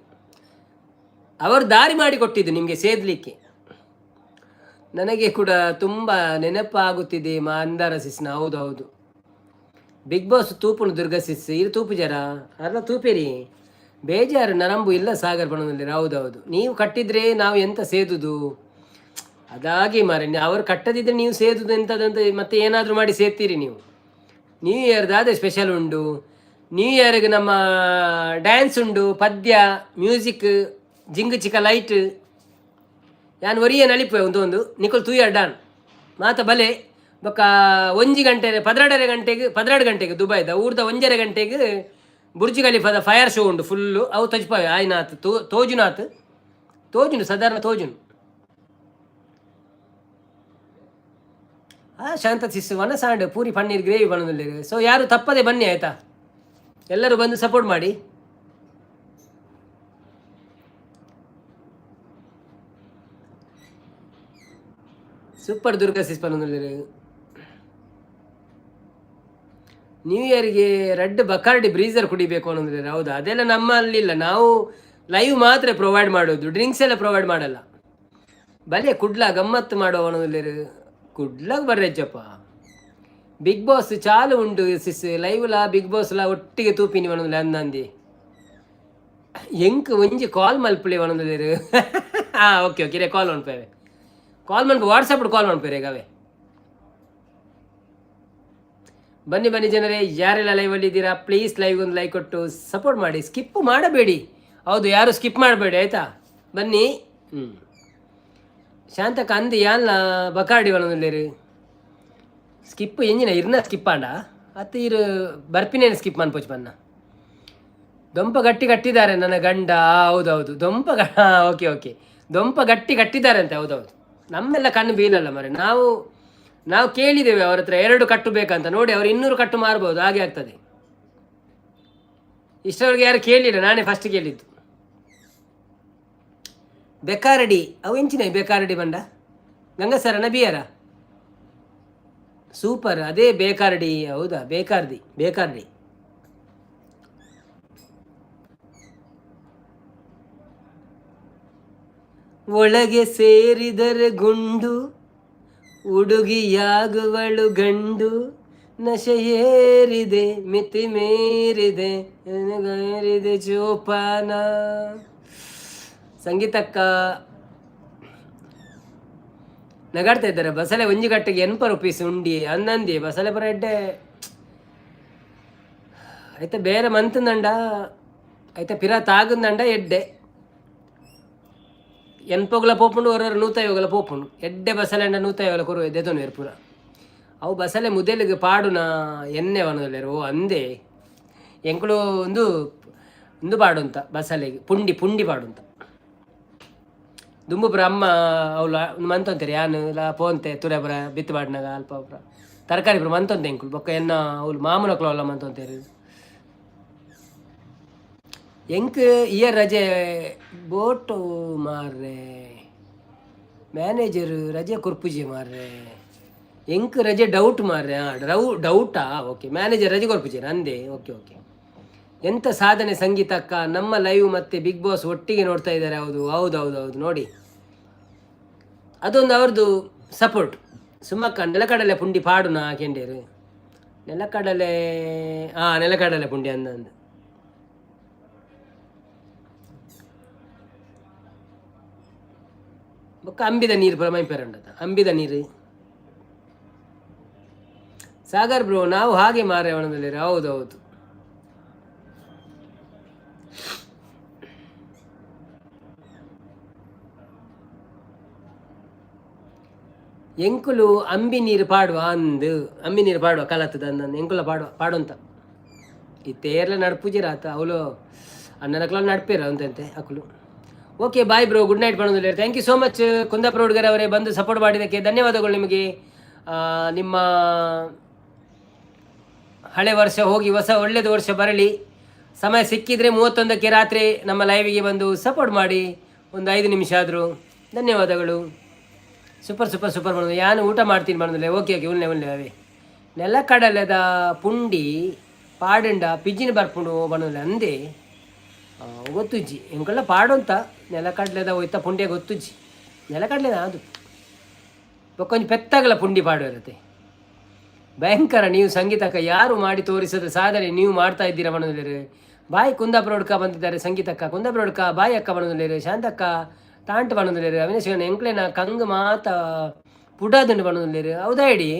ಅವರು ದಾರಿ ಮಾಡಿ ಕೊಟ್ಟಿದ್ದು ನಿಮಗೆ ಸೇದಲಿಕ್ಕೆ. ನನಗೆ ಕೂಡ ತುಂಬ ನೆನಪಾಗುತ್ತಿದೆ ಮಂದಾರ ಸಿಸ್ನ. ಹೌದು ಬಿಗ್ ಬಾಸ್ ತೂಪುನು ದುರ್ಗಾ ಸಿಸ್ ಇದು ತೂಪು ಜರ ಅಲ್ಲ ತೂಪೇರಿ ಬೇಜಾರು ನರಂಬು ಇಲ್ಲ ಸಾಗರ್ ಬಣ್ಣದಲ್ಲಿ. ಹೌದೌದು ನೀವು ಕಟ್ಟಿದ್ರೆ ನಾವು ಎಂತ ಸೇದುದು? ಅದಾಗಿ ಮಾರೆ, ಅವರು ಕಟ್ಟದಿದ್ರೆ ನೀವು ಸೇದುದು ಎಂಥದಂತ ಮತ್ತೆ ಏನಾದರೂ ಮಾಡಿ ಸೇರ್ತೀರಿ ನೀವು. ನ್ಯೂ ಇಯರ್ದಾದರೆ ಸ್ಪೆಷಲ್ ಉಂಡು, ನ್ಯೂ ಇಯರ್ಗೆ ನಮ್ಮ ಡ್ಯಾನ್ಸ್ ಉಂಡು, ಪದ್ಯ, ಮ್ಯೂಸಿಕ್, ಜಿಂಗು ಚಿಕ್ಕ ಲೈಟ್. ಯಾನ್ ಒರಿಯ ನಲಿಪೆ ಒಂದು ನಿಖಲ್ ತೂಯರ್ ಡಾನ್ ಮಾತ ಬಲೆ ಬೊಕ್ಕ 1 ಗಂಟೆ 12 ಗಂಟೆಗೆ ದುಬೈದ ಊರ್ದ 1:30 ಗಂಟೆಗೆ ಬುರ್ಜ್ ಖಲೀಫಾದ ಫೈರ್ ಶೋ ಉಂಡು ಫುಲ್ಲು. ಅವು ತಜ್ಪಾವೆ ಆಯ್ನಾಥ್ ತೋಜುನು ಸಾಧಾರಣ ತೋಜುನು. ಶಾಂತ ಸಿಸ್ ವನಸಾಂಡ್ ಪೂರಿ ಪನ್ನೀರ್ ಗ್ರೇವಿ ಬಣ್ಣದಲ್ಲಿ. ಸೊ ಯಾರು ತಪ್ಪದೆ ಬನ್ನಿ ಆಯ್ತಾ, ಎಲ್ಲರೂ ಬಂದು ಸಪೋರ್ಟ್ ಮಾಡಿ. ಸೂಪರ್ ದುರ್ಗಾ ಸಿಸ್ ಬಣ್ಣದಲ್ಲಿ. ನ್ಯೂ ಇಯರ್ಗೆ ರೆಡ್ ಬಕಾರ್ಡಿ ಬ್ರೀಸರ್ ಕುಡಿಬೇಕು ಅನ್ನೋದ್ರೆ. ಹೌದಾ, ಅದೆಲ್ಲ ನಮ್ಮಲ್ಲಿಲ್ಲ, ನಾವು ಲೈವ್ ಮಾತ್ರ ಪ್ರೊವೈಡ್ ಮಾಡೋದು, ಡ್ರಿಂಕ್ಸ್ ಎಲ್ಲ ಪ್ರೊವೈಡ್ ಮಾಡಲ್ಲ. ಬಲೆ ಕುಡ್ಲ ಗಮ್ಮತ್ತು ಮಾಡೋ ಅನ್ನೋದಿಲ್ಲ, ಕುಡ್ಲಾಗ ಬರ್ರೆಜ್ಜಪ್ಪ. ಬಿಗ್ ಬಾಸ್ ಚಾಲು ಉಂಡು ಸಿಸ್ ಲೈವ್ಲ ಬಿಗ್ ಬಾಸ್ಲ ಒಟ್ಟಿಗೆ ತೂಪಿನಿ ಅನ್ನೋದಿಲ್ಲ ಅಂದಂದಿ ಎಂಕ್ ಒಂಜಿ ಕಾಲ್ ಮಲ್ಪಳಿ ಅನ್ನೋದಿಲ್ಲ. ಓಕೆ ರೇ ಕಾಲ್ ಮಾಡ್ಪೇವೆ, ಕಾಲ್ ಮಾಡ್ಬೋ ವಾಟ್ಸಪ್ ಕಾಲ್ ಮಾಡ್ಪೇರೆ ಈಗವೇ. ಬನ್ನಿ ಜನರೇ, ಯಾರೆಲ್ಲ ಲೈವಲ್ಲಿ ಇದ್ದೀರಾ ಪ್ಲೀಸ್ ಲೈವ್ ಒಂದು ಲೈಕ್ ಕೊಟ್ಟು ಸಪೋರ್ಟ್ ಮಾಡಿ, ಸ್ಕಿಪ್ ಮಾಡಬೇಡಿ. ಹೌದು, ಯಾರು ಸ್ಕಿಪ್ ಮಾಡಬೇಡಿ ಆಯಿತಾ, ಬನ್ನಿ. ಶಾಂತಕ್ಕ ಅಂದು ಯಾನ್ಲ ಬಕಾರ್ಡಿ ಬನ್ನೊಂದುಲ್ಲೇರು ಸ್ಕಿಪ್ ಎಂಜಿನ ಇರ್ನ ಸ್ಕಿಪ್ ಆಂಡ ಅತ್ತು ಇರು ಬರ್ಪಿನೇನು ಸ್ಕಿಪ್ ಮನ್ಪೋಚು ಬನ್ನ ದೊಂಪ ಗಟ್ಟಿ ಕಟ್ಟಿದ್ದಾರೆ ನನ್ನ ಗಂಡ. ಹೌದೌದು, ಓಕೆ ಓಕೆ, ದೊಂಪ ಗಟ್ಟಿ ಕಟ್ಟಿದ್ದಾರೆ ಅಂತೆ. ಹೌದೌದು, ನಮ್ಮೆಲ್ಲ ಕಣ್ಣು ಬೀಳಲ್ಲ ಮರೆ. ನಾವು ಕೇಳಿದ್ದೇವೆ ಅವ್ರ ಹತ್ರ 2 ಕಟ್ಟು ಬೇಕಂತ. ನೋಡಿ, ಅವ್ರು 200 ಕಟ್ಟು ಮಾರ್ಬೋದು, ಹಾಗೆ ಆಗ್ತದೆ. ಇಷ್ಟರವರೆಗೆ ಯಾರು ಕೇಳಿಲ್ಲ, ನಾನೇ ಫಸ್ಟ್ ಕೇಳಿದ್ದು. ಬೆಕಾರಡಿ ಅವು ಎಂಚಿನ ಬೆಕಾರಡಿ ಬಂಡ ಗಂಗಸರನ ಬಿಯರ ಸೂಪರ್, ಅದೇ ಬೇಕಾರಡಿ. ಹೌದಾ, ಬೇಕಾರ್ಡಿ. ಒಳಗೆ ಸೇರಿದರೆ ಗುಂಡು, ಹುಡುಗಿಯಾಗುವಳು ಗಂಡು, ನಶೆ ಏರಿದೆ ಮಿತಿ ಮೀರಿದೆ ಜೋಪಾನ. ಸಂಗೀತಕ್ಕ ನಗಾಡ್ತಾ ಇದ್ದಾರೆ. ಬಸಳೆ ಒಂಜಿ ಗಟ್ಟೆಗೆ 80 ರೂಪೀಸ್ ಉಂಡಿ ಅನ್ನಂದಿ ಬಸಳೆ ಪರ ಎಡ್ಡೆ ಆಯ್ತಾ. ಬೇರೆ ಮಂತಂದಂಡ ಆಯ್ತಾ, ಪಿರ ತಾಗಂದಂಡ ಎಡ್ಡೆ ಎನ್ಪೋಗಲ ಪೋಪುಂಡು, ಹೊರ 150 ಪೋಪುಂಡು. ಎಡ್ಡೆ ಬಸಳೆ ಅಂಡ 150 ಕೊರು ಎದ್ದೆದೋನು ಪೂರ. ಅವು ಬಸಳೆ ಮುದಲಿಗೆ ಪಾಡುನ ಎಣ್ಣೆ ವನದಲ್ಲೇರು. ಓ ಅಂದೆ ಎಂಕುಳು ಒಂದು ಪಾಡು ಅಂತ ಬಸಳೆಗೆ ಪುಂಡಿ ಪಾಡು ಅಂತ. ದುಂಬುಪುರ ಅಮ್ಮ ಅವಳು ಮಂತೊಂತಾರೆ ಯಾನು ಪೋಂತೆ ತುರೆಪುರ ಬಿತ್ತು ಬಾಡಿನಾಗ ಅಲ್ಪ ಪುರ ತರಕಾರಿ ಪುರ ಮಂತೊಂತೆ ಎಂಕುಳು ಬೊಕ್ಕ ಎನ್ನ ಅವಳು ಮಾಮೂಲಕ್ಳು ಅಲ್ಲ ಮಂತೊಂತೇರಿ. ಎಂಕ್ ಇಯರ್ ರಜೆ ಬೋಟು ಮಾರ್ರೆ, ಮ್ಯಾನೇಜರು ರಜೆ ಕೊರ್ಪುಜಿ ಮಾರ್ರೆ. ಎಂಕ್ ರಜೆ ಡೌಟ್ ಮಾರ್ರೆ. ಡೌಟಾ? ಓಕೆ, ಮ್ಯಾನೇಜರ್ ರಜೆ ಕೊರ್ಪುಜಿ ಅಂದೆ. ಓಕೆ. ಎಂಥ ಸಾಧನೆ ಸಂಗೀತಕ್ಕ. ನಮ್ಮ ಲೈವ್ ಮತ್ತು ಬಿಗ್ ಬಾಸ್ ಒಟ್ಟಿಗೆ ನೋಡ್ತಾ ಇದ್ದಾರೆ. ಹೌದು ನೋಡಿ, ಅದೊಂದು ಅವ್ರದ್ದು ಸಪೋರ್ಟ್. ಸುಮ್ಮಕ್ಕ ನೆಲಕಡಲೆ ಪುಂಡಿ ಪಾಡುನ ಕೆಂಡೇರು. ನೆಲಕಡಲೆ ಪುಂಡಿ ಅಂದಂದು ಬೊಕ್ಕ ಅಂಬಿದ ನೀರು ಪುರ ಮೈಪೇರಂಡದ ಅಂಬಿದ ನೀರು. ಸಾಗರ್ ಬ್ರೋ, ನಾವು ಹಾಗೆ ಮಾರೇ ಒಣದಲ್ಲಿ. ಹೌದೌದು, ಎಂಕುಲು ಅಂಬಿ ನೀರು ಪಾಡುವ ಕಲತ್ತದ ಅಂದ ಎಂಕುಲ ಪಾಡುವಂತ ಈ ತೇರ್ಲ ನಡ್ಪುಜಿರಾತ ಅವಳು ಅನ್ನನಕ್ಲ ನಡ್ಪೇರ ಅಂತಂತೆ ಅಕ್ಕಳು. Okay, bye bro, good night ಮಾಡೋದಿಲ್ಲ. Thank you so much Kundapura ಹುಡುಗರೇ ಅವರೇ, ಬಂದು ಸಪೋರ್ಟ್ ಮಾಡಿದ್ದಕ್ಕೆ ಧನ್ಯವಾದಗಳು ನಿಮಗೆ. ನಿಮ್ಮ ಹಳೆ ವರ್ಷ ಹೋಗಿ ಒಳ್ಳೆಯದು ವರ್ಷ ಬರಲಿ. ಸಮಯ ಸಿಕ್ಕಿದರೆ 31ಕ್ಕೆ ರಾತ್ರಿ ನಮ್ಮ ಲೈವಿಗೆ ಬಂದು ಸಪೋರ್ಟ್ ಮಾಡಿ, ಒಂದು 5 ನಿಮಿಷ ಆದರೂ. ಧನ್ಯವಾದಗಳು. ಸೂಪರ್ ಮಾಡೋದು. ಯಾನು ಊಟ ಮಾಡ್ತೀನಿ ಮಾಡೋದಿಲ್ಲ. ಓಕೆ ಉಳ್ಳೆ ಅವೇ ನೆಲಕಡಲೆದ ಪುಂಡಿ ಪಾಡುಂಡ ಪಿಜ್ಜಿನ ಬರ್ಪುಂಡು ಬಣ್ಣದಿಲ್ಲ ಅಂದೆ ಗೊತ್ತುಜ್ಜಿ ಎಂಕಲ್ಲ ಪಾಡು ಅಂತ. ನೆಲಕಡಲೆದ ಹೋಯ್ತ ಪುಂಡಿಯ ಗೊತ್ತುಜ್ಜಿ. ನೆಲಕಡಲೆದ ಅದು ಕೊಂಚ ಪೆತ್ತಾಗಲ ಪುಂಡಿ ಪಾಡು ಇರುತ್ತೆ. ಭಯಂಕರ. ನೀವು ಸಂಗೀತಕ್ಕ ಯಾರು ಮಾಡಿ ತೋರಿಸದ ಸಾಧನೆ ನೀವು ಮಾಡ್ತಾ ಇದ್ದೀರಾ ಬಣ್ಣದಿಲ್ಲ. ಬಾಯಿ ಕುಂದಾಪುರ ಹುಡ್ಕ ಬಂದಿದ್ದಾರೆ. ಸಂಗೀತಕ್ಕ ಕುಂದಾಪುರ ಹುಡ್ಕ, ಬಾಯಿ ಅಕ್ಕ ಬಣ್ಣದಿಲ್ಲ. ಶಾಂತಕ್ಕ ತಾಂಟು ಬಣ್ಣದಿಲ್ಲ. ಅವಿನಾಶ್ ಎಂಕ್ಲೆನ ಕಂಗ್ ಮಾತ ಪುಡಾದಂಡು ಬಣ್ಣದಿಲ್ಲ. ಹೌದಾ ಇಡಿ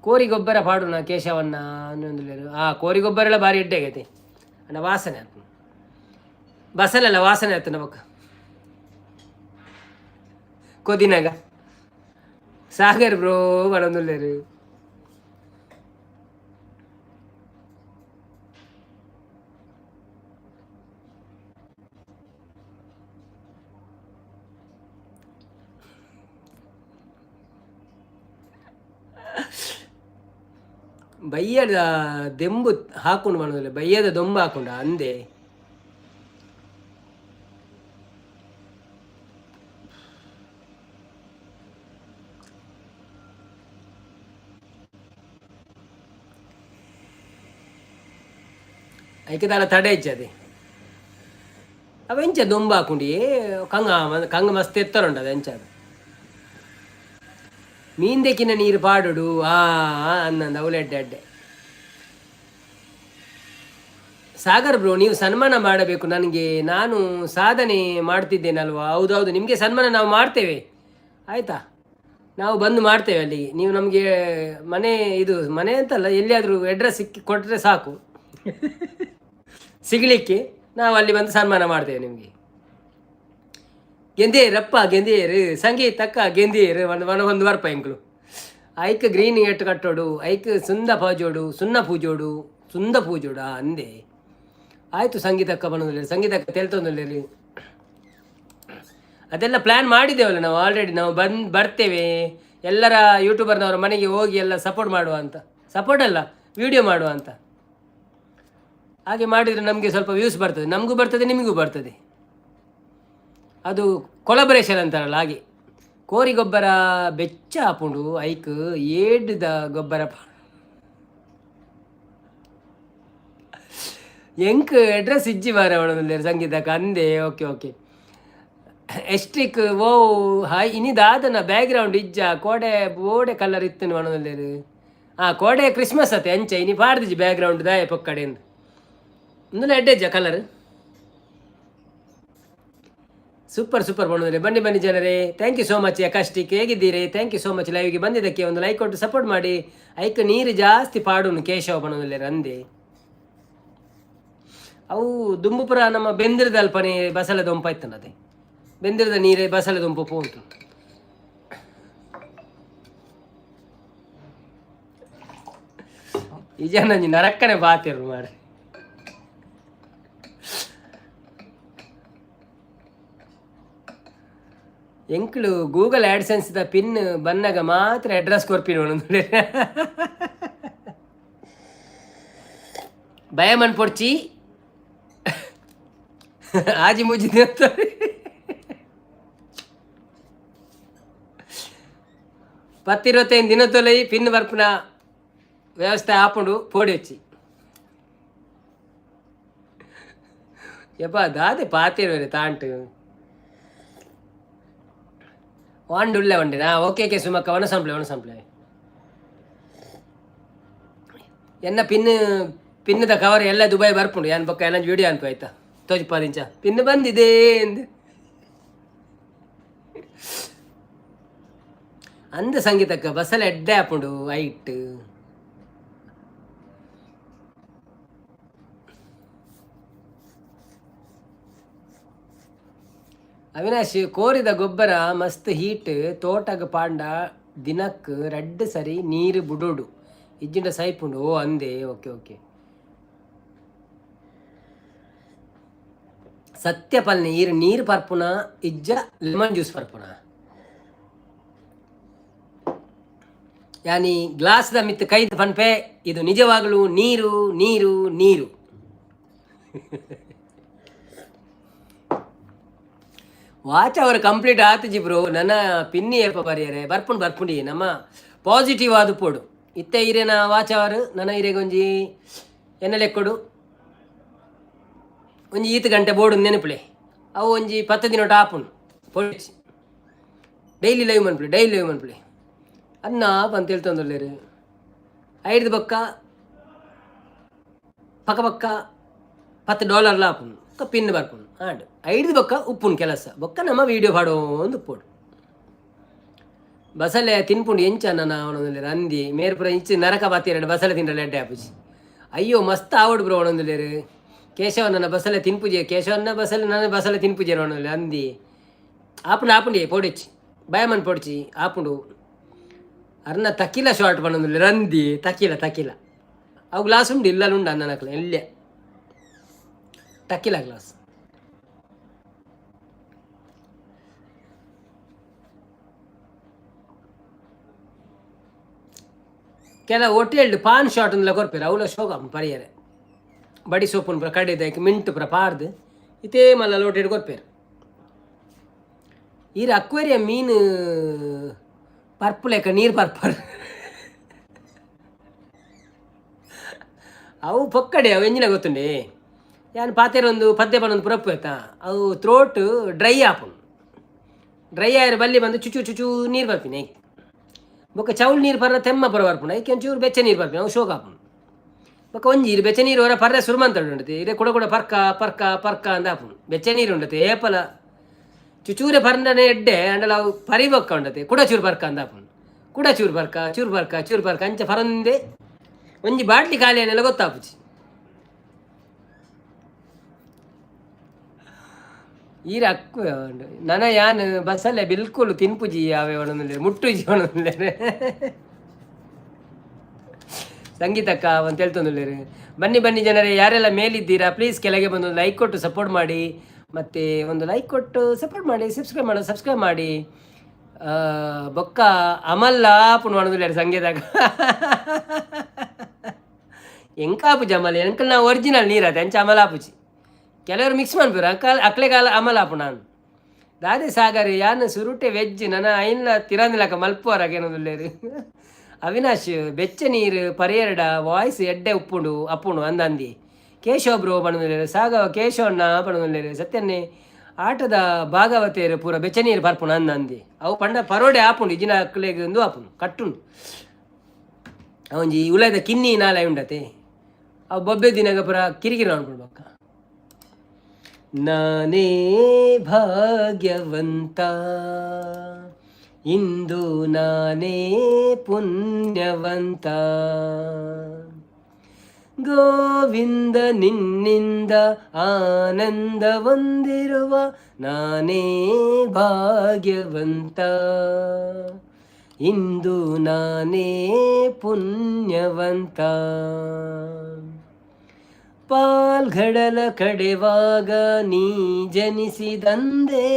ಕೋರಿಗೊಬ್ಬರ ಪಾಡುನ ಕೇಶವನ್ನ ಅನ್ನೊಂದಿಲ್ಲ. ಕೋರಿಗೊಬ್ಬರ ಎಲ್ಲ ಭಾರಿ ಎಡ್ಡೆ ಆಗೈತೆ ಅಣ್ಣ. ವಾಸನೆ ಆಯ್ತು ಬಸಲೆಲ್ಲ ವಾಸನೆ ಆಯ್ತು ನಮಕ್ಕ ಕೊದಿನಾಗ. ಸಾಗರ್ ಬ್ರೋ ಬಣ್ಣದಿಲ್ಲ. ಬಯ್ಯದ ದೆಂಬು ಹಾಕೊಂಡು ಮಾಡೋದಿಲ್ಲ. ಬಯ್ಯದ ದೊಂಬು ಹಾಕೊಂಡ ಅಂದೆ. ಐಕದಾಲ ತಡೆ ಇಚ್ಚದೆ ಅವೆಂಚ ದೊಂಬು ಹಾಕೊಂಡಿ ಕಂಗ ಮಸ್ತ್ ಎತ್ತರುಂಟು ಅದು ಎಂಚ. ಮೀಂದೆಕಿನ ನೀರು ಪಾಡುಡು ಅನ್ನಂದು ಅವಳೆಡ್ಡೆ ಅಡ್ಡೆ. ಸಾಗರ್ ಬ್ರೋ, ನೀವು ಸನ್ಮಾನ ಮಾಡಬೇಕು ನನಗೆ. ನಾನು ಸಾಧನೆ ಮಾಡ್ತಿದ್ದೇನಲ್ವಾ? ಹೌದೌದು, ನಿಮಗೆ ಸನ್ಮಾನ ನಾವು ಮಾಡ್ತೇವೆ ಆಯಿತಾ. ನಾವು ಬಂದು ಮಾಡ್ತೇವೆ ಅಲ್ಲಿಗೆ. ನೀವು ನಮಗೆ ಮನೆ ಅಂತಲ್ಲ, ಎಲ್ಲಿಯಾದರೂ ಅಡ್ರೆಸ್ ಕೊಟ್ಟರೆ ಸಾಕು ಸಿಗಲಿಕ್ಕೆ. ನಾವು ಅಲ್ಲಿ ಬಂದು ಸನ್ಮಾನ ಮಾಡ್ತೇವೆ ನಿಮಗೆ. ಗೆಂದೇರಪ್ಪ ಗೆಂದೇರು ಸಂಗೀತಕ್ಕ ಗೆಂದೇರು ಒಂದು ವರ್ಪ ಎಂಕ್ಳು ಐಕ್ ಗ್ರೀನ್ ಎಟ್ಟು ಕಟ್ಟೋಡು ಐಕ್ ಸುಂದ ಪೂಜೋಡು ಸುಣ್ಣ ಪೂಜೋಡು ಅಂದೆ ಆಯಿತು. ಸಂಗೀತಕ್ಕ ಬನ್ನೋದಿಲ್ಲ, ಸಂಗೀತಕ್ಕ ತೆಲ್ತೊಂದಿಲ್ಲ. ಅದೆಲ್ಲ ಪ್ಲ್ಯಾನ್ ಮಾಡಿದ್ದೇವಲ್ಲ ನಾವು ಆಲ್ರೆಡಿ. ನಾವು ಬರ್ತೇವೆ, ಎಲ್ಲರ ಯೂಟ್ಯೂಬರ್ನವರ ಮನೆಗೆ ಹೋಗಿ ಎಲ್ಲ ಸಪೋರ್ಟ್ ಮಾಡುವ ಅಂತ. ಸಪೋರ್ಟ್ ಅಲ್ಲ, ವಿಡಿಯೋ ಮಾಡುವ ಅಂತ. ಹಾಗೆ ಮಾಡಿದರೆ ನಮಗೆ ಸ್ವಲ್ಪ ವ್ಯೂಸ್ ಬರ್ತದೆ, ನಮಗೂ ಬರ್ತದೆ, ನಿಮಗೂ ಬರ್ತದೆ. ಅದು ಕೊಲಬರೇಷನ್ ಅಂತಾರಲ್ಲ ಹಾಗೆ. ಕೋರಿ ಗೊಬ್ಬರ ಬೆಚ್ಚ ಹಾಪುಂಡು ಐಕ್ ಏಡ್ದ ಗೊಬ್ಬರ ಎಂಕ್ ಅಡ್ರೆಸ್ ಇಜ್ಜಿ ಮಾರ ಮಾಡೋದಿಲ್ಲ ಸಂಗೀತಕ್ಕೆ ಅಂದೆ. Okay okay. ಎಸ್ಟ್ರಿಕ್ ಓ ಹಾಯ್ ಇನಿದಾದನ ಬ್ಯಾಕ್ಗ್ರೌಂಡ್ ಇಜ್ಜ ಕೋಡೆ ಬೋಡೆ ಕಲರ್ ಇತ್ತು ಮಾಡೋದಿಲ್ಲ. ಕೋಡೆ ಕ್ರಿಸ್ಮಸ್ ಅತ್ತೆ ಅಂಚೆ ಇನಿ ಪಾಡ್ದಿಜ್ಜಿ ಬ್ಯಾಕ್ಗ್ರೌಂಡ್ ದಾಯ ಪೊಕ್ಕಡೆಂದು ಒಂದು ಎಡ್ಡೆಜ್ಜ ಕಲರ್. ಸೂಪರ್ ಸೂಪರ್ ಮಾಡೋದ್ರೆ. ಬನ್ನಿ ಬನ್ನಿ ಜನರೇ, ಥ್ಯಾಂಕ್ ಯು ಸೋ ಮಚ್. ಯಕಾಸ್ಟಿಕ್ ಹೇಗಿದ್ದೀರಿ? Thank you so much. ಲೈವ್ಗೆ ಬಂದಿದ್ದಕ್ಕೆ ಒಂದು ಲೈಕ್ ಕೊಟ್ಟು ಸಪೋರ್ಟ್ ಮಾಡಿ. ಐಕ್ ನೀರು ಜಾಸ್ತಿ ಪಾಡುನು ಕೇಶವ ಬಣ್ಣದಲ್ಲಿ ರಂದೆ ಅವು ದುಂಬುಪುರ ನಮ್ಮ ಬೆಂದಿರದ ಅಲ್ಪನೆ ಬಸಳೆ ದೊಂಪ ಇತ್ತನದೆ. ಬೆಂದಿರದ ನೀರೇ ಬಸಳೆ ದೊಂಪು ಉಂಟು. ಈ ಜನ ನರಕ್ಕನೆ ಬಾತಿರು ಮಾರೆ. ಎಂಕ್ಳು ಗೂಗಲ್ ಆ್ಯಡ್ಸೆನ್ಸ್ ದ ಪಿನ್ ಬನ್ನಾಗ ಮಾತ್ರ ಅಡ್ರೆಸ್ ಕೊರ್ಪಿನ ಒಂದೊಂದು ಭಯಮನ್ ಪೊಡ್ಚಿ ಆಜಿ ಮುಜಿ ಪತ್ತಿರುವತ್ತೈದು ದಿನ ತೊಲೈ ಪಿನ್ ಬರ್ಪುನ ವ್ಯವಸ್ಥೆ ಹಾಕೊಂಡು ಪೋಡಿ ಹಚ್ಚಿ ಯಪ್ಪ ದಾದೆ ಪಾತಿರುವರೆ ತಾಂಟು ವಾಂಡುಳ್ಳೆ ಒಂಡಿನಾ. ಓಕೆ ಓಕೆ ಸುಮಕ್ಕ ಒಣಸಂಪ್ಲೆ ಎನ್ನ ಪಿನ್ನದ ಕವರ್ ಎಲ್ಲ ದುಬೈ ಬರ್ಪುಂಡು. ಏನು ಬೊಕ್ಕ ಎಲ್ಲ ವಿಡಿಯೋ ಅನ್ಪು ಆಯ್ತಾ ತೋಜಿಪ್ಪಾದಿಂಚ ಪಿನ್ ಬಂದಿದೆ ಎಂದು ಅಂದ ಸಂಗೀತಕ್ಕ ಬಸ್ಸಲ್ಲಿ ಎಡ್ಡೆ ಹಾಪುಂಡು ಐಟ್. ಅವಿನಾಶ್ ಕೋರಿದ ಗೊಬ್ಬರ ಮಸ್ತ್ ಹೀಟ್ ತೋಟಗ ಪಾಂಡ ದಿನಕ್ಕೆ 2 ಸರಿ ನೀರು ಬುಡೋಡು ಇಜ್ಜಿಂಡ ಸೈಪುಂಡು. ಓ ಅಂದೆ. Okay okay. ಸತ್ಯ ಪಲ್ನೆ ನೀರು ಪರ್ಪುನ ಇಜ್ಜ ಲೆಮನ್ ಜ್ಯೂಸ್ ಪರ್ಪುನ ಯಾನಿ ಗ್ಲಾಸ್ದ ಮಿತ್ ಕೈದ ಪನ್ಪೆ ಇದು ನಿಜವಾಗಲೂ ನೀರು ನೀರು ನೀರು. ವಾಚ್ ಅವರು ಕಂಪ್ಲೀಟ್ ಆತಜಿ ಬ್ರೋ. ನನ್ನ ಪಿನ್ನಿ ಏಪ ಬರೆಯರೆ ಬರ್ಪುಂಡಿ ನಮ್ಮ ಪಾಸಿಟಿವ್ ಆದ ಪೋಡು ಇತ್ತೆ ಹಿರೇನ ವಾಚ್ ಅವರು ನನ್ನ ಹಿರೇಗೆ ಒಂಜಿ ಎನ್ನಲೆಕ್ಕೊಡು ಒಂಜಿ 2 ಗಂಟೆ ಬೋರ್ಡು ನೆನಪುಳೆ ಅವು ಒಂಜಿ 10 ದಿನ ಟಾಪುಂಡು ಪೊಡಿಸಿ ಡೈಲಿ ಲೈವ್ ಮನ್ಪುಳೆ ಅನ್ನ ಅಂತ ಹೇಳ್ತಂದ್ರಲ್ಲೇರು. 5 ಬೊಕ್ಕ ಪಕ್ಕ $10 ಲಾಪುಂಡು ಪಿನ್ ಬರ್ಪುಂಡು ಆಂಡ್ 5 ಬೊಕ್ಕ ಉಪ್ಪುಂಡು ಕೆಲಸ ಬೊಕ್ಕ ನಮ್ಮ ವೀಡಿಯೋ ಪಾಡೋ ಒಂದು ಪೋಡು ಬಸಳೆ ತಿನ್ಪುಂಡು ಎಂಚ ನನ್ನ ಅವನೊಂದಿಲ್ಲ ಅಂದಿ ಮೇರ್ಪುರ ಇಂಚು ನರಕ ಬಾತಿರ ಬಸಳೆ ತಿಂಡ್ರೆ ಎಡ್ಡೆ ಹಾಪುಜಿ. ಅಯ್ಯೋ ಮಸ್ತ್ ಆವಡು ಬ್ರೋ ಅವನೊಂದಿಲ್ಲೇರು. ಕೇಶವ ನನ್ನ ಬಸಳೆ ತಿನ್ಪುಜೆ ಕೇಶವನ್ನ ನನ್ನ ಬಸಳೆ ತಿನ್ಪುಜೆ ಅವನಲ್ಲಿ ಅಂದಿ ಆಪುಂಡಿ ಪೋಡಿಚ್ಚಿ ಭಯಮನ್ ಪೊಡ್ಚಿ ಆಪುಂಡು ಅರ್ನ ತಕ್ಕಿಲ ಶಾರ್ಟ್ ಪಣ್ಣೊಂದಿಲ್ಲ ರಂದಿ ತಕ್ಕಿಲ ಅವು ಗ್ಲಾಸ್ ಉಂಡು ಇಲ್ಲುಂಡು ಅನ್ನನಕ್ಲ ಎಲ್ಲೇ ಟಕ್ಕಿಲ ಗ್ಲಾಸ್. ಕೆಲ ಹೋಟೆಲ್ ಪಾನ್ ಶಾಟ್ ಅಂದ್ಲ ಕೊರ್ಪೇರು ಅವಳ ಶೋಕ ಪರಿಯರೆ ಬಡಿ ಸೊಪ್ಪುನ್ ಪುರ ಕಡೆದಾಕಿ ಮಿಂಟ್ ಪುರ ಪಾರ್ದು ಇತೇ ಮಲ್ಲ ಲೋಟೆಡ್ ಕೊರ್ಪೇರು. ಈರ ಅಕ್ವೇರಿಯಂ ಮೀನು ಪರ್ಪುಲೇಕ ನೀರು ಪರ್ಪರ್ ಅವು ಪೊಕ್ಕಡೆ ಅವು ಎಂಜಿನ ಗೊತ್ತುಂಡೆ ಯಾನು ಪಾತೆರೊಂದು ಪದ್ಯ ಪನ್ನೊಂದು ಪುರಪ್ಪು ಆಯ್ತಾ ಅವು ಥ್ರೋಟ್ ಡ್ರೈ ಆಪುಂಡು. ಡ್ರೈ ಆಯ್ರೆ ಬಲ್ಲಿ ಬಂದು ಚುಚು ನೀರು ಬರ್ತೀನಿ ಬೊಕ್ಕ ಚೌಲ್ ನೀರು ಪರ್ರ ತೆಮ್ಮ ಪುರ ಬರ್ಪುಂಡು ಐಕೆ ಒಂಚೂರು ಬೆಚ್ಚ ನೀರು ಬರ್ತೀನಿ ಅವು ಶೋಕ ಆಪುಂಡು ಬೊಕ್ಕ ಒಂಜಿ ಇರು ಬೆಚ್ಚ ನೀರು ಹೊರ ಪರ್ರೆ ಸುರುಮಂತಡು ಉಂಡತಿ ಇರೇ ಕೂಡ ಪರ್ಕ ಅಂದ ಆಪುಂಡು ಬೆಚ್ಚ ನೀರು ಉಂಡತಿ ಏಪಲ ಚೂರೆ ಪರ್ಂಡನೆ ಎಡ್ಡೆ ಅಂಡಲ ಅವು ಪರಿ ಬೊಕ್ಕ ಉಂಡತಿ ಕುಡ ಚೂರು ಪರ್ಕ ಅಂದ ಆಪುಂಡು ಕುಡ ಚೂರು ಪರ್ಕ ಅಂಚ ಪರಂದೆ ಒಂಜಿ ಬಾಟ್ಲಿ ಖಾಲಿ ಅನ್ನೆಲ್ಲ ಗೊತ್ತಾಪುಜಿ. ಈರ ಅಕ್ಕು ನನ್ನ ಯಾನ್ ಬಸ್ಸಲ್ಲೇ ಬಿಲ್ಕುಲ್ ತಿನ್ಪುಜಿ ಯಾವೇ ಒಣೊಂದಿಲ್ಲ ಮುಟ್ಟುಜಿ ಒಣೊಂದಿಲ್ಲ ಸಂಗೀತಕ್ಕ ಅಂತ ಹೇಳ್ತಂದಿಲ್ಲ. ಬನ್ನಿ ಬನ್ನಿ ಜನರೇ, ಯಾರೆಲ್ಲ ಮೇಲಿದ್ದೀರಾ ಪ್ಲೀಸ್ ಕೆಳಗೆ ಬಂದು ಒಂದು ಲೈಕ್ ಕೊಟ್ಟು ಸಪೋರ್ಟ್ ಮಾಡಿ. ಮತ್ತು ಒಂದು ಲೈಕ್ ಕೊಟ್ಟು ಸಪೋರ್ಟ್ ಮಾಡಿ, ಸಬ್ಸ್ಕ್ರೈಬ್ ಮಾಡಿ. ಬೊಕ್ಕ ಅಮಲ್ಲ ಆಪುಣ್ ಮಾಡೋದಿಲ್ಲ ಸಂಗೀತಕ್ಕ. ಎಂಕಾಪುಜಿ ಅಮಲ್ ಎಂಕಲ್ ನಾವು ಒರಿಜಿನಲ್ ನೀರತ್ತೆ ಅಂಚ ಅಮಲ ಆಪುಜಿ. ಕೆಲವರು ಮಿಕ್ಸ್ ಮಾಡ್ಬೇರು ಅಕ್ಲೆ ಕಾಲ ಅಮಲ್ ಆಪು ನಾನು ದಾದೆ ಸಾಗರಿ ಯಾನು ಸುರುಟೆ ವೆಜ್ ನನ್ನ ಐನ್ಲ ತಿರಂದಿಲಕ ಮಲ್ಪುವರಾಗೇನೋದಿಲ್ಲೇರಿ. ಅವಿನಾಶ್ ಬೆಚ್ಚ ನೀರು ಪರಿಯರಡ ವಾಯ್ಸ್ ಎಡ್ಡೆ ಉಪ್ಪುಂಡು ಅಪ್ಪುಂಡು ಅಂದಂದಿ. ಕೇಶವ್ ಬ್ರೋ ಬಣ್ಣದಿಲ್ಲೇರು ಸಾಗವ ಕೇಶವಣ್ಣ ಬಣ್ಣದಿಲ್ಲೇರು ಸತ್ಯನ್ನೇ ಆಟದ ಭಾಗವತೇರು ಪೂರ ಬೆಚ್ಚ ನೀರು ಬರ್ಪುಣ ಅಂದಂದಿ. ಅವು ಪಂಡ ಪರೋಡೆ ಆಪುಂಡು ಇಜಿನ ಅಕ್ಲೆಗೆ ಒಂದು ಆಪುಂಡು ಕಟ್ಟುಂಡು ಅವಂಜಿ ಉಳದ ಕಿನ್ನಿ ನಾಲೆ ಉಂಡತೆ ಅವು ಬೊಬ್ಬೆ ದಿನಗ ಪುರ ಕಿರಿಕಿರಿ ಅನ್ಕೊಳ್ಬೇಕ. ನಾನೇ ಭಾಗ್ಯವಂತ ಇಂದು ನಾನೇ ಪುಣ್ಯವಂತ ಗೋವಿಂದ ನಿನ್ನಿಂದ ಆನಂದ ಹೊಂದಿರುವ ನಾನೇ ಭಾಗ್ಯವಂತ ಇಂದು ನಾನೇ ಪುಣ್ಯವಂತ. ಪಾಲ್ಗಡಲ ಕಡೆವಾಗ ನೀ ಜನಿಸಿದಂದೆ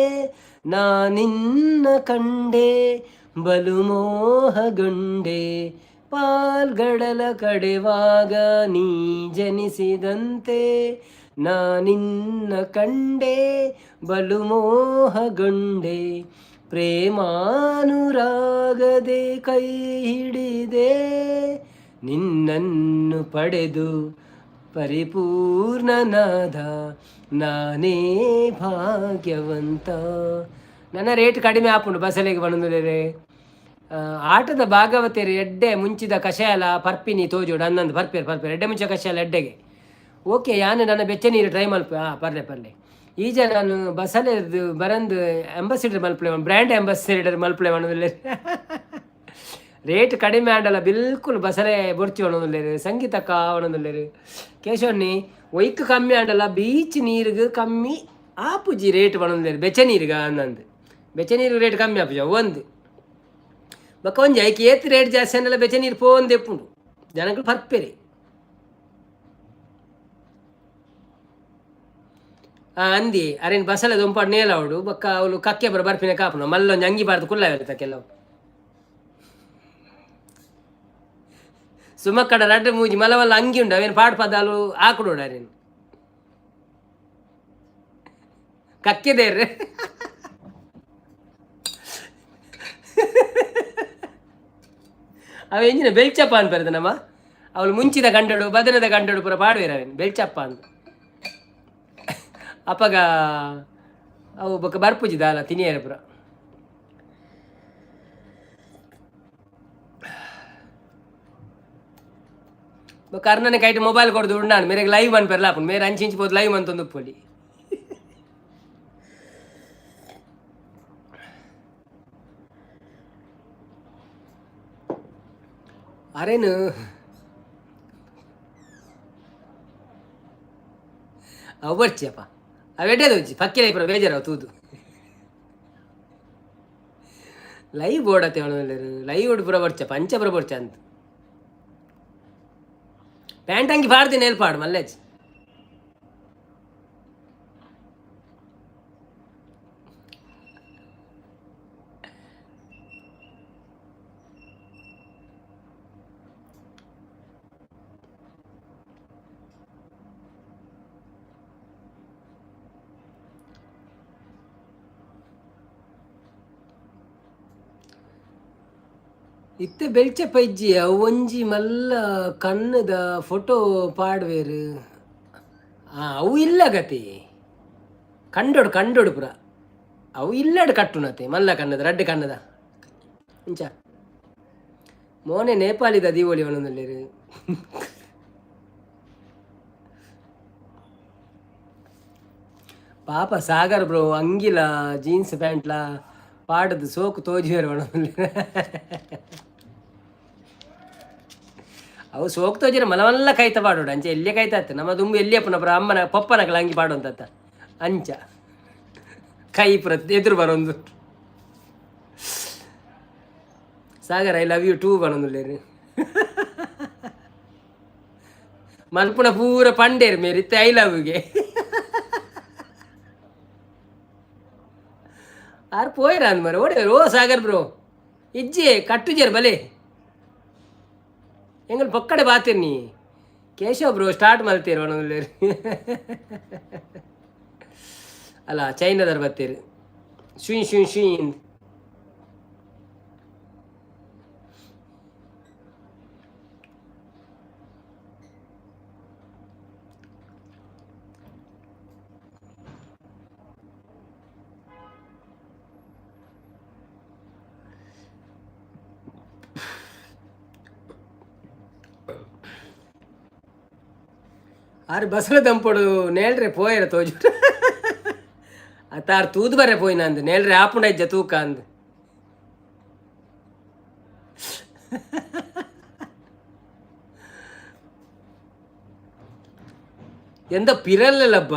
ನಾನಿನ್ನ ಕಂಡೆ ಬಲು ಮೋಹಗೊಂಡೆ. ಪಾಲ್ಗಡಲ ಕಡೆವಾಗ ನೀ ಜನಿಸಿದಂತೆ ನಾನಿನ್ನ ಕಂಡೆ ಬಲು ಮೋಹಗೊಂಡೆ. ಪ್ರೇಮಾನುರಾಗದೆ ಕೈ ಹಿಡಿದೆ ನಿನ್ನನ್ನು ಪಡೆದು ಪರಿಪೂರ್ಣನಾದ ನಾನೇ ಭಾಗ್ಯವಂತ. ನನ್ನ ರೇಟ್ ಕಡಿಮೆ ಆಪುಂಡು ಬಸಲೆಗೆ ಬಂದರೆ ಆಟದ ಭಾಗವತೇರು ಎಡ್ಡೆ ಮುಂಚಿದ ಕಷಾಯಲ ಪರ್ಪಿನಿ ತೋಜೋಡು ಅನ್ನೊಂದು ಪರ್ಪೇರು ಎಡ್ಡೆ ಮುಂಚೆ ಕಷಾಯಲ ಎಡ್ಡೆಗೆ ಓಕೆ ಯಾನು ನನ್ನ ಬೆಚ್ಚ ನೀರು ಟ್ರೈ ಮಲ್ಪ ಪರ್ಲೆ ಈಜ ನಾನು ಬಸಲೆದು ಬರಂದು ಅಂಬಾಸಿಡರ್ ಮಲ್ಪಲೆ ಬ್ರ್ಯಾಂಡ್ ಅಂಬಾಸಿಡರ್ ಮಲ್ಪಲೆ ಮಾಡೋದಿಲ್ಲ. ರೇಟ್ ಕಡಿಮೆ ಆಂಡಲ್ಲ ಬಿಲ್ಕುಲ್ ಬಸಲೆ ಬೊರ್ಚಿ ಒಣದಿಲ್ಲೇರು ಸಂಗೀತಕ್ಕ ಒಣದಿಲ್ಲೇರು ಕೇಶವಣ್ಣಿ ಒಯ್ಕು ಕಮ್ಮಿ ಆಂಡಲ್ಲ ಬೀಚ್ ನೀರಿಗೆ ಕಮ್ಮಿ ಆಪುಜಿ ರೇಟ್ ಒಣದಿಲ್ಲೇರು ಬೆಚ್ಚ ನೀರಿಗೆ ಅನ್ನಂದು ಬೆಚ್ಚ ನೀರಿಗೆ ರೇಟ್ ಕಮ್ಮಿ ಆಪುಜ ಒಂದು ಬಕ್ಕ ಒಂಜಿ ಐಕೆ ಏತ್ ರೇಟ್ ಜಾಸ್ತಿ ಅಂಡಲ್ಲ ಬೆಚ್ಚ ನೀರು ಪೋಂದು ಎಪ್ಪುಂಡು ಜನಗಳು ಪರ್ಪೆರಿ ಅಂದಿ ಅರೇನು ಬಸಲೆ ದೊಂಪಾಡು ನೇಲವಡು ಬಕ್ಕ ಅವಳು ಕಕ್ಕೆ ಬರ ಬರ್ಪಿನ ಕಾಪುನ ಮಲ್ಲೊಂದು ಅಂಗಿ ಬಾರ್ದು ಕುಲ್ಲ ಇರುತ್ತೆ ಕೆಲವು ಸುಮಕ್ಕಡ ರಡ್ಡು ಮೂಜಿ ಮಲವಲ್ಲ ಅಂಗಿ ಉಂಡು ಅವೇನು ಪಾಡು ಪದಾಲು ಹಾಕೊಡೋಡು ಅರೇನು ಕಕ್ಕೆದೇರ್ರೆ ಅವ ಎಂಜಿನ ಬೆಳ್ಚಪ್ಪ ಅಂತ ಬರ್ತದೆ ನಮ್ಮ ಅವಳು ಮುಂಚಿದ ಗಂಡಡು ಬದನದ ಗಂಡಡು ಪೂರ ಪಾಡುವೇರ ಅವೇನು ಬೆಳ್ಚಪ್ಪ ಅಂತ ಅಪ್ಪಗ ಅವು ಬೊಕ್ಕ ಬರ್ಪುಜಿದ ಅಲ್ಲ ತಿನಿಯರ ಪುರ ಕರ್ನನೆ ಕೈಟ್ ಮೊಬೈಲ್ ಕೊಡ್ದು ಉಂಡಾನು ಮೇರೆಗೆ ಲೈವ್ ಅನ್ಪರ್ಲ ಅಪ್ಪು ಮೇರೆ ಅಂಚಿಂಚಿಬೋದು ಲೈವ್ ಅಂತೊಂದು ಉಪ್ಪೊಲಿ ಅರೇನು ಅವು ಬರ್ಚಿಯಪ್ಪ ಅವೆಡ್ಡೇದು వచ్చి ಪಕ್ಕಿಲ ಇಬ್ಬರು ಬೇಜಾರವ ತೂದು ಲೈವ್ ಓಡತ್ತೆ ಅವನಲ್ಲರು ಲೈವ್ ಓಡಿ ಪುರ ಬರ್ಚಪ್ಪ ಅಂಚ ಪುರ ಬರ್ಚ ಅಂತ ಪ್ಯಾಂಟ್ ಅಂಗಿ ಪಾಡ್ತೀನಿ ಎಲ್ಲಿ ಪಾಡು ಮಲ್ಲೇಜ್ ಇತ್ತೆ ಬೆಳ್ಚೆ ಪೈಜ್ಜಿ ಒಂಜಿ ಮಲ್ಲ ಕಣ್ಣದ ಫೋಟೋ ಪಾಡ್ವೇರು ಅವು ಇಲ್ಲ ಗತಿ ಕಂಡೋಡು ಪುರ ಅವು ಇಲ್ಲಡು ಕಟ್ಟುನತೆ ಮಲ್ಲ ಕಣ್ಣದ ರಡ್ಡು ಕಣ್ಣದ ಇಂಚ ಮೋನೆ ನೇಪಾಳಿದ ದೀವೋಳಿ ಒಣದಲ್ಲಿ ಪಾಪ ಸಾಗರ್ ಬ್ರೋ ಅಂಗಿಲ ಜೀನ್ಸ್ ಪ್ಯಾಂಟ್ಲ ಪಾಡದು ಸೋಕು ತೋಜಿವೇರು ಒಣದಲ್ಲಿ ಅವು ಸೋಕು ತೋಜಿರ ಮಲಮಲ್ಲ ಕೈತ ಪಾಡೋಡು ಅಂಚೆ ಎಲ್ಲಿಯೇ ಕೈತಾತ್ತೆ ನಮ್ಮ ದುಂಬು ಎಲ್ಲಿಯಪ್ಪ ಪುರ ಅಮ್ಮನ ಪಪ್ಪನಕಲ ಅಂಗಿ ಪಾಡುವಂತ ಅಂಚ ಕೈ ಪುರ ಎದುರು ಬರೋದು Sagar I love you too ಬರೋದಿಲ್ಲ ಮಲ್ಪುನ ಪೂರ ಪಂಡೇರು ಮೇರಿತ್ತೆ ಐ ಲವ್ಗೆ ಆರು ಪೋಯ್ರ ಅಂದ್ ಮರ ಓಡೇರು ಓ ಸಾಗರ್ ಬ್ರೋ ಇಜ್ಜಿ ಕಟ್ಟುಜೇರು ಬಲೆ ಎಂಗಲ್ ಪಕ್ಕಡೆ ಬಾತೀರಿ ನೀ ಕೇಶವ್ ಬ್ರೋ ಸ್ಟಾರ್ಟ್ ಮಲ್ತೀರಿ ಒಣಲ್ಲಿ ಅಲ್ಲ ಚೈನಾದವ್ರು ಬರ್ತೀರಿ ಶುಯ್ ಶುಯ್ ಶುಯ್ ಆರು ಬಸಳೆ ದಂಪೊಡು ನೇಳ್ರೆ ಪೋಯರ ತೋಜು ಅತ್ತಾರು ತೂದು ಬರೇ ಪೋಯ್ನ ಅಂದ್ ನೇಳ್ರೆ ಆಪುಂಡ ಇಜ್ಜ ತೂಕ ಅಂದ್ ಎಂತ ಪಿರಲ್ಲಬ್ಬ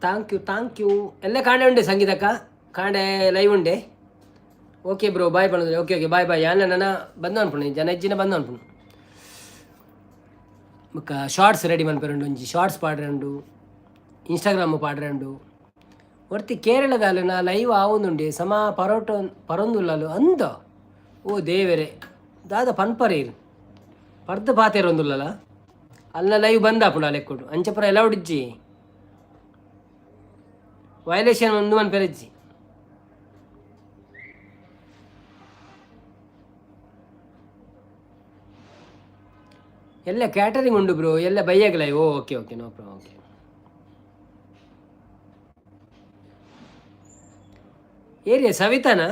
ಥ್ಯಾಂಕ್ ಯು ಎಲ್ಲ ಕಾಂಡೆ ಉಂಡೆ ಸಂಗೀತಕ್ಕ ಕಾಂಡೆ ಲೈವ್ ಉಂಡೆ ಓಕೆ ಬ್ರೋ ಬಾಯ್ ಪಣ್ಣದು ಓಕೆ ಓಕೆ ಬಾಯ್ ಬಾಯ್ ಯಾನ ನನ್ನ ಬಂದು ಅನ್ಪುಣಿ ಜನ ಹೆಜ್ಜಿನ ಬಂದು ಅನ್ಪುಣು ಬೊಕ್ಕ ಶಾರ್ಟ್ಸ್ ರೆಡಿ ಮನ್ಪೆರುಂಡು ಒಂಜಿ ಶಾರ್ಟ್ಸ್ ಪಾಡ್ರೆಂಡು ಇನ್ಸ್ಟಾಗ್ರಾಮ್ ಪಾಡ್ರೆಂಡು ಒರ್ತಿ ಕೇರಳದಾಲು ನಾ ಲೈವ್ ಆವೊಂದುಂಡೆ ಸಮ ಪರೊಂದುಲ್ಲಾಲು ಅಂದ ಓ ದೇವೆರೆ ದಾದ ಪನ್ಪರೇರು ಪರ್ದ ಪಾತೆರೊಂದುಲ್ಲಲ್ಲ ಅಲ್ಲ ಲೈವ್ ಬಂದ ಪುಣ ಲೆಕ್ಕೊಡು ಅಂಚಪುರ ಎಲ್ಲ ಉಡಿಜ್ಜಿ ವೈಲೇಷನ್ ಒಂದು ಮನ್ಪೆರಜ್ಜಿ ಎಲ್ಲ ಕ್ಯಾಟರಿಂಗ್ ಉಂಡು ಬ್ರೋ ಎಲ್ಲ ಬೈಯಾಗಲ okay okay no problem okay area ಸವಿತಾನಾ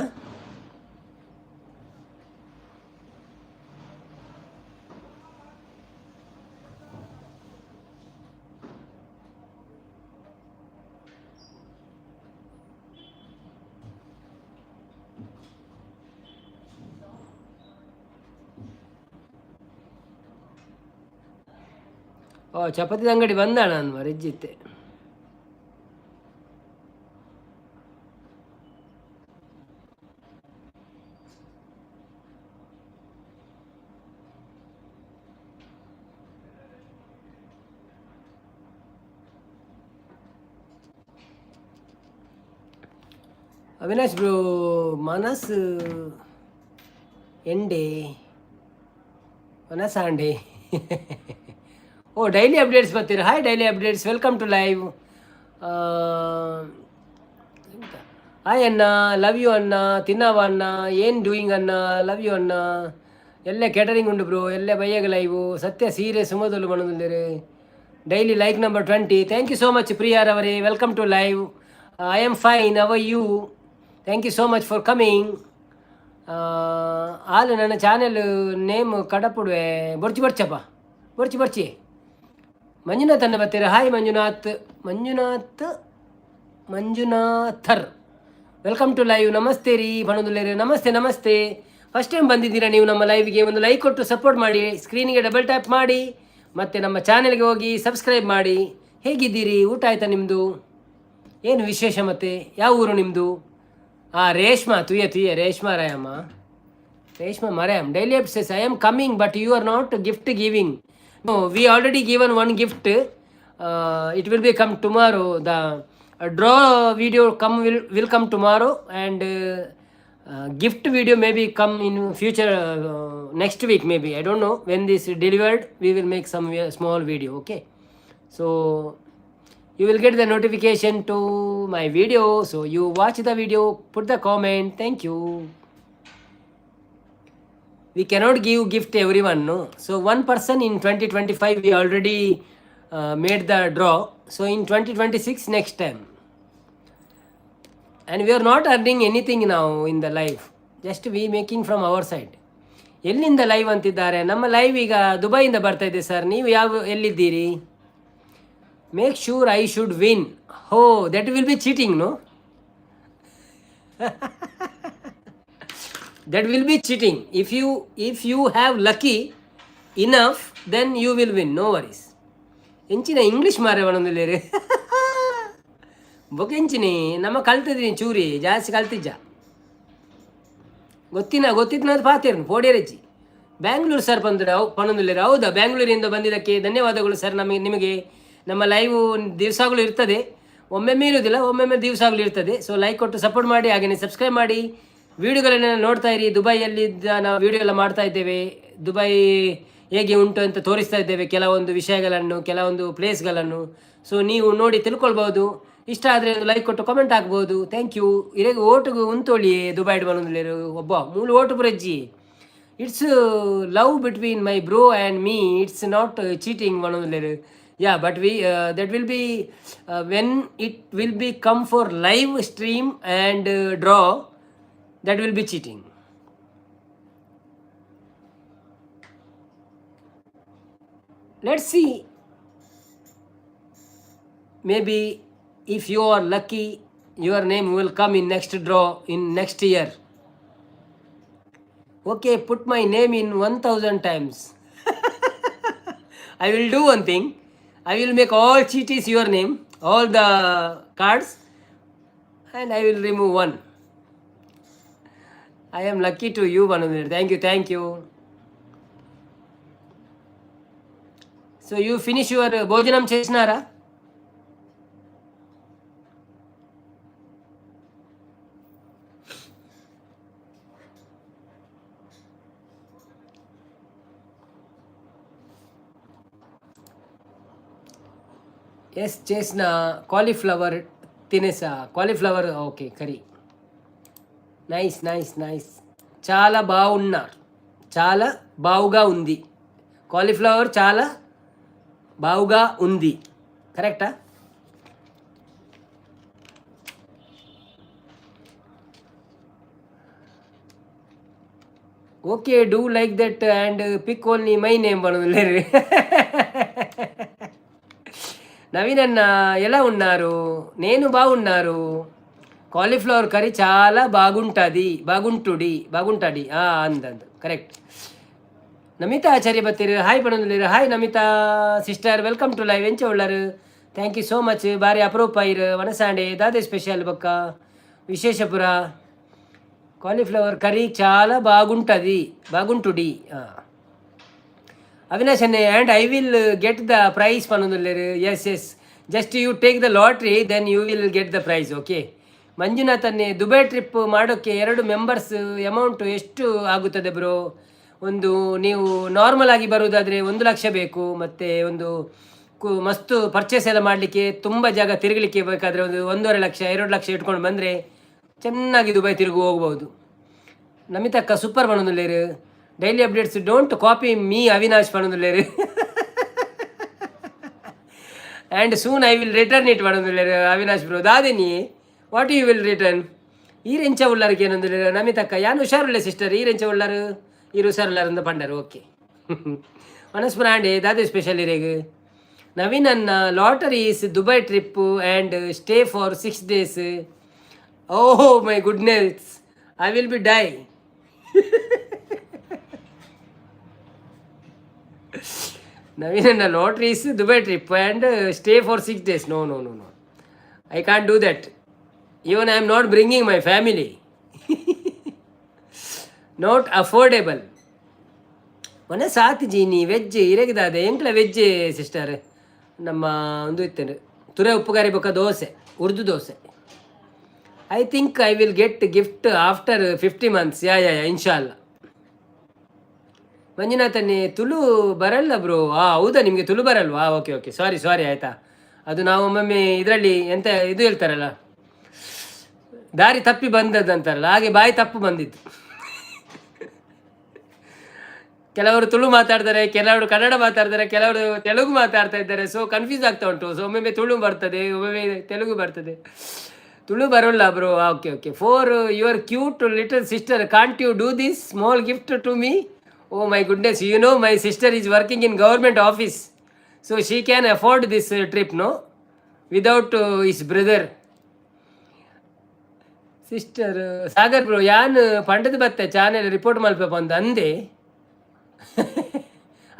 ಓ ಚಪಾತಿ ಅಂಗಡಿ ಬಂದ ನಾನು ಮರಿಜ್ಜಿತ್ತೆ ಅವಿನಾಶ್ ಬ್ರೋ ಮನಸ್ ಎಂಡೆ ಮನಸ್ ಆಂಡೆ ಓ ಡೈಲಿ ಅಪ್ಡೇಟ್ಸ್ ಬರ್ತೀರಾ hi daily updates welcome to live hi ಅಣ್ಣ ಲವ್ ಯು ಅಣ್ಣ ತಿನ್ನವ ಅಣ್ಣ ಏನು ಡೂಯಿಂಗ್ ಅಣ್ಣ ಲವ್ ಯು ಅಣ್ಣ ಎಲ್ಲ ಕ್ಯಾಟರಿಂಗ್ ಉಂಡು ಬ್ರೋ ಎಲ್ಲ ಬೈಯಾಗ ಲೈವು ಸತ್ಯ ಸೀರೆ ಸುಮದಲು ಮನದಿಲ್ಲರೆ daily like number 20 thank you so much ಪ್ರಿಯಾರವರೇ welcome to live I am fine how are you thank you so much for coming ಆಲು ನನ್ನ ಚಾನೆಲ್ ನೇಮ್ ಕಡಪುಡುವೆ ಬರ್ಚಿ ಬರ್ಚಪ್ಪ ಬರ್ಚಿ ಮಂಜುನಾಥ್ ಅನ್ನ ಬರ್ತೀರಾ ಹಾಯ್ ಮಂಜುನಾಥರ್ ವೆಲ್ಕಮ್ ಟು ಲೈವ್ ನಮಸ್ತೆ ರೀ ಬಣದುಲ್ಲೇರಿ ನಮಸ್ತೆ ಫಸ್ಟ್ ಟೈಮ್ ಬಂದಿದ್ದೀರಾ ನೀವು ನಮ್ಮ ಲೈವ್ಗೆ ಒಂದು ಲೈಕ್ ಕೊಟ್ಟು ಸಪೋರ್ಟ್ ಮಾಡಿ ಸ್ಕ್ರೀನಿಗೆ ಡಬಲ್ ಟ್ಯಾಪ್ ಮಾಡಿ ಮತ್ತು ನಮ್ಮ ಚಾನೆಲ್ಗೆ ಹೋಗಿ ಸಬ್ಸ್ಕ್ರೈಬ್ ಮಾಡಿ ಹೇಗಿದ್ದೀರಿ ಊಟ ಆಯ್ತಾ ನಿಮ್ಮದು ಏನು ವಿಶೇಷ ಮತ್ತು ಯಾವ ಊರು ನಿಮ್ಮದು ರೇಷ್ಮಾ ತುಯ್ಯ ರೇಷ್ಮಾ ರಾಯಮ್ಮ ರೇಷ್ಮಾ ಮರಯಮ್ daily updates I am coming but you are not gift giving No, we already given one gift. It will be come tomorrow. The draw video will come tomorrow, and gift video maybe come in future next week maybe. I don't know when this is delivered. We will make some small video. Okay, so you will get the notification to my video. So you watch the video, put the comment. Thank you. We cannot give gift everyone, no. So one person in 2025 we already made the draw. So in 2026 next time. And we are not earning anything now in the live. Just we making from our side. ಎಲ್ಲಿಂದ ಲೈವ್ ಅಂತಿದ್ದಾರೆ ನಮ್ಮ ಲೈವ್ ಈಗ ದುಬೈಯಿಂದ ಬರ್ತಾ ಇದೆ ಸರ್ ನೀವು ಎಲ್ಲಿದ್ದೀರಿ make sure I should win ಹೋ that will be cheating no that will be cheating. If you have lucky enough, then you will win, no worries. ಎಂಚಿನ ಇಂಗ್ಲೀಷ್ ಮಾರೆ ಬಣ್ಣದಲ್ಲಿ ಬೊಕೆಂಚಿನಿ ನಮ್ಮ ಕಲ್ತಿದ್ದೀನಿ ಚೂರಿ ಜಾಸ್ತಿ ಕಲ್ತಿಜ್ಜ ಗೊತ್ತಿತ್ತು ಪಾತಿರ್ನು ಪೋಡಿಯರಜ್ಜಿ ಬ್ಯಾಂಗ್ಳೂರು ಸರ್ ಪಣಂದುಲ್ಲೇರು. ಹೌದಾ, ಬ್ಯಾಂಗ್ಳೂರಿಂದ ಬಂದಿದ್ದಕ್ಕೆ ಧನ್ಯವಾದಗಳು ಸರ್. ನಿಮಗೆ ನಮ್ಮ ಲೈವ್ ದಿವಸಗಳು ಇರ್ತದೆ, ಒಮ್ಮೆಮ್ಮೆ ಇರೋದಿಲ್ಲ, ಒಮ್ಮೆಮ್ಮೆ ದಿವಸಗಳು ಇರ್ತದೆ. ಸೊ ಲೈಕ್ ಕೊಟ್ಟು ಸಪೋರ್ಟ್ ಮಾಡಿ, ಹಾಗೆಯೇ ಸಬ್ಸ್ಕ್ರೈಬ್ ಮಾಡಿ, ವೀಡಿಯೋಗಳನ್ನೆಲ್ಲ ನೋಡ್ತಾ ಇರಿ. ದುಬೈಯಲ್ಲಿದ್ದ ನಾವು ವೀಡಿಯೋ ಎಲ್ಲ ಮಾಡ್ತಾ ಇದ್ದೇವೆ, ದುಬೈ ಹೇಗೆ ಉಂಟು ಅಂತ ತೋರಿಸ್ತಾ ಇದ್ದೇವೆ, ಕೆಲವೊಂದು ವಿಷಯಗಳನ್ನು, ಕೆಲವೊಂದು ಪ್ಲೇಸ್ಗಳನ್ನು. ಸೊ ನೀವು ನೋಡಿ ತಿಳ್ಕೊಳ್ಬೋದು. ಇಷ್ಟ ಆದರೆ ಒಂದು ಲೈಕ್ ಕೊಟ್ಟು ಕಾಮೆಂಟ್ ಆಗ್ಬೋದು. Thank you. ಇರಗೆ ಓಟುಗು ಉಂತೋಳಿ ದುಬೈಡ್ ಬಂದಿಲ್ಲ ಒಬ್ಬ ಮೂಲು ಓಟು ಬುರಜ್ಜಿ. It's love between my bro and me, it's not cheating ಬಂದಿಲ್ಲ. Yeah, but that will be when it will be come for live stream and draw, that will be cheating. Let's see. Maybe if you are lucky, your name will come in next draw in next year. Okay, put my name in 1000 times. I will do one thing. I will make all cheaties your name, all the cards, and I will remove one. I am lucky to you, Manuvir. Thank you. So you finish your భోజనం చేసినారా? ఎస్ చేసిన. కాలీఫ్లవర్ తినేసా. Cauliflower okay curry. నైస్. చాలా బాగున్నారు, చాలా బావుగా ఉంది. కాలీఫ్లవర్ చాలా బావుగా ఉంది, కరెక్టా? Okay, do like that and pick only my name బనలేరు. నవీన్ అన్న ఎలా ఉన్నారు? నేను బాగున్నారు. కాలీఫ్లవర్ కర్రీ చాలా బాగుంటుంది అందందు కరెక్ట్. ನಮಿತಾ ಆಚಾರ್ಯ ಬತ್ತೀರಿ. ಹಾಯ್ ಪಣಂದಿರ. Hi Namita sister, welcome to live. ಎಂಚ ಉಳ್ಳಾರು? Thank you so much. ಬಾರಿ ಅಪರೂಪ ಇರು ವನಸಾಂಡೆ ದಾದೆ ಸ್ಪೆಷಲ್ ಬೊಕ್ಕ ವಿಶೇಷಪುರ. ಕಾಲಿಫ್ಲವರ್ ಕರ್రీ చాలా బాగుంటుంది. ಅವಿನಾಶ್ ಅನ್ನೇ and I will get the prize ಪಣಂದಿರು. Yes just you take the lottery, then you will get the prize. Okay. Manjunath ಅನ್ನೇ, ದುಬೈ ಟ್ರಿಪ್ ಮಾಡೋಕ್ಕೆ 2 ಮೆಂಬರ್ಸ್ ಅಮೌಂಟು ಎಷ್ಟು ಆಗುತ್ತದೆ ಬ್ರೋ? ಒಂದು ನೀವು ನಾರ್ಮಲ್ ಆಗಿ ಬರುವುದಾದರೆ 1 ಲಕ್ಷ ಬೇಕು, ಮತ್ತು ಒಂದು ಮಸ್ತು ಪರ್ಚೇಸ್ ಎಲ್ಲ ಮಾಡಲಿಕ್ಕೆ, ತುಂಬ ಜಾಗ ತಿರುಗಲಿಕ್ಕೆ ಬೇಕಾದರೆ ಒಂದು 1.5 ಲಕ್ಷ 2 ಲಕ್ಷ ಇಟ್ಕೊಂಡು ಬಂದರೆ ಚೆನ್ನಾಗಿ ದುಬೈ ತಿರುಗಿ ಹೋಗ್ಬೋದು. ನಮಿತಕ್ಕ ಸೂಪರ್ ಪಣಂದುಲ್ಲೇರು. Daily updates, don't copy me Avinash ಪಣಂದುಲ್ಲೇರು. And soon I will return it ಪಣಂದುಲ್ಲೇರು ಅವಿನಾಶ್ ಬ್ರೋ. ದಾದಿನಿ ವಾಟ್ ಯು ವಿಲ್ ರಿಟರ್ನ್? ಈ ರೆಂಚ ಉಳ್ಳಾರಿಗೆ ಏನಂದಿಲ್ಲ ನಮಿತಕ್ಕ. ಯಾನು ಹುಷಾರುಳ್ಳೆ ಸಿಸ್ಟರ್, ಈ ರೆಂಚ ಉಳ್ಳಾರು ಇರು ಸರ್ಲಾರಿಂದ ಪಂಡರು. ಓಕೆ. ಮನಸ್ಪುರಾಂಡೆ ದಾದೆ ಸ್ಪೆಷಲ್ ಇರೇಗ. ನವೀನ್ ಅನ್ನ lottery is Dubai trip and stay for 6 days. ಓಹೋ my goodness, I will be die. Naveen ಅನ್ನ lottery is Dubai trip and stay for 6 days. No I can't do that. Even I am not bringing my family. Not affordable. ಮೊನ್ನೆ ಸಾತಿಜಿ ನೀ ವೆಜ್ ಇರಗಿದಾದೆ ಎಂಕ್ಲ ವೆಜ್ ಸಿಸ್ಟರ್. ನಮ್ಮ ಒಂದು ಇತ್ತೇನೆ ತುರೆ ಉಪ್ಪುಗಾರಿ ಬೊಕ್ಕ dosa, Urdu dosa. I think I will get gift after 50 months. ಯಾ ಇನ್ಶಾಲ್ಲ. ಮಂಜುನಾಥನ್ನೇ, ತುಳು ಬರಲ್ಲ ಬ್ರೋ? ಹೌದಾ, ನಿಮಗೆ ತುಳು ಬರಲ್ವಾ? ಓಕೆ ಸಾರಿ ಆಯಿತಾ. ಅದು ನಾವು ಒಮ್ಮೊಮ್ಮೆ ಇದರಲ್ಲಿ ಎಂತ ಇದು ಹೇಳ್ತಾರಲ್ಲ, ದಾರಿ ತಪ್ಪಿ ಬಂದದ್ದಂತಾರಲ್ಲ, ಹಾಗೆ ಬಾಯಿ ತಪ್ಪು ಬಂದಿತ್ತು. ಕೆಲವರು ತುಳು ಮಾತಾಡ್ತಾರೆ, ಕೆಲವರು ಕನ್ನಡ ಮಾತಾಡ್ತಾರೆ, ಕೆಲವರು ತೆಲುಗು ಮಾತಾಡ್ತಾ ಇದ್ದಾರೆ. ಸೊ ಕನ್ಫ್ಯೂಸ್ ಆಗ್ತಾ ಉಂಟು. ಸೊ ಒಮ್ಮೊಮ್ಮೆ ತುಳು ಬರ್ತದೆ, ಒಮ್ಮೊಮ್ಮೆ ತೆಲುಗು ಬರ್ತದೆ. ತುಳು ಬರೋಲ್ಲ bro. Okay. For your cute little sister, can't you do this small gift to me? Oh my goodness, you know my sister is working in government office, so she can afford this trip, no, without his brother. Sister Sagar bro ಯಾನ್ ಪಂಡದ ಬತ್ತೆ ಚಾನೆಲ್ ರಿಪೋರ್ಟ್ ಮಲ್ಪೇಪ ಅಂತ ಅಂದೆ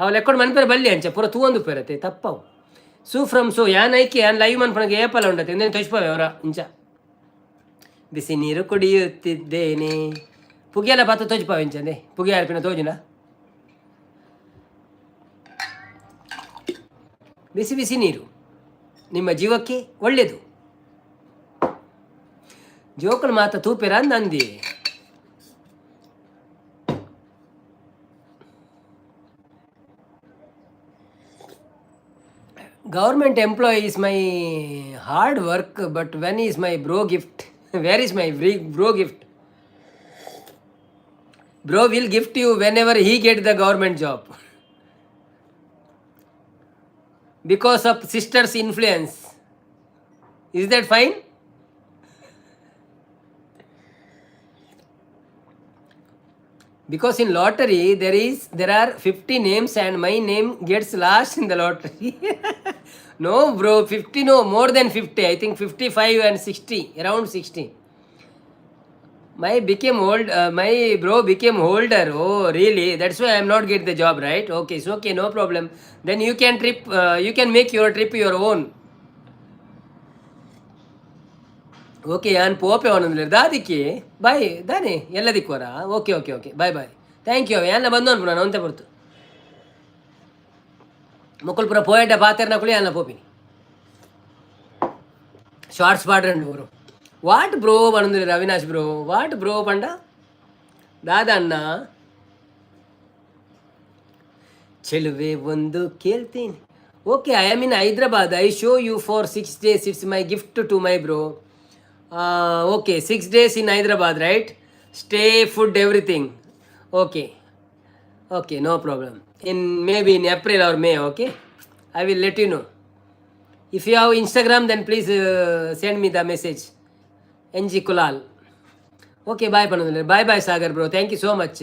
ಅವ ಲೆಕ್ಕೊಂಡು ಮನ್ಪೇರ ಬಲ್ಲಿ ಅಂಚ ಪೂರ ತೂವೊಂದು ಪೇರತ್ತೆ ತಪ್ಪವು ಸೂ ಫ್ರಮ್ ಸೋ ಯಾನ್ ಐಕೆ ಯಾನ್ ಲೈವ್ ಮನ್ಪನಗೆ ಏಪಲ್ಲ ಉಂಡತ್ತೆ ಇಂದೇನು ತೊಚ್ಪವೆ ಅವರ ಇಂಚ ಬಿಸಿ ನೀರು ಕುಡಿಯುತ್ತಿದ್ದೇನೆ ಪುಗಿಯೆಲ್ಲ ಪಾತ್ರ ತೊಚ್ಪವೆ ಇಂಚಂದೆ ಪುಗಿ ಆರ್ಪಿನ ತೋಜಿನ ಬಿಸಿ ಬಿಸಿ ನೀರು ನಿಮ್ಮ ಜೀವಕ್ಕೆ ಒಳ್ಳೆಯದು ಜೋಕುಲು ಮಾತ ತೂಪೆರ ನಂದಿ government employ is my hard work but when is my bro gift where is my bro gift bro will gift you whenever he get the government job because of sister's influence. Is that fine? Because in lottery there are 50 names and my name gets last in the lottery. No bro, 50 no, more than 50. I think 55 and 60, around 60. My bro became older. Oh, really? That's why I'm not get the job, right? Okay, it's okay, no problem. Then you can make your trip your own. Okay, and pope avanu dadiki bye dane elladikku vara. Okay, bye thank you yanna bandu anpuna nante portu mukulpura poeta paaterna kuli yanna popini shorts padandu bro. What bro ಬಂದ್ರೆ ಅವಿನಾಶ್ ಬ್ರೋ ವಾಟ್ ಬ್ರೋ ಪಂಡ ದಾದಣ್ಣ ಚೆಲುವೆ ಒಂದು ಕೇಳ್ತೀನಿ okay I am in Hyderabad I show you for 6 days it's my gift to my bro okay 6 days in Hyderabad right stay food everything okay no problem in maybe in April or May okay I will let you know if you have Instagram then please send me the message NG Kulal. Okay, bye Panandale. Bye Sagar bro. Thank you so much.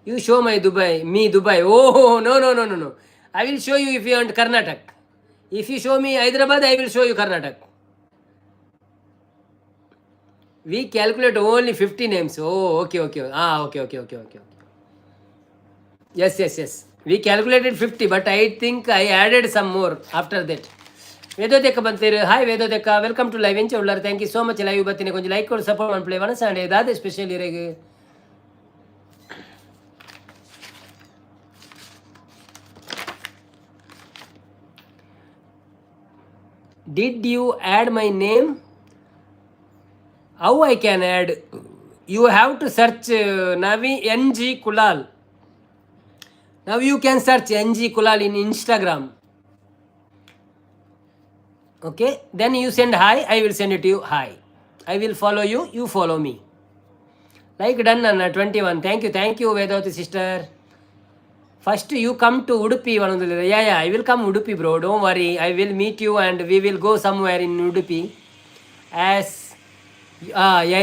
You show me Dubai. Oh, no. I will show you if you want Karnataka. If you show me Hyderabad, I will show you Karnataka. We calculate only 50 names. Oh, okay. Okay. Yes. We calculated 50, but I think I added some more after that. ವೇದೋದೆಕ್ಕ ಬಂತೀರಿ ಹಾಯ್ ವೇದೋದೆಕ್ಕ ವೆಲ್ಕಮ್ ಟು ಲೈವ್ ಎಂಚ ಉಳ್ಳಾರ thank you so much live ಬರ್ತೀನಿ ಕೊಂಚ ಲೈಕ್ ಕೊಡು ಸಪೋರ್ಟ್ ಮಾಡ್ಪ್ಲೇ ವನಸಾಂಡೆ ದಾದೆ ಸ್ಪೆಷಲ್ ಇರೆಗೆ did you add my name how I can add you have to search ನವಿ NG Kulal. Now you can search NG Kulal in Instagram. Okay, then you send hi, I will send it to you hi. I will follow you, you follow me. Like done Anna 21. Thank you Vedavati sister. First you come to Udupi. Yeah, I will come Udupi bro, don't worry. I will meet you and we will go somewhere in Udupi. As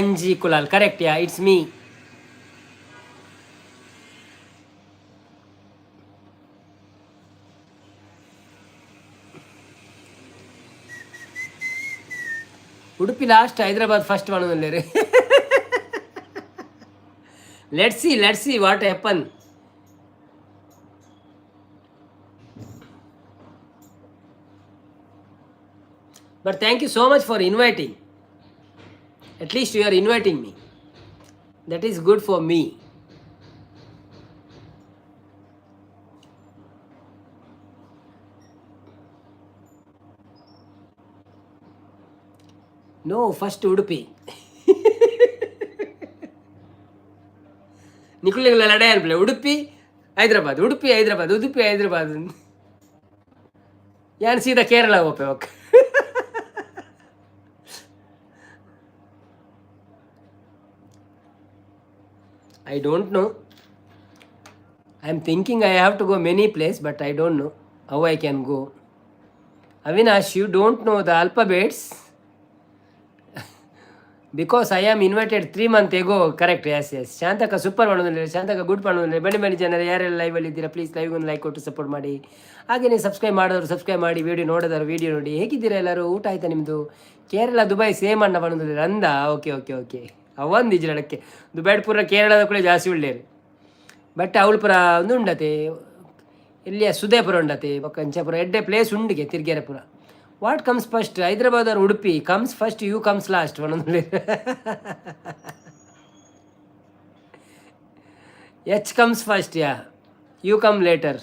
NG Kulal, correct, yeah, it's me. Udupi last Hyderabad first ಮಾಡೋದಲ್ಲೇ ರೀ let's see what happen but thank you so much for inviting at least you are inviting me that is good for me no first Udupi ನಿಖಿಲ್ಗಳ ಲಡಾಯಿ ಅನ್ಪ್ಲೆ ಉಡುಪಿ ಹೈದರಾಬಾದ್ ಯಾನ್ ಸೀದಾ ಕೇರಳ ಹೋಗ್ಬೇಕು I don't know. I am thinking I have to go many places, but I don't know how I can go. Avinash, you don't know the alphabets? Because I am invited 3 months ago. Correct, yes. ಶಾಂತಕ ಸೂಪರ್ ಮಾಡೋದಿಲ್ಲ, ಶಾಂತಕ ಗುಡ್ ಮಾಡೋದಿಲ್ಲ. ಬನ್ನಿ ಜನರು ಯಾರೆಲ್ಲ ಲೈವಲ್ಲಿ ಇದ್ದೀರಾ ಪ್ಲೀಸ್ ಲೈವ್ ಒಂದು ಲೈಕ್ ಕೊಟ್ಟು ಸಪೋರ್ಟ್ ಮಾಡಿ. ಹಾಗೆಯೇ ಸಬ್ಸ್ಕ್ರೈಬ್ ಮಾಡೋರು ಸಬ್ಸ್ಕ್ರೈಬ್ ಮಾಡಿ, ವಿಡಿಯೋ ನೋಡೋರು ವಿಡಿಯೋ ನೋಡಿ. ಹೇಗಿದ್ದೀರಾ ಎಲ್ಲರೂ? ಊಟ ಆಯ್ತಾ ನಿಮ್ಮದು? ಕೇರಳ ದುಬೈ ಸೇಮ್ ಅಣ್ಣ ಮಾಡೋದಿಲ್ಲ ಅಂದ. ಓಕೆ ಅವಂದು ಇಜ್ರಡಕ್ಕೆ ದುಬೈಡ್ ಪೂರ ಕೇರಳದ ಕೂಡ ಜಾಸ್ತಿ ಉಳ್ಳೇರು ಬಟ್ ಅವಳು ಪುರ ಒಂದು ಉಂಡತೆ ಇಲ್ಲಿಯ ಸುದೇಪುರ ಉಂಡತೆ ಕಂಚಾಪುರ ಎಡ್ಡೆ ಪ್ಲೇಸ್ ಉಂಡಿಗೆ ತಿರ್ಗೇರೆ ಪುರ ವಾಟ್ ಕಮ್ಸ್ ಫಸ್ಟ್ ಹೈದರಾಬಾದ್ ಅವ್ರು Udupi comes first you comes last ಒಂದೊಂದು H comes first yeah you come later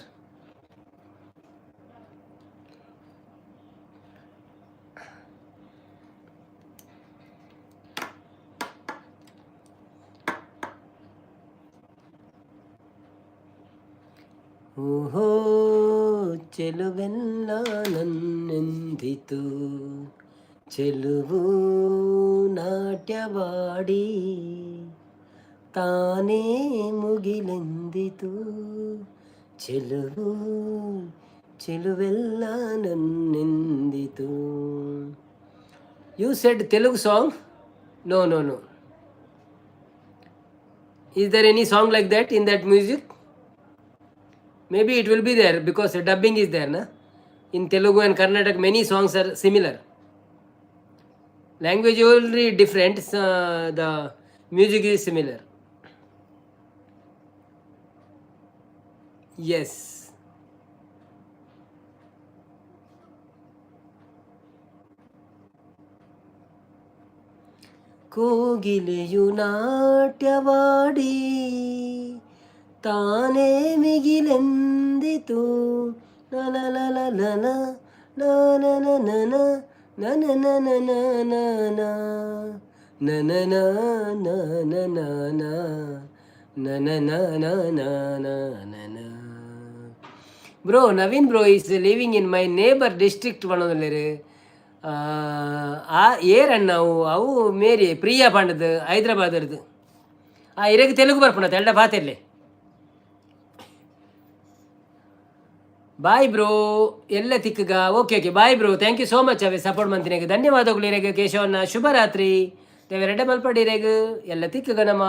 ಓಹೋ ಚೆಲುವೆಲ್ಲ ನನ್ನೆಂದಿತು ಚೆಲುವು ನಾಟ್ಯವಾಡಿ ತಾನೇ ಮುಗಿಲೆಂದಿತು ಚೆಲುವು ಚೆಲುವೆಲ್ಲ ನನ್ನೆಂದಿತು. You said Telugu song? No no no. Is there any song like that in that music? Maybe it will be there because dubbing is there, na? In Telugu and Karnataka, many songs are similar. Language only different, the music is similar. Yes. ಕೋಗಿಲೆಯು ನಾಟ್ಯವಾಡಿ ತಾನೇ ಮಿಗಿಲೆಂದಿತು ನನನನನನ ನನನನನ ನನನನನನ ನನನನನನ ನನನನನನ. Bro Naveen bro is living in my neighbour district ಒಣದಲ್ಲಿ ಏರಣ್ಣ ಅವು ಮೇರಿ ಪ್ರಿಯಾ ಪಾಂಡದು ಹೈದ್ರಾಬಾದರ್ದು ಇರಗೆ ತೆಲುಗು ಬರ್ಪಣತ್ ಎಳ್ಳ ಬಾತಿರ್ಲಿ. ಬಾಯ್ ಬ್ರೋ ಎಲ್ಲ ತಿಕ್ಕಗ okay okay bye bro thank you so much ಅವೇ ಸಪೋರ್ಟ್ ಮಂತಿನಾಗ ಧನ್ಯವಾದಗಳು ಇರೆಗೆ ಕೇಶವನ್ನ ಶುಭರಾತ್ರಿ ದೇವರೆಡ್ಡೆ ಮಲ್ಪಡಿರೆಗೆ ಎಲ್ಲ ತಿಕ್ಕಗ ನಮ್ಮ.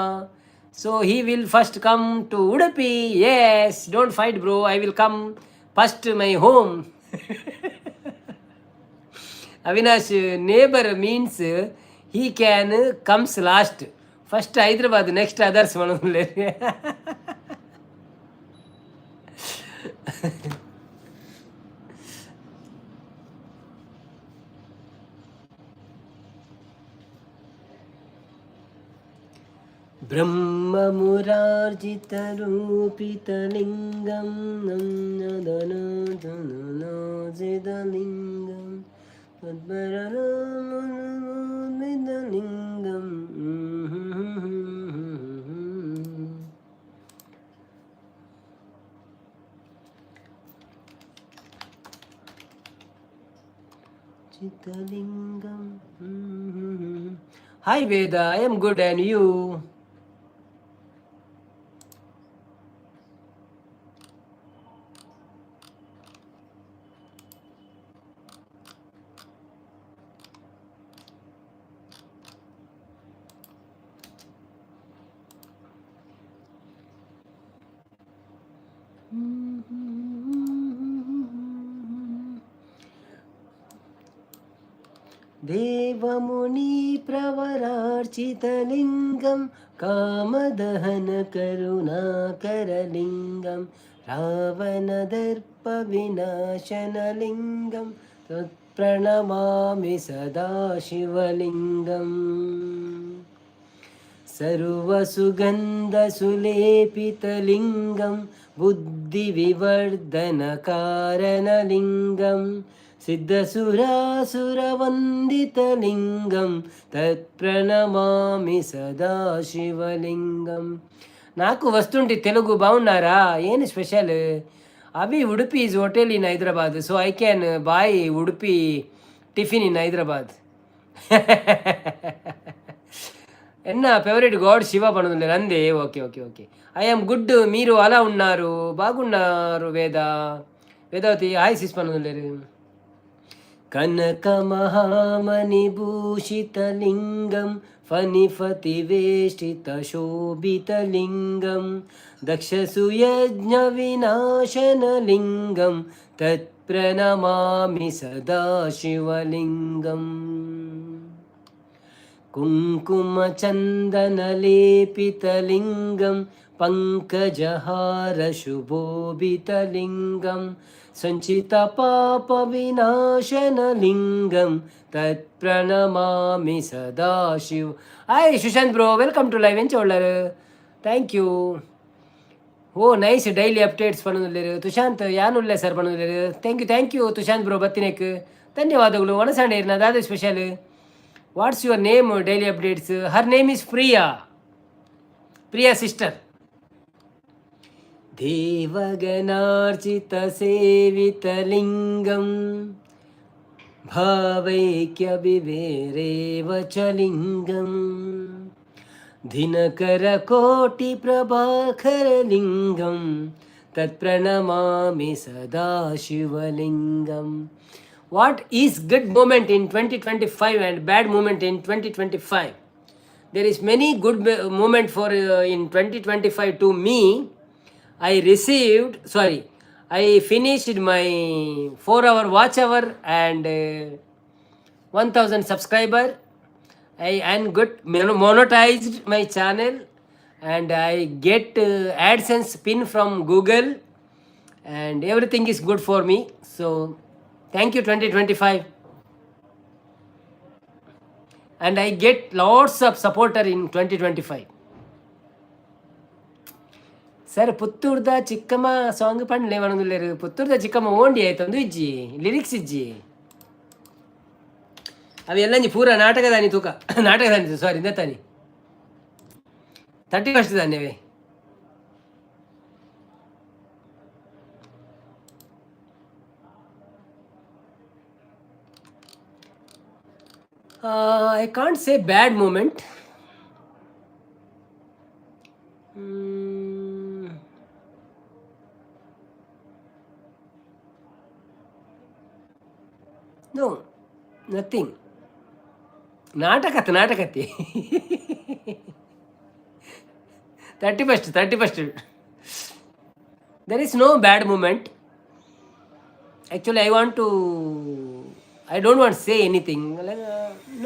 So he will first come to Udupi. Yes don't fight bro, I will come first my home. Avinash neighbour means he can comes last, first Hyderabad next others ಮನೋಲ್ಲೇ. ಬ್ರಹ್ಮ ಮುರಾರ್ಜಿತರೂಪಿತಲಿಂಗಂ ನದನದನನಜಿದಲಿಂಗಂ ಪದ್ಮರಲಿಂಗಂ. ಚಿತಲಿಂಗಂ. Hi Veda, I am good and you? ದೇವಮುನಿ ಪ್ರವರಾರ್ಚಿತಲಿಂಗಂ ಕಾಮದಹನ ಕರುಣಾಕರಲಿಂಗಂ ರಾವಣದರ್ಪ ವಿನಾಶನಲಿಂಗಂ ತತ್ಪ್ರಣಮಾಮಿ ಸದಾ ಶಿವಲಿಂಗಂ. ಸರ್ವಸುಗಂಧಸುಲೇಪಿತಲಿಂಗಂ ಬುದ್ಧಿವಿವರ್ಧನಕಾರಣಲಿಂಗಂ ಸಿದ್ಧಸುರಾಸುರವಂದಿತಲಿಂಗಂ ತತ್ಪ್ರಣಮಾಮಿ ಸದಾ ಶಿವಲಿಂಗಂ. 4 వస్తుంటే తెలుగు బాగున్నారా? ಏನು ಸ್ಪೆಷಲ್? ಅಭಿ Udupi is hotel in Hyderabad, so I can buy Udupi tiffin in Hyderabad. ఎన్న ఫేవరెట్ గాడ్ శివ పనుంది నందే. Okay okay okay I'm good. మీరు అలా ఉన్నారు, బాగున్నారు. వేదావతి హాయ్ సిస్ పనులేరు. కనక మహామణిభూషితలింగం ఫణిఫతివేష్టిత శోభితలింగం దక్షసుయజ్ఞ వినాశనలింగం తత్ప్రణమామి సదా శివలింగం. कुङ्कुमचन्दनलेपितलिङ्गं पङ्कजहारशुभोभितलिङ्गं सञ्चितपापविनाशनलिङ्गं तत्प्रणमामि सदाशिव. Hi Sushant bro, welcome to live ಎಂಚೊಳ್ಳರು. Thank you. Oh nice, daily updates ಪಣ್ಣುಲ್ಲೇರು ತುಶಾಂತ್. ಯಾನುಲ್ಲೆ ಸರ್ ಪಣ್ಣುಲ್ಲೇರು. ಥ್ಯಾಂಕ್ ಯು ತುಶಾಂತ್ ಬ್ರೋ. ಬತ್ತಿನೇಕ್ ಧನ್ಯವಾದಗಳು. ಒಣಸಾಂಡೇರ್ನ ದಾದ special. What's your name? Daily updates. Her name is Priya sister. ದೇವಗನಾರ್ಚಿತ ಸೇವಿತಲಿಂಗಂ ಭಾವೈಕ್ಯವಿವೇರೇವ ಚ ಲಿಂಗಂ ದಿನಕರಕೋಟಿಪ್ರಭಾಕರಲಿಂಗಂ ತತ್ಪ್ರಣಮಾಮಿ ಸದಾ ಶಿವಲಿಂಗಂ. What is good moment in 2025 and bad moment in 2025? There is many good moment for in 2025 to me. I finished my 4-hour watch hour and 1000 subscriber. I got monetized my channel and I get AdSense pin from Google and everything is good for me. So thank you 2025. And I get lots of supporter in 2025. Sir ಪುತ್ತೂರ್ದ ಚಿಕ್ಕಮ್ಮ ಸಾಂಗ್ ಪಂಡ್ಲೆ ಮನೊಂದುಲ್ಲೇರು. ಪುತ್ತೂರ್ದ ಚಿಕ್ಕಮ್ಮ ಓಂಡಿ ಆಯ್ತು ಒಂದು ಇಜ್ಜಿ ಲಿರಿಕ್ಸ್ ಇಜ್ಜಿ ಅವೆಲ್ಲಂಜಿ ಪೂರ ನಾಟಕದಾನಿ ತೂಕ ನಾಟಕದಾನಿ ಸಾರಿ ಇಂದತಾನಿ 31st ದಾನ್ಯವೇ. I can't say bad moment. No, nothing. ನಾಟಕತ್ತೆ 31st. There is no bad moment. Actually, I don't want to say anything.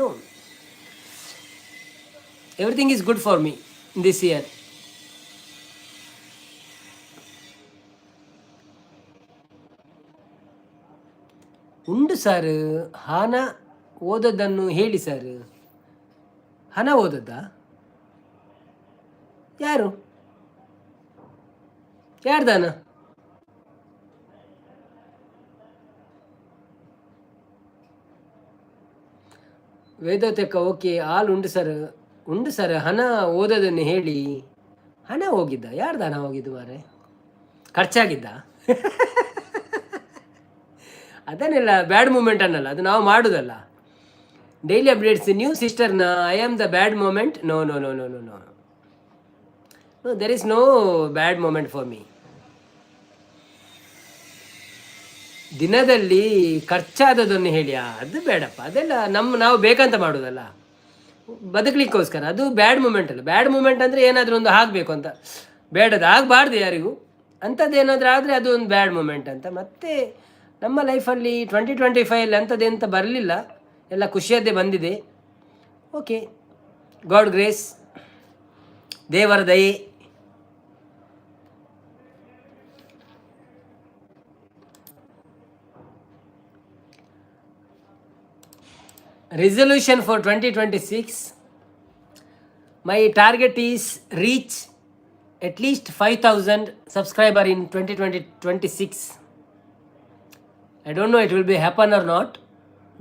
No. Everything is good for me this year. ಉಂಡು ಸರ್. ಹಣ ಓದೋದನ್ನು ಹೇಳಿ ಸರ್. ಹಣ ಓದೋದಾ? ಯಾರ್ದಾನ? ವೇದೋತೆಕ್ಕ ಓಕೆ. ಉಂಡು ಸರ್. ಹಣ ಓದೋದನ್ನು ಹೇಳಿ. ಹಣ ಹೋಗಿದ್ದ? ಯಾರ್ದು ಹಣ ಹೋಗಿದ್ದು ಮಾರೆ? ಖರ್ಚಾಗಿದ್ದ? ಅದನ್ನೆಲ್ಲ ಬ್ಯಾಡ್ ಮೂಮೆಂಟ್ ಅನ್ನಲ್ಲ, ಅದು ನಾವು ಮಾಡೋದಲ್ಲ. ಡೈಲಿ ಅಪ್ಡೇಟ್ಸ್ ನ್ಯೂ ಸಿಸ್ಟರ್ನ I am the bad moment. No, there is no bad moment for me. ದಿನದಲ್ಲಿ ಖರ್ಚಾದದನ್ನು ಹೇಳಿ ಅದು ಬೇಡಪ್ಪ. ಅದೆಲ್ಲ ನಾವು ಬೇಕಂತ ಮಾಡೋದಲ್ಲ, ಬದುಕಲಿಕ್ಕೋಸ್ಕರ. ಅದು ಬ್ಯಾಡ್ ಮೂಮೆಂಟ್ ಅಲ್ಲ. ಬ್ಯಾಡ್ ಮೂಮೆಂಟ್ ಅಂದರೆ ಏನಾದರೂ ಒಂದು ಆಗಬೇಕು ಅಂತ, ಬೇಡದು ಆಗಬಾರ್ದು ಯಾರಿಗೂ. ಅಂಥದ್ದು ಏನಾದರೂ ಆದರೆ ಅದು ಒಂದು ಬ್ಯಾಡ್ ಮೂಮೆಂಟ್ ಅಂತ. ಮತ್ತು ನಮ್ಮ ಲೈಫಲ್ಲಿ 2025 ಅಂಥದ್ದೆಂತ ಬರಲಿಲ್ಲ, ಎಲ್ಲ ಖುಷಿಯದ್ದೇ ಬಂದಿದೆ. ಓಕೆ, ಗಾಡ್ ಗ್ರೇಸ್, ದೇವರ ದಯೆ. Resolution for 2026, my target is reach at least 5,000 subscriber in 2026. I don't know it will be happen or not,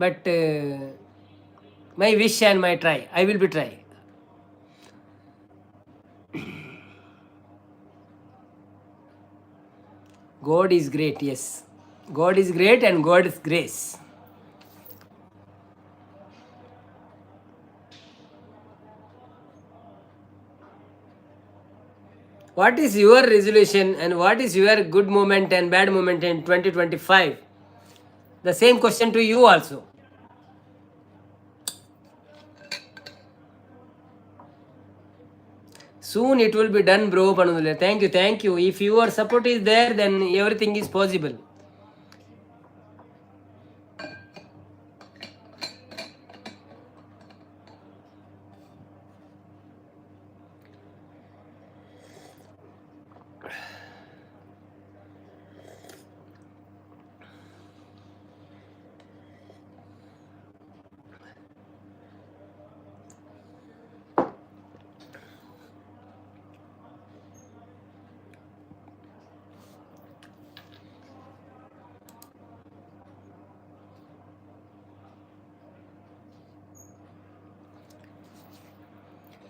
but my wish and my try. I will be try. God is great. Yes, God is great and God is grace. What is your resolution and what is your good moment and bad moment in 2025? The same question to you also. Soon it will be done, bro. Panudule. Thank you. If your support is there, then everything is possible.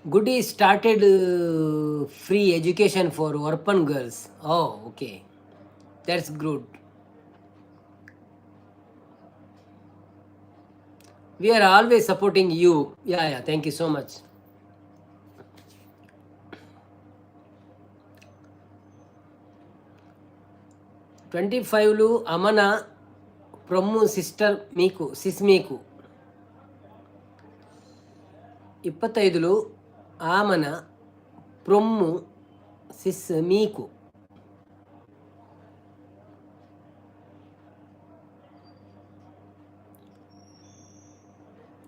Goody started free education for orphan girls. Oh, okay. That's good. We are always supporting you. Yeah, yeah. Thank you so much. 25లు అమన ప్రొమ్ము సిస్టర్ మీకు సిస్ మీకు 25లు ఆమన ಪ್ರೊಮ್ಮು ಸಿಸ್ ಮೀಕು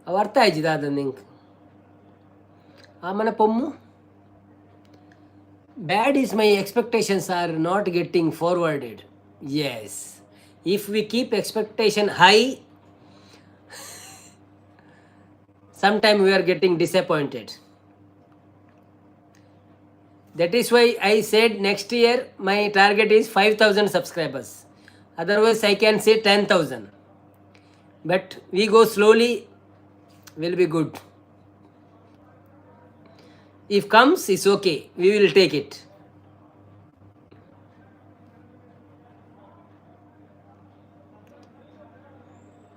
ಅವು ಅರ್ಥ ಆಯ್ತು ಅದು ನಿಂಗೆ ಆಮನ ಪೊಮ್ಮು bad is my expectations are not getting forwarded yes if we keep expectation high sometime we are getting disappointed. That is why I said next year my target is 5,000 subscribers. Otherwise I can say 10,000. But we go slowly, will be good. If comes, it's okay. We will take it.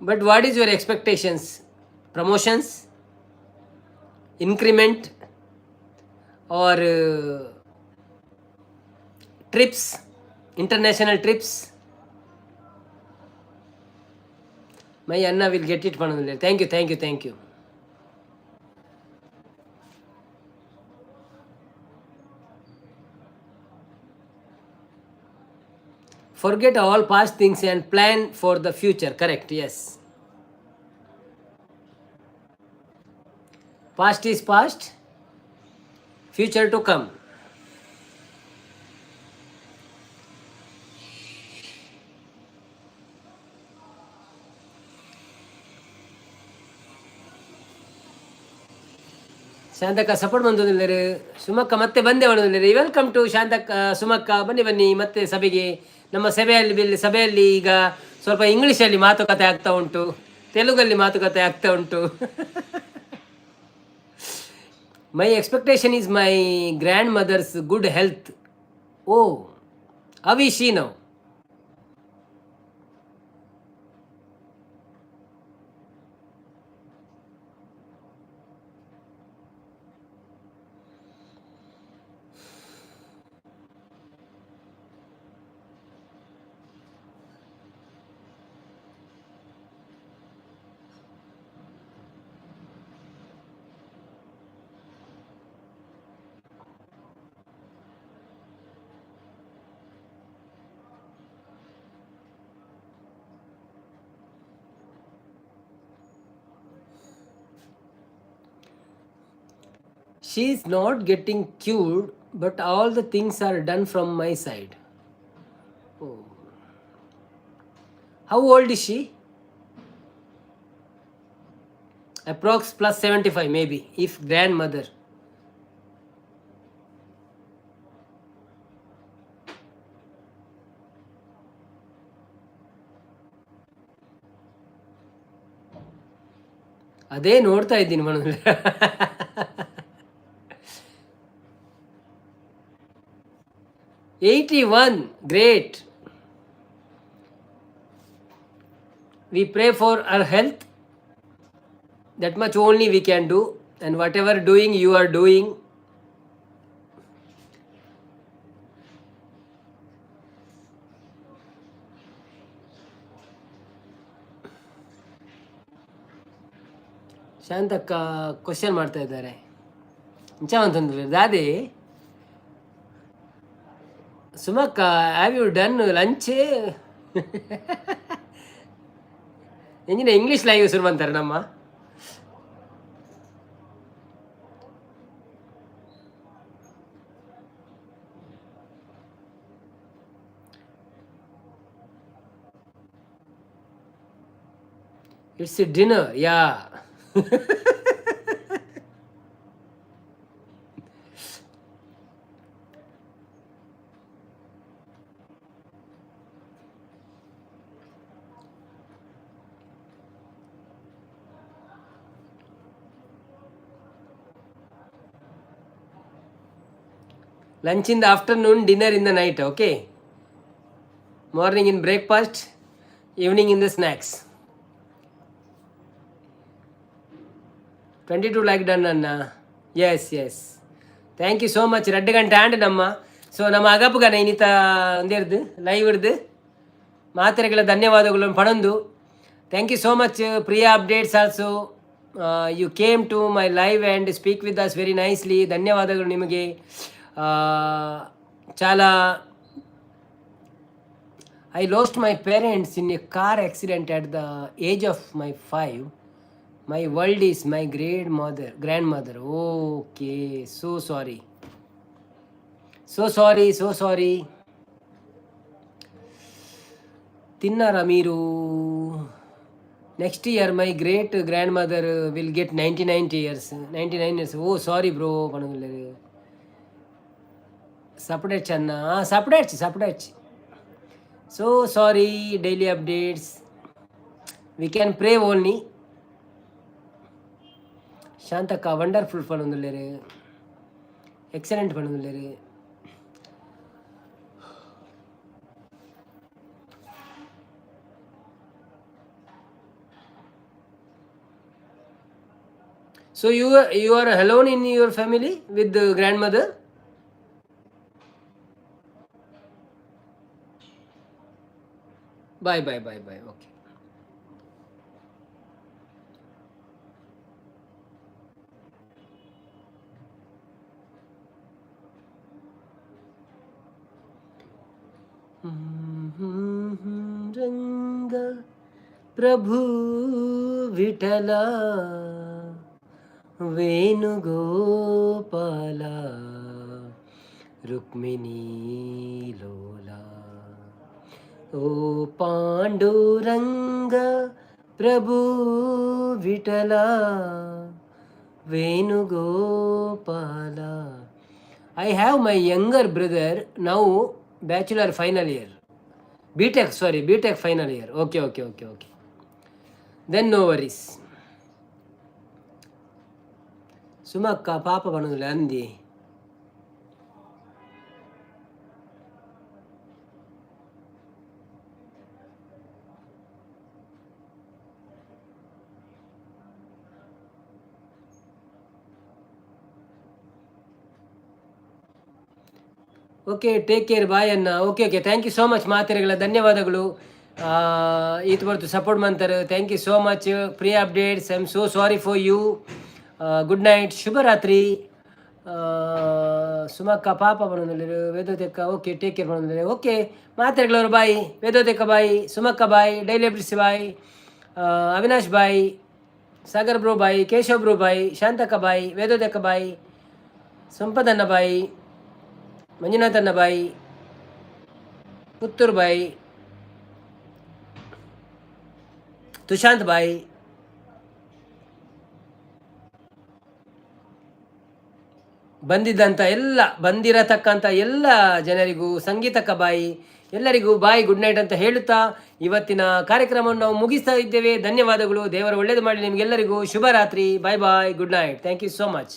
But what is your expectations? Promotions? Increment? Or trips? International trips? My Anna will get it. Thank you, thank you, thank you. Forget all past things and plan for the future. Correct, yes. Past is past, future to come. ಶಾಂತಕ್ಕ ಸಪೋರ್ಟ್ ಬಂದಿದ್ದಾರೆ. ಸುಮಕ್ಕ ಮತ್ತೆ ಬಂದೆ ಮಾಡಿದ್ದಾರೆ. Welcome to Shantakka. ಸುಮಕ್ಕ ಬನ್ನಿ ಬನ್ನಿ ಮತ್ತೆ ಸಭೆಗೆ. ನಮ್ಮ ಸಭೆಯಲ್ಲಿ ಈಗ ಸ್ವಲ್ಪ ಇಂಗ್ಲೀಷಲ್ಲಿ ಮಾತುಕತೆ ಆಗ್ತಾ ಉಂಟು, ತೆಲುಗಲ್ಲಿ ಮಾತುಕತೆ ಆಗ್ತಾ ಉಂಟು. My expectation is my grandmother's good health. Oh how is she now? She is not getting cured, but all the things are done from my side. Oh. How old is she? Approx plus 75 maybe, if grandmother. ಅದೇ ನೋಡ್ತಾ ಇದ್ದೀನಿ Manoj. 81, great. We pray for her health. That much only we can do. And whatever doing you are doing, ಶಾಂತಕ್ಕ ಕ್ವಶನ್ ಮಾಡ್ತಾ ಇದ್ದಾರೆ. ಇಂಚ ಅಂತಂದ್ರೆ ದಾದಿ ಸುಮಕ್ಕ, ಹ್ಯಾವ್ ಯು ಡನ್ ಲಂಚ್? ಎಂಜಿನ ಇಂಗ್ಲೀಷ್ ಲೈವ್ ಶುರು ಅಂತಾರೆ ನಮ್ಮ. It's dinner, yeah. Lunch in the afternoon, dinner in the night. Okay. Morning in breakfast, evening in the snacks. 22 like done ಅಣ್ಣ. Yes thank you so much 2 ಗಂಟೆ ಆಂಡ್ ನಮ್ಮ ಸೊ ನಮ್ಮ ಅಗಪ್ಪುಗನ ಇನ್ನಿತ ಒಂದೇರ್ದು ಲೈವ್ ಹಿಡ್ದು ಮಾತ್ರೆಗಳ ಧನ್ಯವಾದಗಳನ್ನು ಪಡೊಂದು. Thank you so much Priya updates also you came to my live and speak with us very nicely. ಧನ್ಯವಾದಗಳು ನಿಮಗೆ. చాలా I lost my parents in a car accident at the age of my 5. My world is my grandmother. Okay, so sorry. తిన్నారా మీరు? Next year my great grandmother will get 99 years. Oh sorry bro పనులేదు. సపడేచ్చు అన్న, సపడేచ్చు. So sorry. Daily updates we can pray only. ಶಾಂತಕ್ಕ ವಂಡರ್ಫುಲ್ ಪಣೊಂದುಲ್ಲೆರ್, ಎಕ್ಸಲೆಂಟ್ ಪಣೊಂದುಲ್ಲೆರ್. So you are alone in your family with the grandmother? Bye. Okay. Ranga ಪ್ರಭು ವಿಠಲ ವೇಣುಗೋಪಾಲ ರುಕ್ಮಿಣೀ ಲೋಲ. ಓ ಪಾಂಡುರಂಗ ಪ್ರಭು Vitthala Venugopala. I have my younger brother now bachelor final year. BTech final year. Okay. Then no worries. సుమక్క పాప పనులే అంది. ಓಕೆ, ಟೇಕ್ ಕೇರ್, ಬಾಯ್ ಅನ್ನ. Okay thank you so much ಮಾತೆರೆಗಳ ಧನ್ಯವಾದಗಳು. ಈತ ಬರ್ತು ಸಪೋರ್ಟ್ ಮಾಡ್ತಾರೆ. Thank you so much. Priya updates, I am so sorry for you. Good night, ಶುಭರಾತ್ರಿ. ಸುಮಕ್ಕ ಪಾಪ ಬಂದಿಲ್ಲ, ವೇದೋತೆಕ್ಕ. ಓಕೆ, ಟೇಕ್ ಕೇರ್ ಬಂದಿಲ್ಲ. ಓಕೆ ಮಾತೆರೆಗಳವರು ಬಾಯ್, ವೇದೋತೆಕ್ಕ ಬಾಯ್, ಸುಮಕ್ಕ bye, daily updates bye, Avinash bye, Sagar bro bye, Keshav bro bye, ಶಾಂತಕ್ಕ ಬಾಯ್, ವೇದೋತೆಕ್ಕ ಬಾಯ್, ಸಂಪದನ್ನ ಬಾಯ್, ಮಂಜುನಾಥ್ ಅನ್ನ ಬಾಯ್, ಪುತ್ತೂರು ಬಾಯ್, ತುಶಾಂತ್ ಬಾಯ್, ಬಂದಿರತಕ್ಕಂಥ ಎಲ್ಲ ಜನರಿಗೂ, ಸಂಗೀತಕ್ಕ ಬಾಯಿ, ಎಲ್ಲರಿಗೂ ಬಾಯ್, ಗುಡ್ ನೈಟ್ ಅಂತ ಹೇಳುತ್ತಾ ಇವತ್ತಿನ ಕಾರ್ಯಕ್ರಮವನ್ನು ನಾವು ಮುಗಿಸ್ತಾ ಇದ್ದೇವೆ. ಧನ್ಯವಾದಗಳು. ದೇವರು ಒಳ್ಳೇದು ಮಾಡಲಿ ನಿಮಗೆಲ್ಲರಿಗೂ. ಶುಭರಾತ್ರಿ. Bye, good night. Thank you so much.